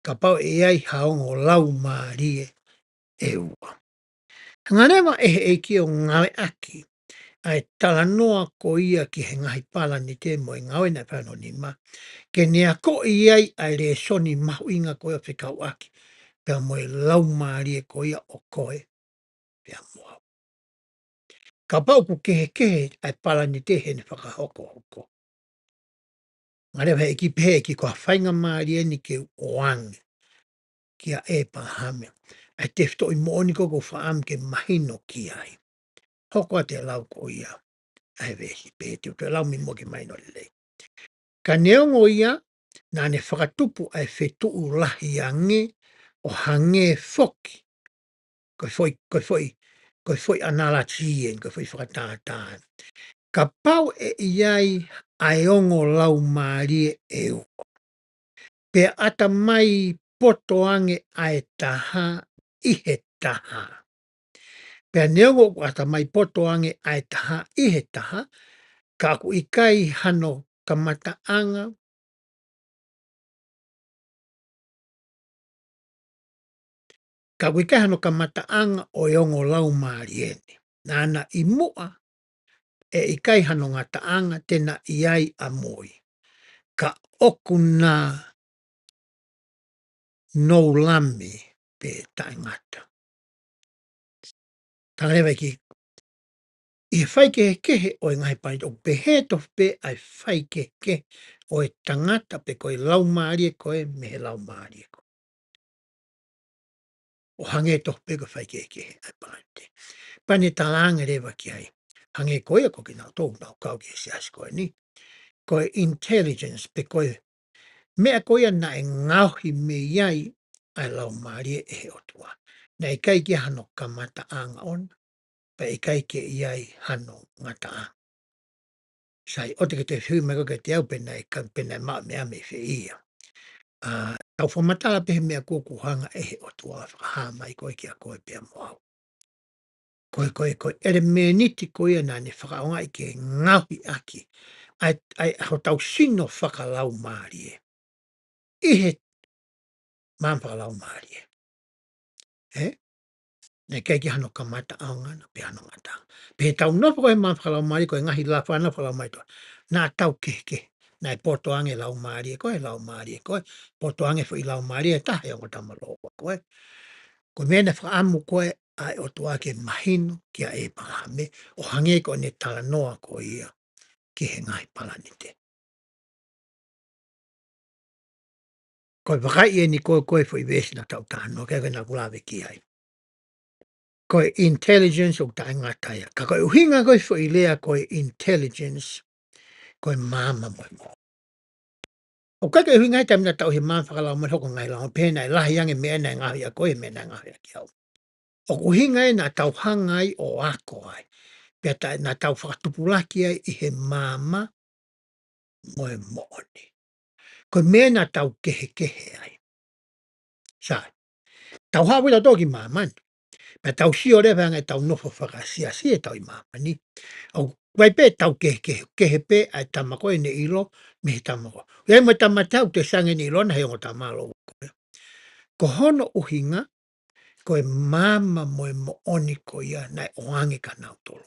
[SPEAKER 1] ka pau e ai haongo lau maarie e ua. Hangarewa e ki o ngawe aki, ai tala noa ko ia ki he ngahi pala ni te mo i ngawe na whano ni ma, ke nea ko i ai ai le soni mahu inga ko ia whikau aki, pia mo i lau maarie ko ia o koe, pia mua. Ka pau ku kehe ai pala ni te he ne whakahoko hoko. Ngarewa e ki pehe ki kua whainga maarie ni ke oange, kia e pahame. Ai te fto i mooni ko whaam ke mahino ki ai. Hoko a te lau ko ia, ai vehi pe te lau mi mo ke maino lei. Ka neongo ia, nā ne whakatupu ai whetu lahi ange o hange whoki. Koe foi anala tien, koe foi whakatātān. Ka pau e iai ai ongo lau maarie e o. Pe ata mai poto ange ai taha i he taha. Pe neongo ku ata mai poto ange ai taha i he taha, ka ku ikai hano kamata anga, ka ku ikai hano kamata anga o ongo lau maariene. Nāna i mua e ikai hano ngata anga tena iai a moi. Ka oku nā no lami pe tai ngata. Tangarewa ki i he whai kehe o i ngai pai o pehe to pe ai whai ke o e tangata pe koe lau maarie koe me he lau maarie koe. O hange to pe ko whai ke ai pai te. Pane talanga rewa ki ai. Hange koe ko ki nau tō nau kau ki si as koe ni. Koe intelligence pe koe mea koe na e ngauhi me iai ai lau maarie e he otua. Na i kai ki hano kamata anga on, pa i kai ke iai hano ngata anga. Sai o te ke te hui mai ke te au pena e ka pena maa mea me whi ia. Tau whamatala pehe mea kōku hanga e he otua whakaha mai koe ki a koe pia moau. Koe ere me niti koe ia nā ne whakaonga i ke ngauhi aki. Ai ho tau sino whakalau maarie. I he maan whakalau maarie. Eh? Nei kai ki hano kamata aonga na pe hano ngata. Pe tau nopo koe maan whakalau maarie koe ngahi la whana whakalau mai toa. Nā tau ke. Nai poto ange lau maarie koe, lau maarie koe. Poto ange fo i lau maarie tahe o tama loko koe. Ko mena whaamu koe ai o tua ke mahino ki a e pahame o hange ko ne tala noa ko ia ki he ngai palanite. Koe wakai e ni koe fo i vesi na tau tāno, kei na kulawe ki ai. Koe intelligence o tai ngataia. Ka koe uhinga koe fo i lea koe intelligence, koe mama moe mo. O kai koe uhinga i tamina tau he maa whakalau mai hoko ngai lau, pēna i lahi ange mea nai ngahi a koe mea nai ngahi a ki au. O uhinga e na tau hangai o ako ai. Pea na tau whakatupulaki ai i he mama moe mooni. Koe mea na tau kehe ai. Sa, tau hawila toki mamani. Pe tau sio le vanga tau nofo whakasia tau I mamani. Au wai pe tau ke he pe ai tamako e ne ilo me he tamako. Iai mo tamatau te sange ni ilona he o tamalo. Ko hono uhinga ko e mama mo e mo oni ko ia na e oange ka nau tolo.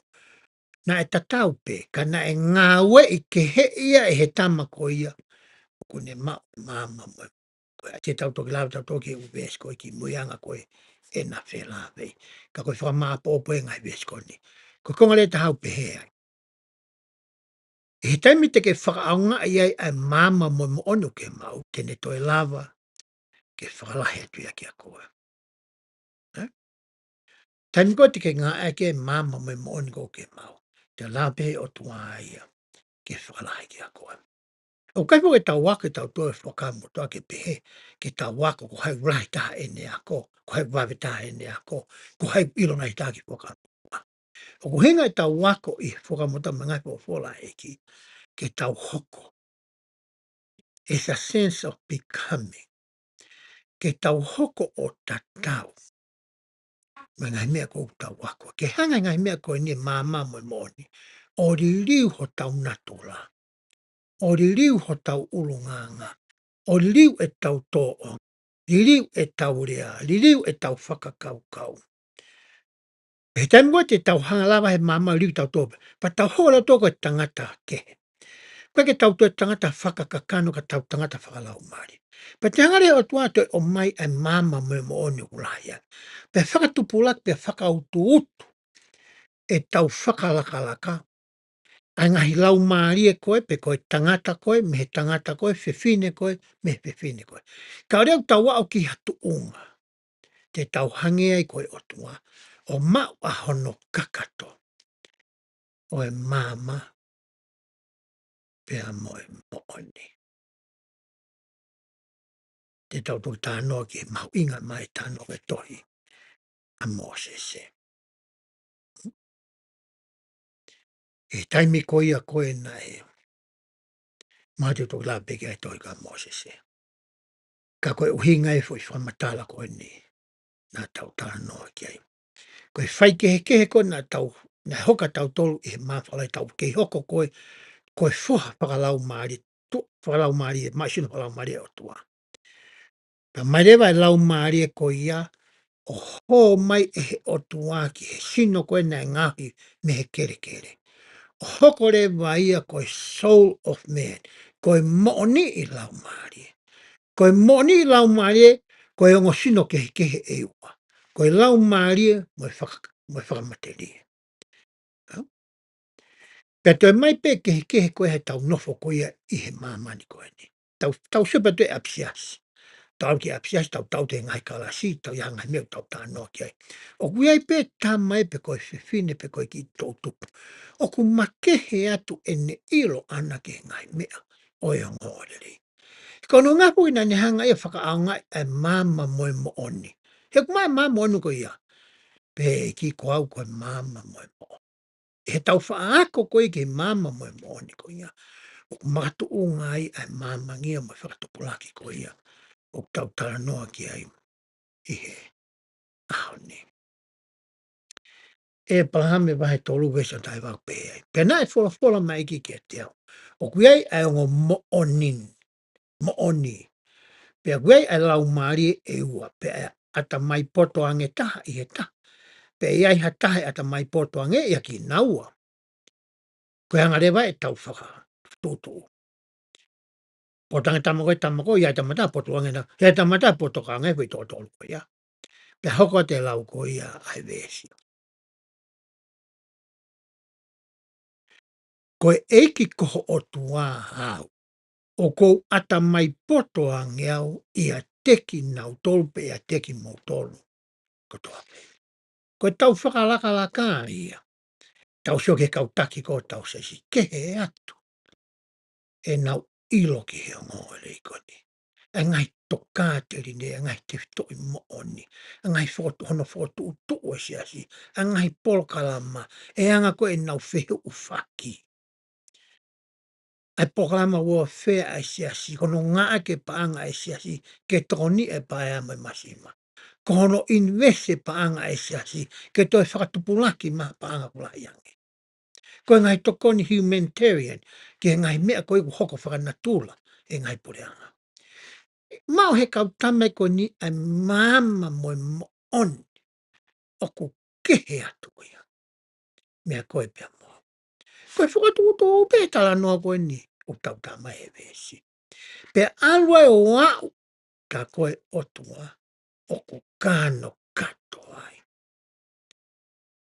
[SPEAKER 1] Na e tatau pe ka na e ngawe I ke he ia e he tamako ia. Ko ne mama mo ko te tau toki lawa tau toki u ves ko ki muianga ko e na whela vei. Ka koe whamaapopo e ngai ves ko ni. Ko konga le tahau pe he ai. He taimi te ke whakaonga I ai ai mama mo mo onu ke mau, tene toi lava, ke whakalahe atu ia ki a koe. Taimi koe te ke ngā ai ke mama mo mo onu ko ke mau, te lape o tua ia, ke whakalahe ki a koe. O kai po ke tau waka tau toi whakamu toa ke pehe, ke tau waka ko hai urahi taha e ne ako, ko hai wawe taha e ne ako, ko hai ilona I taha ki whakamu. O ko hinga I tau wako I whakamu tau mangai po whola eki, ke tau hoko. It's a sense of becoming. Ke tau hoko o tatau. Ma ngai mea ko tau wako. Ke hanga ngai mea ko ni mama mo moni. O ri riu ho tau natula. O ri riu ho tau ulunganga. O ri riu e tau to'o. Ri riu e tau rea. Ri riu e tau whakakaukau. He taimi mo te tau hanga lava he mama riu tau tope. Pa tau hola toko e tangata kehe. Koe ke tau toi tangata whakakakano ka tau tangata whakalau mari. Pa te hangare o tua toi o mai ai mama mo oni ulaya. Pe whakatupulak pe whakautu utu e tau whakalakalaka. Ai ngahi lau maari e koe pe koe tangata koe, me he tangata koe, whewhine koe, me he whewhine koe. Ka reo tau wao ki hatu unga. Te tau hange ai koe o tua. O mau a hono kakato. O e mama pe a moe mo oni. Te tau tu tānoa ki mau inga mai tānoa e tohi a Mosese. E taimi ko ia koe na e mātou tō la peke ai tohi ka Mosese. Ka koe uhinga e fwoi whamatala koe ni nā tau tānoa ki ai. Koe whai kehe koe nā tau, nā hoka tau tolu I he māwhalai tau kei hoko koe, koe whoha whakalau maari, whakalau maari e maisino whakalau maari e o tua. Ka mai rewa e lau maari e koe ia, o ho mai e he o tua ki he sino koe nai ngahi me he kere kere. Hoko re ia koe soul of man. Koe mooni I lau maari. Koe mooni I lau maari, koe ongo sino kehe e ua. Koe lau maari mo whakamateri. Pea toi mai pe kehe koe he tau nofo koe ia I he mamani koe ni. Tau sepa toi apsiasi. Tau ki apsiasi tau te ngai kalasi, tau ia ngai meu tau tānoa ki ai. O kui ai pe tā mai pe koe whiwhine pe koe ki tō tupu. O ku makehe atu e ne ilo ana ke ngai mea o e ngōreri. Kono ngapu ina ni hanga e whakaaonga e mama moe mo oni. He kumai mama onu ko ia. Pe ki ko au koe mama moe mo oni. He tau whaako koe ke mama moe mo oni ko ia. O matu o ngai e mama ngia mo whakatupulaki ko ia. O tau tala noa ki ai. I he aoni. E palahame wahe tolu wesa tai wau pe ai. Pena e whola mai ki ke te au. O kuiai ai ongo mo onin. Mo oni. Pea kuiai ai lau maari e ua. Pea ata mai poto ange taha I he taha. Pea iai ha taha ata mai poto ange ia ki naua. Koe anga rewa e tau whaka. Tutu. Potange tamako iai tamata poto ange na. Iai tamata poto ka ange wei tōtolu ko ia. Pea hoko te lau ko ia ai vesi. Koe eiki koho o tua hau. O kou ata mai poto a ngeau ia teki nau tolu pe ia teki mo tolu. Kotoa pe. Koe tau whakalaka laka ia. Tau soke kau taki ko tau sesi. Kehe atu. E nau ilo ki he ngō rei koni. E ngai toka te rine, e ngai te whitoi mo oni. E ngai hono whotu utu o siasi. E ngai polo kalama. E anga ko e nau whehe ufaki. ai programa ua fea ai siasi, kono ngaa ke paanga ai siasi, ke toni e paea mai masima. Kono investe paanga ai siasi, ke toi whakatupulaki ma paanga pula iangi. Koe ngai tokoni humanitarian, ke ngai mea koe ku hoko whakanatula, e ngai pureanga. Mau he kau tame ko ni ai mama moe mo on, o ku kehe atu ia, mea koe pia mo. Koe whakatukuto o pe tala noa koe ni, o tau tama e vesi. Pe alua e wau, ka koe otua, o ku kano kato ai.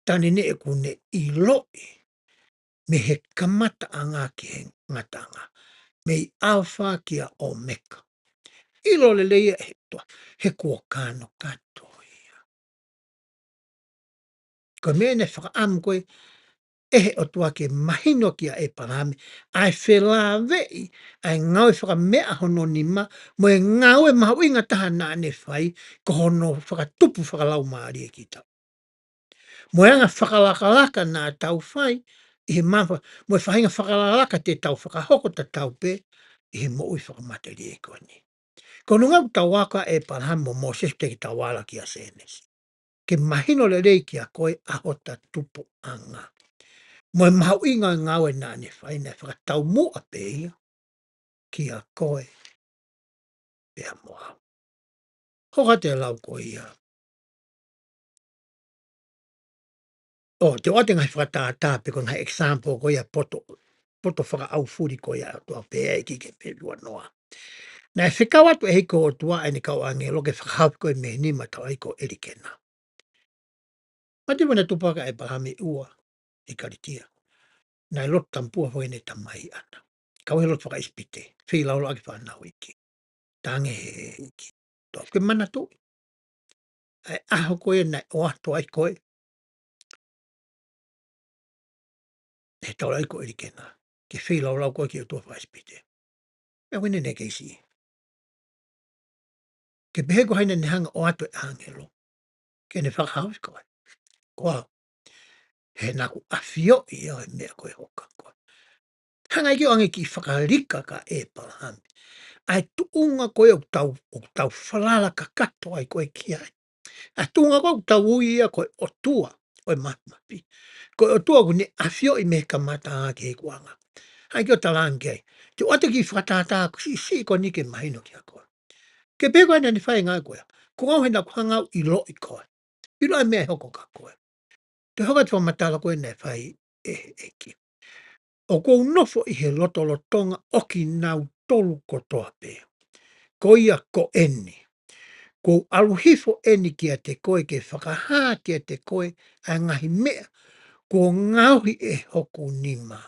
[SPEAKER 1] Tane ne e kune i loi, me he kamata anga ki he ngatanga, me i alpha ki a omega. Ilo le leia he toa, he kua kano kato ia. Ko mea ne whakaamu koe, ehe o tua ke mahino ki a e parame, ai whela vei, ai ngau e whakamea hono ni ma, mo e ngau e mahu inga taha nā ne whai, ko hono whakatupu whakalau maari e ki tau. Mo e anga whakalakalaka nā tau whai, i he mawa, mo e whahinga whakalalaka te tau whakahoko ta tau pe, i he mo ui whakamateri e koni. Ko nunga tau waka e parame mo Moses te ki tau wala ki a senesi. Ke mahino le rei ki a koe ahota tupu anga. Mo e mau inga ngau e nāne whai nei whakatau mua pe ia ki a koe pe a moa. Hoka te lau koe ia. O, te wate ngai whakatātā pe ko ngai example koe ia poto whaka au furi koe ia tua pe e ki ke pe rua noa. Nai whikau atu e hiko o tua e ni kau ange loke whakahau koe me ni matau aiko erikena. Mati wana tupaka e parame ua i karitia. Nai lot tampua hoi ne tamai ana. Kau he lot whaka ispite. Whi laulo ake whanau iki. Tange he iki. Tō ke mana tu. Ai aho koe nai o ato ai koe. He tau aiko erikena. Ke whi laulo koe ki o tō whaka ispite. E wene ne keisi. Ke pehe ko haina ne hanga o ato e angelo. Ke ne whakahau koe. Koa. He naku awhio i o e mea koe hoka koe. Hanga iki o ange ki whakarika ka e palahami. Ai tuunga koe o tau whalala ka kato ai koe ki ai. Ai tuunga koe o tau ui ia koe o tua. Koe mapi. Koe o tua kune awhio i me ka mata ake e kuanga. Hai ki o talange ai. Te oate ki whakatata si ko ni ke mahino ki a koe. Ke peko ai nani whae ngai koe. Ko au he na kuhangau i lo i koe. I lo ai mea hoko ka koe. Te hoka tua matala koe nei whai e ki. O kou nofo i he loto lotonga oki nau tolu kotoa pe. Ko ia ko eni. Ko aluhifo eni ki a te koe ke whakahā ki a te koe a ngahi mea. Ko ngauhi e hoku nima.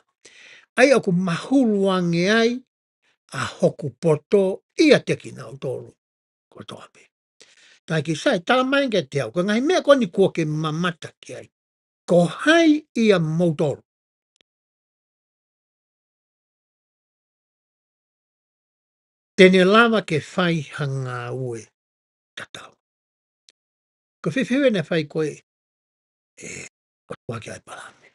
[SPEAKER 1] Ai aku mahuluange ai a hoku poto ia te ki nau tolu kotoa pe. Tai ki sai talamainga te au. Ko ngahi mea koni kua ke mamata ki ai. Ko hai ia moutoro. Tene lava ke whai hanga ue tatau. Ko whiwhiwe na whai koe o tua ki ai parame.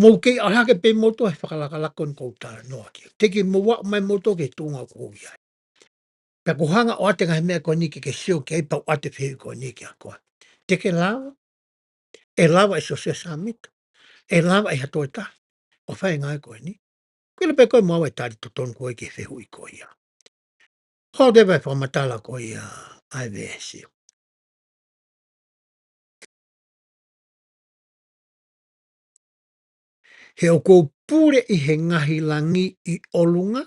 [SPEAKER 1] Mou kei ahake pe moto e whakalakalako ni koutara noa ki. Teki mua mai moto ke tunga kou iai. Pea kuhanga o ate ngai mea koe niki ke sio ki ai pau ate whiwi koe niki a koe. Teke lava, e lava e sosea samita, e lava e hatoe ta, o whai ngai koe ni. Kile pe koe mua e tari totonu koe ke whihui koe ia. Hau te vai whamatala koe ia ai vesi. He o kou pure i he ngahi langi i olunga,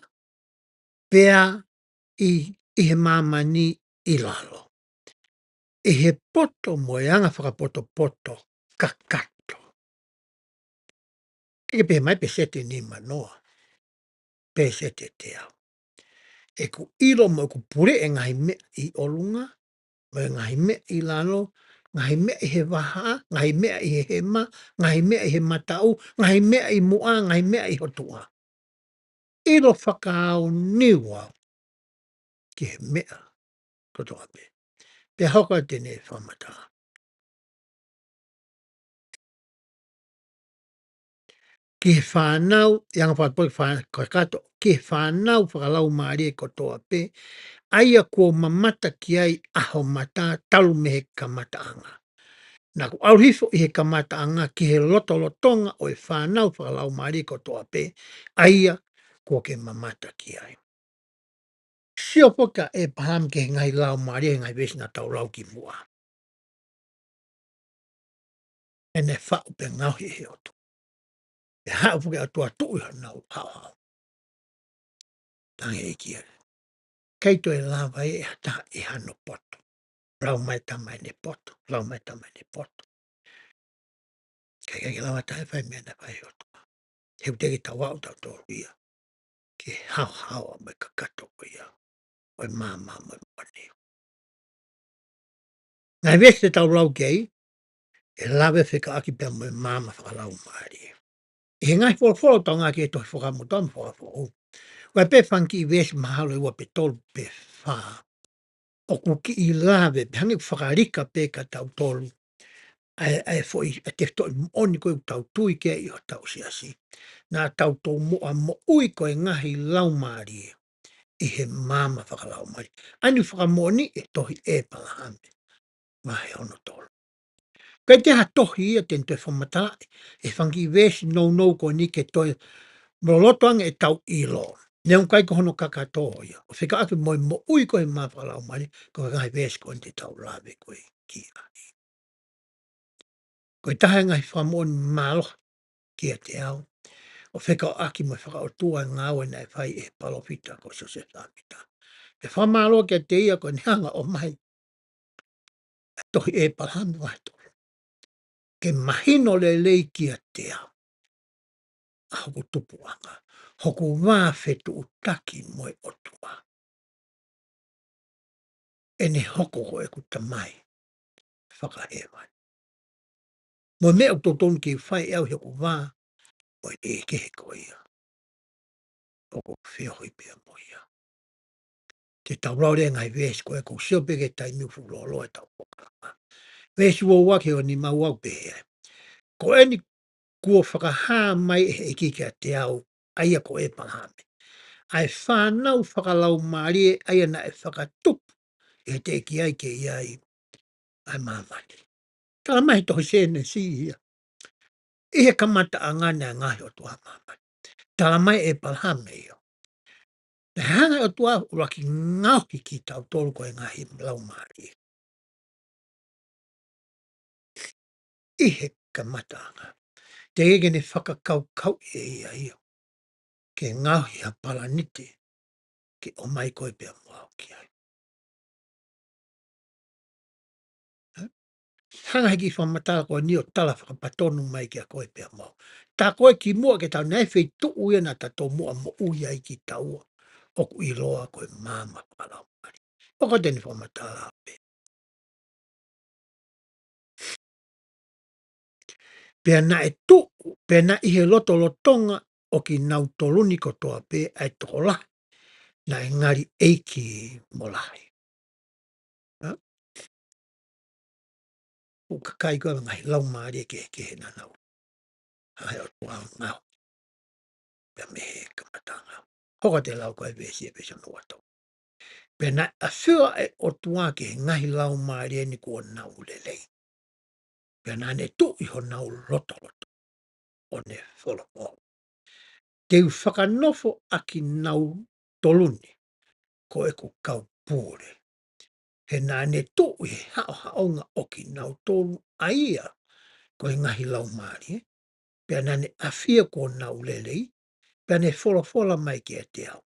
[SPEAKER 1] pea i he mamani i lalo. I he poto mo e anga whakapoto poto kakato. Ike pe mai pe sete ni manoa, pe sete te au. E ku ilo mo ku pure e ngahi mea i olunga, mo e ngahi mea i lalo, ngahi mea i he waha, ngahi mea i he hema, ngahi mea i he matau, ngahi mea i mua, ngahi mea i hotua. Ilo whakao niwa ki he mea kotoa pe. Pe hoka tene whamata. Ki whanau, ianga whapoi kakato, ki whanau whakalau maari e kotoa pe, aia kua mamata ki ai aho mata talu me he kamata anga. Nā ku auhifo i he kamata anga ki he loto lotonga o e whanau whakalau maari e kotoa pe, aia kua ke mamata ki ai. Sio poka e paham ke ngai lau maari e ngai vesi na tau lau ki mua. E ne whau pe ngauhi he otu. E hau puke atua tui hanau hau hau. Tange e kia. Kei to e lava e hata e hano poto. Lau mai tamai ne poto. Lau mai tamai ne poto. Kei lava tae whai mea na whai otu. Heu teki tau wau tau tō ria. Ke hau hau a mai kakato ko ia. Oi māma mai mani. Ngai vesi te tau lau kei. E lawe whika aki pia mai māma whakalau maari. I he ngai wholo tau ngā ki e tohi whakamutam whakafo. Wai pe whanki i vesi mahalo i wa pe tolu pe whaa. O kuki i lawe, pe hangi whakarika pe ka tau tolu. Ai foi a te toi oni koe tau tui ke i o tau siasi. Nā tau tō moa mo ui koe ngahi lau maari e. I he māma whakalau maari. Ani whakamoni e tohi e palahame. Ngahi ono tolu. Kai te ha tohi ia ten te whamatala. E whanki i vesi nou koe ni ke toi. Molotoanga e tau i lo. Ne un kai ko hono kakatoa ia. O whika aki moi mo ui koe mā whakalau maari. Ko ngai vesi koe te tau lawe koe ki ai. Koe taha ngai whamoni māloha kia te au. O whika o aki mo whakaotua ngā ue nei whai e palopita ko so se whamita. E whamāloha kia te ia ko neanga o mai. Tohi e palhami vai toro. Ke mahino le lei kia te au. A hoku tupuanga. Hoku wā whetu utaki moe otua. E ne hoko ko e ku tamai. Whakahewai. Mo mea o totonu ki whai au he ku wā. O e kehe ko ia. O ko whiohoi pia mo ia. Te tau rau rea ngai vesi koe ko sio peke tai miufu lolo e tau pokarama. Vesi wo wake o ni mau au pehe. Ko e ni kua whakaha mai e iki kia te au. Aia ko e pangame. Ai whanau whakalau maari e aia na e whakatupu. E te ki ai ke iai. Ai mamani. Tala mai tohi sene si ia. Ihe kamata a ngana ngahi o tua mamani. Tala mai e palhame ia. Te hanga o tua uraki ngauki ki tau tolu koe ngahi lau maari. Ihe kamata anga. Te ege ne whakakau kau e ia ia. Ke ngauhi a palanite. Ke o mai koe pia mua ki ai. Hanga hiki whamatala koe ni o tala whakapatonu mai ki a koe pia mua. Tā koe ki mua ke tau nei whei tu uia na ta tō mua mo ui ai ki taua. Oku i loa koe māma whakalau maari. Oko teni whamatala ape. Pea na e tu, pea na ihe loto lotonga o ki nau toluni ko toa pe ai toko lahi. Na e ngari eiki mo lahi. O kakai koe ngai lau maari e ke he nanau. Hai o tua ngau. Pea me he kamatanga. Hoko te lau koe vesi e vesi no wato. Pea na a whiua e o tua ke he ngahi lau maari e ni kua nau lelei. Pea na ne tu iho nau loto loto. O ne wholo o. Te whakanofo aki nau toluni. Ko e ku kau pūre. He nā ne tu i hao haonga o ki nau tolu aia. Ko e ngahi lau maari. Pea nā ne awhia ko nau lelei. Pea ne whola mai ki a te au.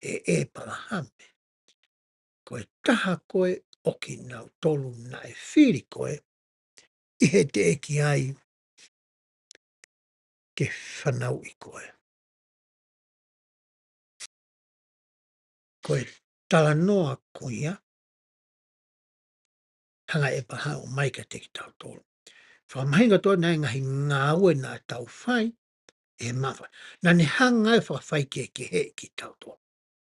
[SPEAKER 1] E palahame. Ko e taha koe o ki nau tolu na e whiri koe. I he te eki ai. Ke whanau i koe. Ko e tala noa kuia. Hanga e paha o mai ka te ki tau tolu. Whamahinga toa nai ngahi ngā ue nā tau whai. E mawha. Nā ne hanga e whawhai ke he ki tau tolu.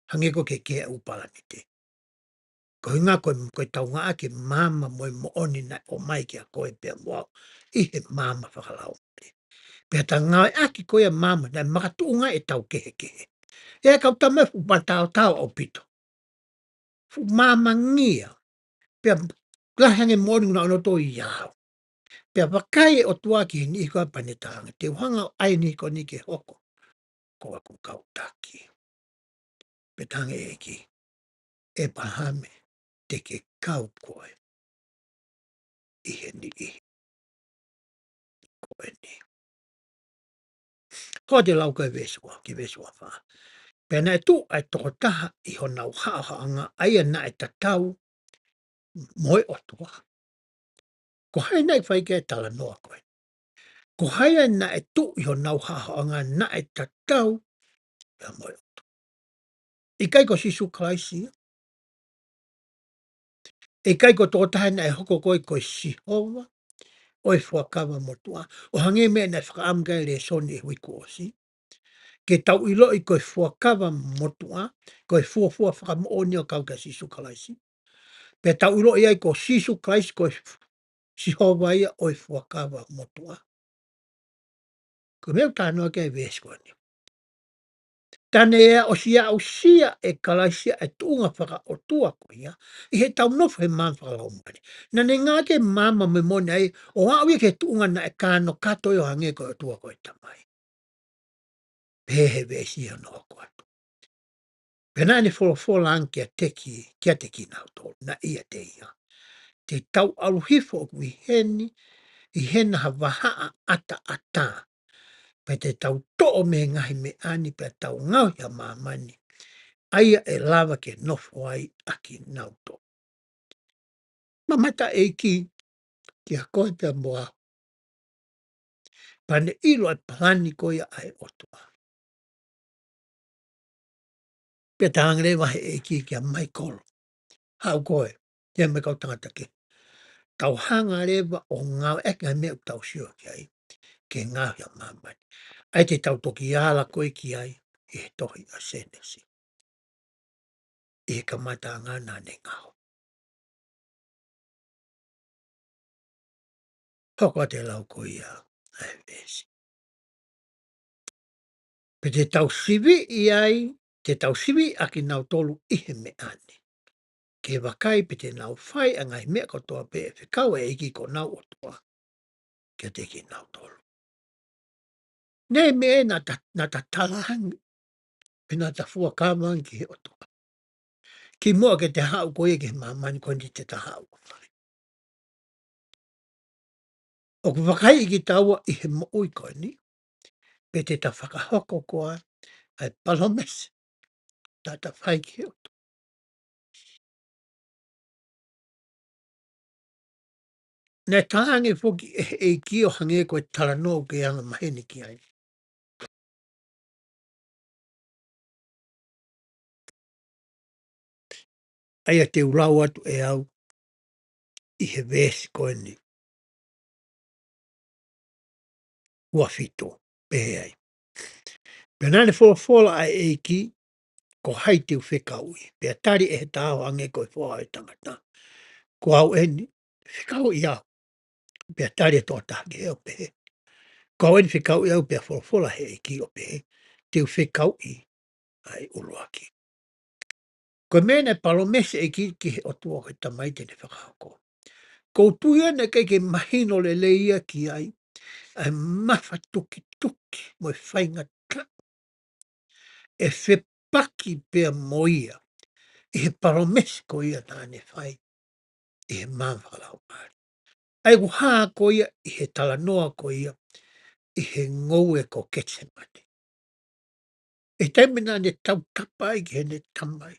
[SPEAKER 1] Hange ko ke he upala ni te. Ko hinga koe tau ngā ke māma moe mo oni na o mai ki a koe pia mua. I he māma whakalau. Pea ta ngai aki ko ia mama na makatuunga e tau kehe. E kau tame fu patao tau o pito. Fu mama ngia. Pea lahange mori na ono to iau. Pea wakai o tuaki ni iko panetanga. Te whanga ai ni ko ni ke hoko. Ko aku kau taki. Petange eki. E pahame. Te ke kau koe. Ihe ni ihe koe ni. Ko te lau koe vesua. Ki vesua wha. Pea na e tu ai toko taha i ho nau haa anga. Aia na e tatau. Moe o tua. Ko hai nei whai ke tala noa koe. Ko hai na e tu i ho nau haa anga na e tatau. Pea moe o tua. I kai ko sisu klaisi. I kai ko toko taha na e hoko koe koe sihova. Oi whakawa motua. O hange mea na whakaamgai le soni e wiku osi. Ke tau ilo i koe whakawa motua. Koe fuafua whakamooni o kau ka sisu klaisi. Pe tau ilo i ai ko sisu klaisi koe sihova ia oi whakawa motua. Ko mea tānoa ke veskoni. Tane ea o sia au sia e kalaisia e tuunga whaka o tua ko ia. I he tau nofu he maa whakalau mani. Na ne ngā ke mama me mone ai o awi ke tuunga na e kāno kato i o hange ko o tua ko i tamai. Pehe vesi no ko atu. Pena ni fola anke teki kia teki nau tō na ia te ia. Te tau aluhifo o kui heni i hena ha wahaa ata ata. Pe te tau to'o me ngahi me ani pe tau ngau ya mamani. Aia e lava ke nofo ai aki nauto. Mamata e ki a koe pia moa. Pane ilo e plani koe ai otua. Pia tāngere wahe e ki a Michael. Hau koe, kia me kau tangata ke. Tau hanga rewa o ngau e ngai mea tau sio ki ai. Ke ngau ya mamani. Ai te tau toki ala koe ki ai. I he tohi a senesi. I he kamata ngana ne ngau. Hoko te lau koe ia. Ai vesi. Pe te tau sivi i ai. Te tau sivi aki nau tolu ihe me ane. Ke wakai pe te nau whai a ngai mea kotoa pe e whikau e iki ko nau o toa. Ke te ki nau tolu. Nei me e na ta talahangi. Pe na ta fua kāmangi ki he o toa. Ki mua ke te hau koe ke mamani koe ni te ta hau. O ku wakai iki taua i he mo ui koe ni. Pe te ta whakahoko koa ai palomese. Ta ta whai ki he o toa. Ne tahangi fuki e ki o hange koe talano ke anga maheni ki ai. Aia te urau atu e au i he vesi koe ni. Ua fito, pehe ai. Penane fola ai eiki, ko hai te uwhekaui. Pea tari e he tāo ange koe fua ai tangata. Ko au eni, whikau i au. Pea tari e toa tahake heo pehe. Ko au eni whikau i au pea fola he eiki o pehe. Te uwhekau i ai uruaki. Ko mene palomese eiki ki he otua koe tamai tene whakahako. Ko tuia ne kei ke mahino le leia ki ai. Ai mawha tuki tuki mo e whainga ka. E whipaki pea moia. I he paromesi ko ia nāne whai. I he māwhalau māri. Ai wuhā ko ia i he talanoa ko ia. I he ngoue ko ketsemani. E temina ne tau tapai ki he ne tamai.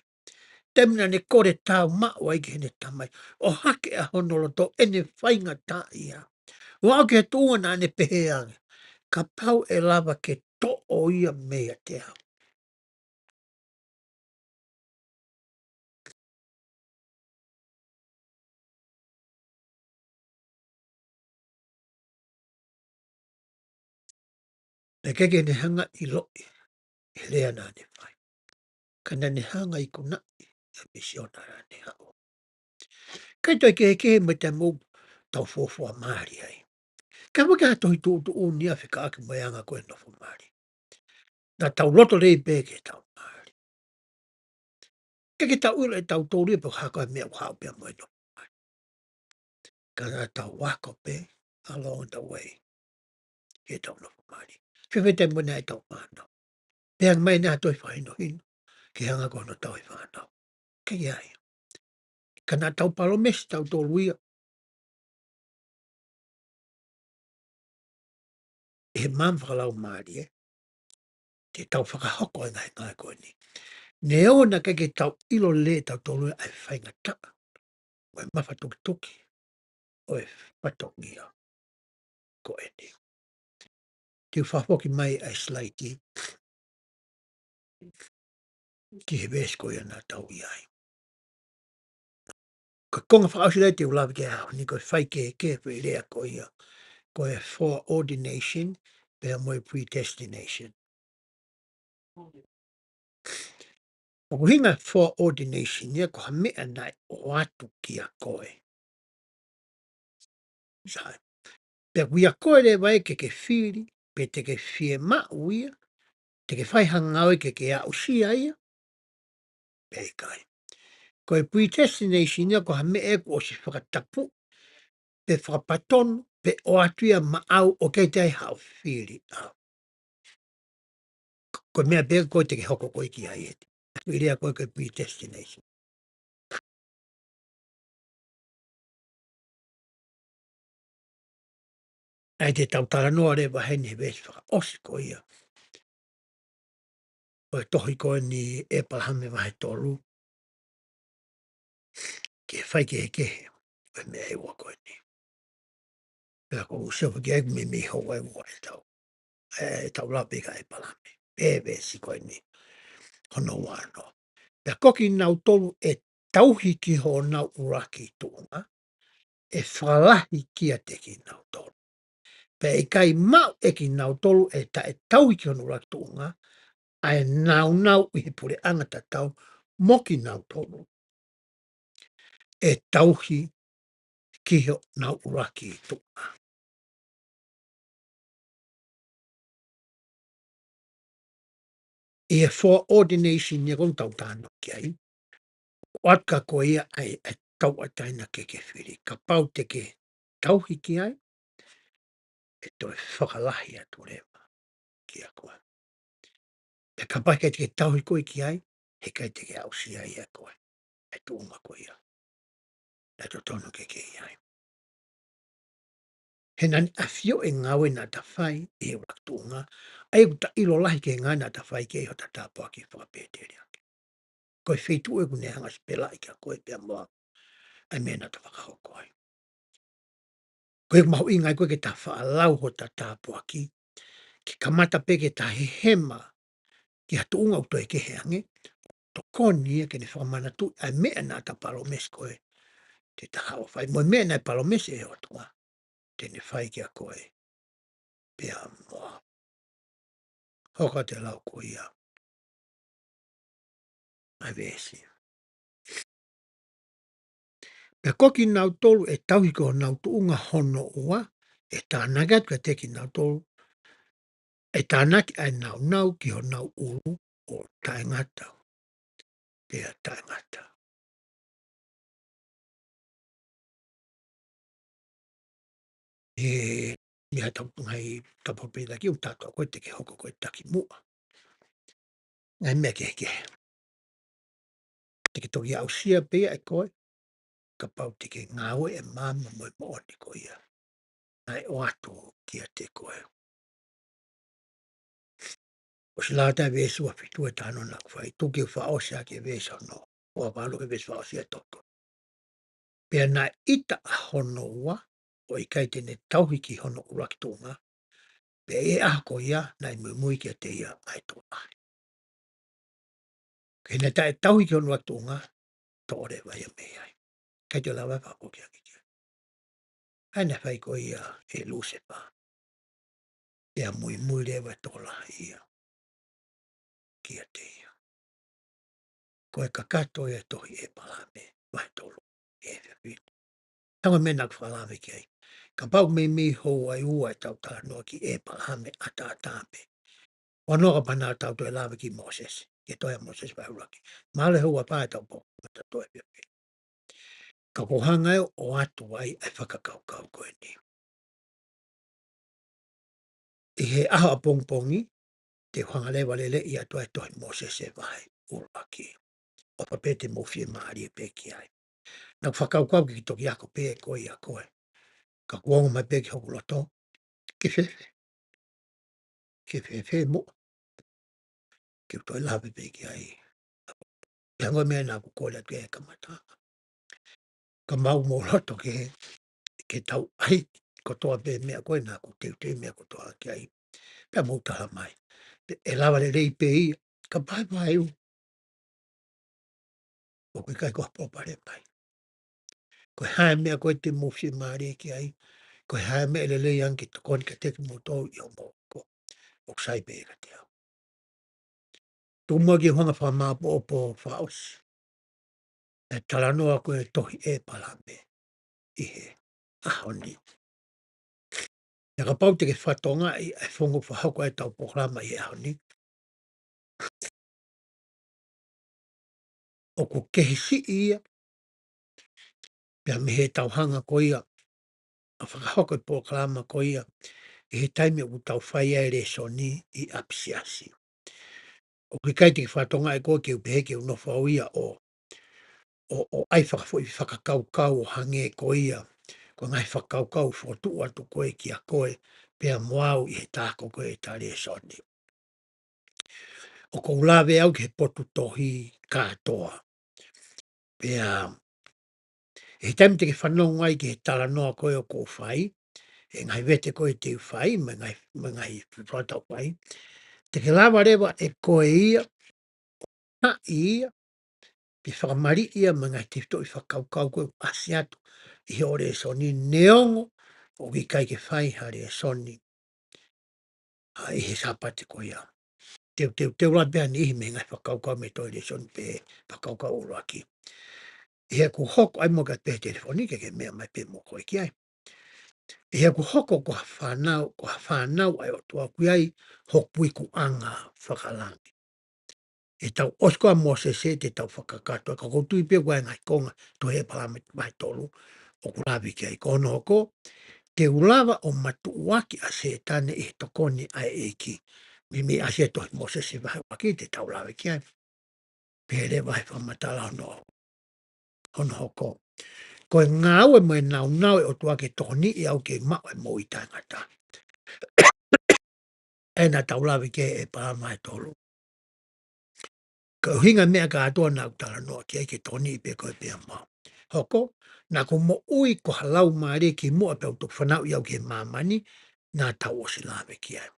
[SPEAKER 1] Temina ne kore tau mawai ki he ne tamai. O hake a honolo to ene whainga tā ia. Wau ke tūa nāne peheanga. Ka pau e lava ke to o ia mea te au. Ne keke ne hanga i loi. E lea nāne whai. Kana ne hanga i kuna i. E misionara ne hao. Kai toi ke me te mou tau fofua maari ai. Ka mo ka tohi tu unia whika ake mai anga koe nofo Māori. Nā tau loto rei pē ke tau Māori. Ke tau ilo e tau tōru e pa hako e mea whao pia mai nofo Māori. Ka nā tau wako pē along the way. Ke tau nofo Māori. Whiwhi te muna e tau whanau. Pea mai nā toi whaino hino. Ke hanga kono tau i whanau. Ke iai. Ka nā tau palomesi tau tōru ia. E mam whakalau Māori e. Te tau whakahoko e ngai koe ni. Ne o na ke tau ilo le tau tōru ai whainga taka. O e mawha tuki tuki. O e whatongia. Ko e ni. Te whapoki mai ai slaiti. Ki he wes koe ana tau iai. Ka konga whakausirei te ulawi ke hao. Ni koe whai ke whi rea koe ia. Koe foreordination. Pea moe predestination. O hinga foreordination ia ko ha mea nai o atu ki a koe. Sai. Pea wia koe le vai ke whiri. Pe te ke whie ma uia. Te ke whai hangau ke a usia ia. Pe kai. Koe predestination ia ko ha mea ko o si whakatapu. Pe whakapatonu. Pe o atu ia ma au o kei te hao whiri. Koe mea pēka koe te ke hoko koe ki ai eti. Whiria koe koe predestination. Ai te tau taranoa re wahene wes whaka osi koe ia. Koe tohi koe ni e palahame wahe tolu. Ke whai ke he kehe. Koe mea e ua koe ni. Pea ko usewa ke egu me me hoa e ua e tau. E tau la peka e palahame. E wesi koe ni. Hono wano. Pea koki nau tolu e tauhi ki ho nau uraki tuunga. E whalahi kia te ki nau tolu. Pea e kai mau e ki nau tolu e ta e tauhi ki ho nau uraki tuunga. Ai nau i he pure angata tau moki nau tolu. E tauhi ki ho nau uraki tuunga. E foreordination ni kon tau tāna ki ai. Watka ko ia ai e tau ataina ke whiri. Ka pau te ke tauhi ki ai. E toi whakalahi atu rewa ki a koe. E ka pai ke tauhi koe ki ai. He kai te ke ausia ia koe. E tuunga koe ia. E to tono ke ai. He nani a fio e ngawe na ta whai e waktuunga. Ai uta ilo lahi ke ngā na ta whai ke ho ta tāpua ki whakapētere ake. Koe whetu e kune hanga spela i ka koe pia mua. Ai mea na ta whakahoko ai. Koe mahu ingai koe ke ta whaalau ho ta tāpua ki. Ki kamata pe ke ta hehema. Ki hatu unga uto e ke heange. To koni e ke ne whakamana tu. Ai mea na ta palomes koe. Te ta hao whai. Mo mea na palomes e ho tua. Te ne whai ki a koe. Pia mua. Hoka te lau koe ia. Ai vesi. Pea koki nau tolu e tauhi ko nau tuunga hono ua. E tānaki atu e teki nau tolu. E tānaki ai nau ki ho nau uru o taingata. Pea taingata. E ia tau ngai tapopeda ki u tātua koe te ke hoko koe taki mua. Ngai mea ke heke. Te ke toki au sia pea e koe. Ka pau te ke ngāwe e māma moe mooni ko ia. Ngai o atu kia te koe. O si lātai vēsu a whitu e tāno na kwhai. Tuki u whaosia ke vēsa no. O a wālo ke vēsu whaosia toto. Pea nā ita a hono ua. O i kai tene tauhi ki hono urakitunga. Pea e ako ia. Nai mui kia te ia ai tō ahi. Kei tae tauhi ki hono urakitunga. Tō ore vai a mei ai. Kai te lawa whako kia ki kia. Aina whai ko ia e Lucifer. Pea mui rewa tōla ia. Kia te ia. Ko e kakato e tohi e palame. Vai tōlu. E whiwhi. Tanga mena ku whalame ki ai. ka pau me hou ai ua e tau talanoa ki e palame a tātāpe. Wanoa ka pana tau toi lawe ki Moses, ke toia Moses vai uraki. Male hou a pā tau po, mata toi pia pia. Ka kohanga e o atu ai ai whakakaukau koe ni. I he aha a pongpongi, te whanga lewa lele i atua e tohi Moses e vai uraki. O papete mo fie maari e peki ai. Nau whakaukau ki toki ako pe e koe i a koe. Ka kuongo mai peki hoku loto, ke fe mo, ke toi lawe peki ai. Lango mea nā ku kōle atu e kamata. Ka mau mo loto ke tau ai, ko toa pe mea koe nā ku te mea ko toa ki ai. Pea mau taha mai. E lawa le rei pe i, ka pai pai u. O kui kai koha popare pai. Koe hae mea koe te mofie maare ki ai. Koe hae mea le lei anki to koni ka teki mo tau i o mo ko. O sai pe ka te au. Tō mua ki honga wha māpo o po whaos. E talanoa koe tohi e palame. I he ahoni. Ia ka pau te ke whatonga i e whongo whahoko e tau poklama i ahoni. O ko kehi si ia. Pea me he tau hanga ko ia. A whakahoko i poklama ko ia. I he taimi o tau whai e re soni i apsiasi. O ki kai te ke whatonga e koe ke upeheke o nofa o ia o ai whakakaukau o hange ko ia. Ko ngai whakaukau whotu atu koe ki a koe. Pea moau i he tāko koe e tā re soni. O ko ulawe au ke potu tohi kātoa. Pea, he taimi te ke whanau ngai ke he tala noa koe o ko whai. E ngai vete koe te whai, me ngai whatau whai. Te ke lawa rewa e koe ia, ha ia, pi whakamari ia, me ngai te to i whakaukau koe asi atu. I he ore soni neongo, o ki kai ke whai hare soni. I he sapate koe ia. Te ula pia ni ihi me ngai whakaukau me toi re soni pe whakaukau uraki. I he ku hoko ai mo ka pe telefonike ke mea mai pe mo koe ki ai. I he ku hoko ko whanau ai o tua kui ai hokpui ku anga whakalangi. E tau oskoa mo se te tau whakakato. Ka koutui pia kua ngai konga to he palame mai tolu o kurawi ki ai kono hoko. Te ulawa o matu waki a se tane i tokoni ai eiki. Mimi a se tohi mo se vahe waki te tau lawe ki ai. Pere vahe whamatala hono hoko. Koe ngāu e moe nau e o tua ke tokoni i au ke mao e mo i tangata. E na tau lawe ke e palama e tolu. Ka hinga mea ka atua nā utara noa ki ai ke tokoni i pe koe pia mao. Hoko, nā ko mo ui ko halau maare ki mua pe auto whanau i au ke mamani, nā tau o si lawe ki ai.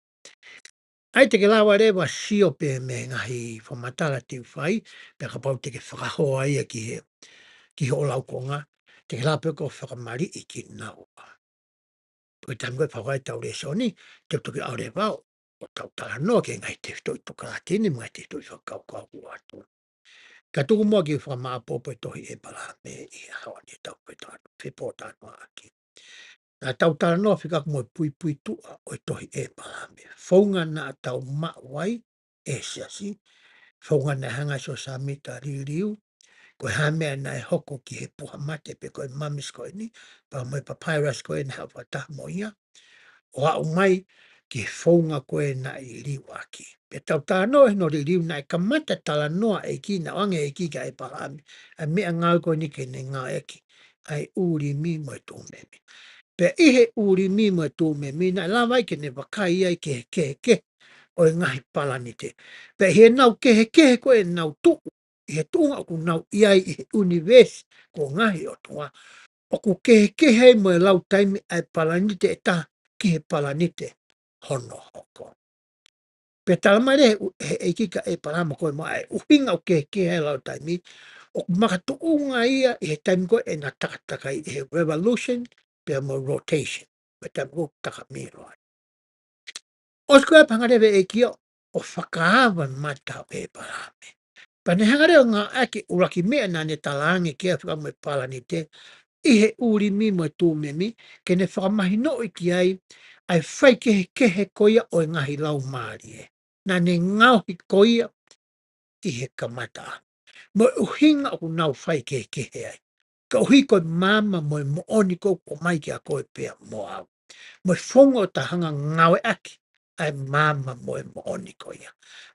[SPEAKER 1] Ai te ke lawa rewa sio pe me ngahi whamatala te whai, pe ka pau te ke whakahoa ia ki he o lau konga, te ke lape ko whakamari i ki nau. Pui tam koe whakai tau re soni, te tuki au re wau, o tau tala noa ke ngai te ftoi tukaratini, ngai te ftoi whakaukau atu. Ka tuku mua ki whamaapopo e tohi e pala me i hawa ni tau pe tānu, whipo tānu aki. Nā tau tala noa whikaku mo pui tua o tohi e pala me. Whaunga nā tau mawai e siasi, whaunga nā hanga so sa mita riu, koe hamea nā e hoko ki he puha mate pe koe mamis koe ni, pa moe papyrus koe na hawha taha mo ia, o au mai ki whaunga koe na i riu aki. Pe tau tā noa no riu na e kamata tala noa e ki na wange e ki ka e palami, a mea ngau koe ni ke ne ngā eki, ai uri mi mo e tōmemi. Pe ihe uri mi mo e tōmemi, na lawai ke ne wakai ai ke, o e ngahi palani te. Pe he nau ke koe nau tuku, he tunga o ku nau iai i he universe ko ngahi o tua. O ku ke hei mo e lau taimi ai palanite e ta ki he palanite hono hoko. Pe talamare he eikika e palama koe mo ai uhinga o ke hei lau taimi o makatu unga ia i he taimi koe e na takataka i he revolution pe mo rotation. Pe taimi koe taka miro ai. Oskoe pangarewe e kia o whakaawa matau e palame. Pane hangareo ngā ake uraki mea nā ne talange kia whika mo e palanite I he uri mi mo e tūmea mi, ke ne whakamahino i ki ai whai kehe koia o e ngahi lau maari e. Nā ne ngauhi koia i he kamata. Mo uhinga o nau whai kehe ai. Ka uhi koe mama mo e mooni kou o mai ki a koe pēr mo au. Mo e whonga o ta hanga ngawe aki, ai mama mo e mooni koia.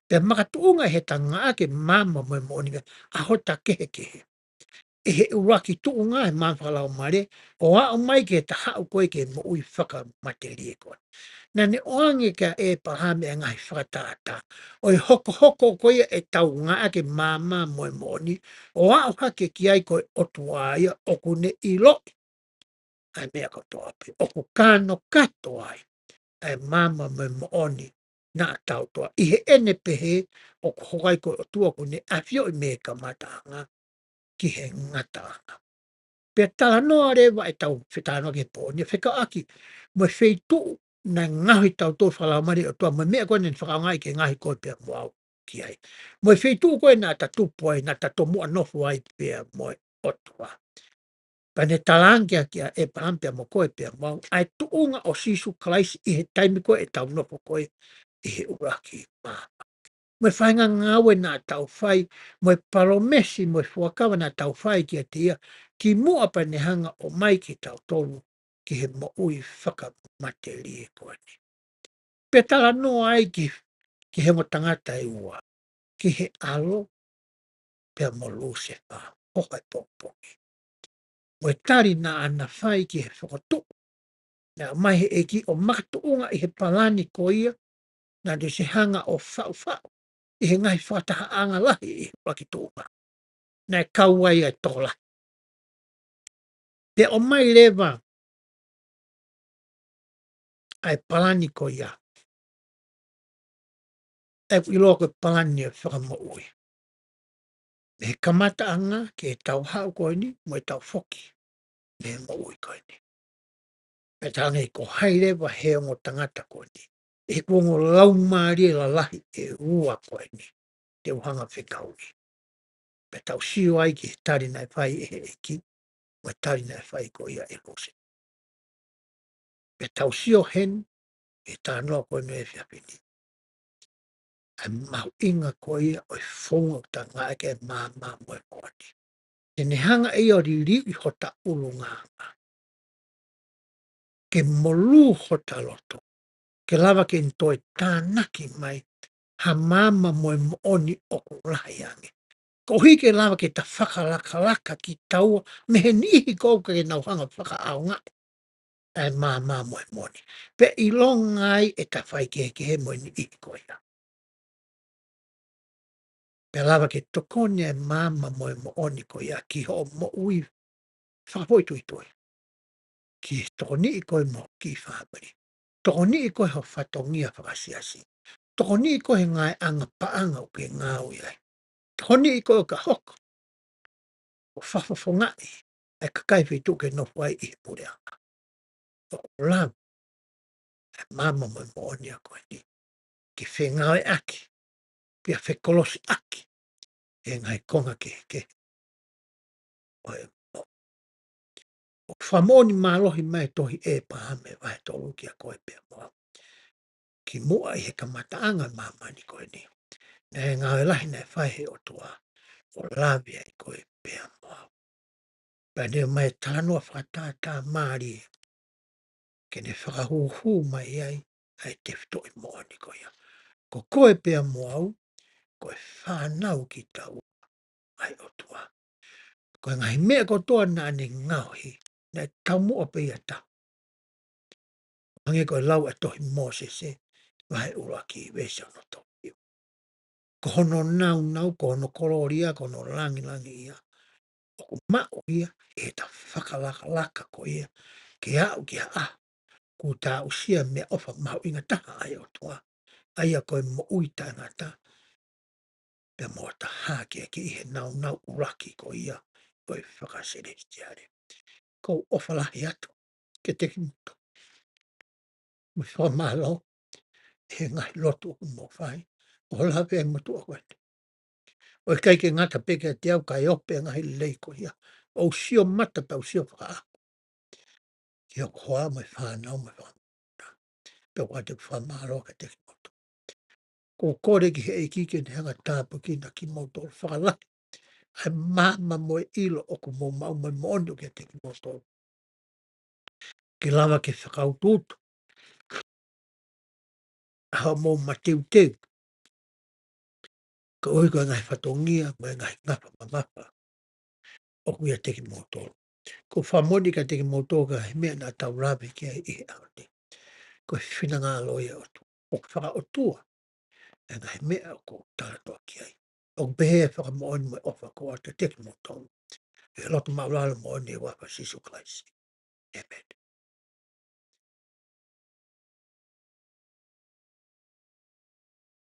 [SPEAKER 1] Pe makatuunga he ta ngā ake mama mo e mooni koia, a hota kehe. E he uraki tuunga e mawhalau mare, o a o mai ke ta hau koe ke mo ui whaka materie koe. Nā ne oange ka e pahame a ngai whakatata. O i hoko koe e tau ngā ake mama mo e mooni, o a o hake ki ai koe otuaia o kune i loki. Ai mea katoa pe, o ku kano katoa ai. Ai mama mo e mooni na tau toa. I he ene pehe o ku hokai koe o tua kune a fio i me ka matanga ki he ngatanga. Pe tala noa rewa e tau whetano ke po, ni whika aki, mo whei tuu na ngahi tau tō whalamari o tua, mo mea koe nen whakangai ke ngahi koe pia mo au ki ai. Mo whei tuu koe nā ta tupo ai, nā ta tomua nofu ai pia mo o tua. Pa ne talangia kia e pahampia mo koe pia mo au, ai tuunga o sisu kalaisi i he taimi koe e tau nofu koe i he uraki maa. Mo whainga ngawe nā tau whai, mo palomesi mo fuakawa nā tau whai ki a tia, ki mua pa ne hanga o mai ki tau tolu, ki he mo ui whaka materie koe ni. Petala no ai ki he mo tangata i ua, ki he alo, pia mo luse wha, hokai popoki. Mo e tari nā ana whai ki he whakatu, nā mai he eki o makatuunga i he palani koia, nā de se hanga o whau, i he ngai whataha anga lahi i waki tūma. Nai kauai ai tola. Te o mai lewa ai palani ko ia. E iloko palani e whakamo ui. Me kamata anga ke tau hau koe ni, mo e tau whoki. Me mo ui koe ni. E tanga i ko hai lewa he ongo tangata koe ni. E kuongo lau maari e la lahi e ua koe ni. Te uhanga whikaui. Pe tau sio ai ki he tari nai whai e he eki. Mo e tari nai whai ko ia e lose. Pe tau sio hen, e tā noa koe no e whiapini. Ai mau inga ko ia o whonga ta ngā eke māmā mo e koani. Te ne hanga e o riri i hota ulu nganga. Ke molu hota loto. Ke lava ke ntoi tānaki mai ha māma mo e mooni o kurahi ange. Ko hi ke lava ke ta whakalaka ki taua me he nihi kou ke nau hanga whaka au ngā. Ai māmā mo e mooni. Pe i longai e ta whai ke he mo ni i koia. Pe lava ke tokone e mama mo e mooni ko ia ki ho mo ui whakapoi tui tui. Ki tokoni i koe mo ki whamari. Tokoni i koe ho whatongia whakasiasi. Tokoni i koe ngai anga paanga o ke ngā ui ai. Tokoni i koe ka hoko. O whafafongai. E kakai whitu ke nofu ai i he pureanga. O lam. E mama mo e mooni a koe ni. Ki whengawe aki. Pia whekolosi aki. E ngai konga ke. O e o whamoni mālohi mai tohi e pahame vai tolu ki a koe pia moa. Ki mua i he kamataanga mamani koe ni. E ngā lahi nei whaihe o tua. O lawi ai koe pia moa. Pēne mai tānoa whakatata māri. Ke ne whakahuhu mai ai. Ai te whito i moa ni koe. Ko koe pia moa koe whanau ki tau. Ai o tua. Koe ngai mea ko toa nā ni ngauhi. Nei tau mua pia ta. Ange koe lau e tohi Mosese, vai ura ki wesa no tohi. Ko hono nau, ko hono koloria, ko hono langi ia. O ko mao ia, e ta whakalaka ko ia. Ke au ki a, ku tā usia mea ofa mau inga taha ai o toa. Ai a koe mo uita ngata. Pe mo ta hake ki ihe nau uraki ko ia. Koe whakaserestiare. Ko ofa lahi atu. Ke te kimuto. Mui whamalo. He ngai lotu mo whai. O lawe ai motu o koe. O kai ke ngata peke te au kai ope ngai lei ko ia. o sio mata tau sio whaka. Ki o hoa mai whanau mai whanau. Pe o te whamaro ka te moto. Ko kore ki he eiki ke ne hanga tāpu ki na ki moto o whakalaki. Ai mama mo e ilo o ko mo mau mai mono ke te moto. Ki lava ke whakaututu. Hao mo matiu teu. Ka oi ka ngai whatongia mai ngai ngapa mamapa. O kuia te moto. Ko whamoni ka te moto ka he mea na tau rawe ki ai i au te. Ko whina ngā loia o tu. O whaka o tua. E ngai mea o ko tātoa ki ai. O behe e whakamooni mai ofa ko a te moto. E loto maulala mooni e wapa Sisu Klaisi. Amen.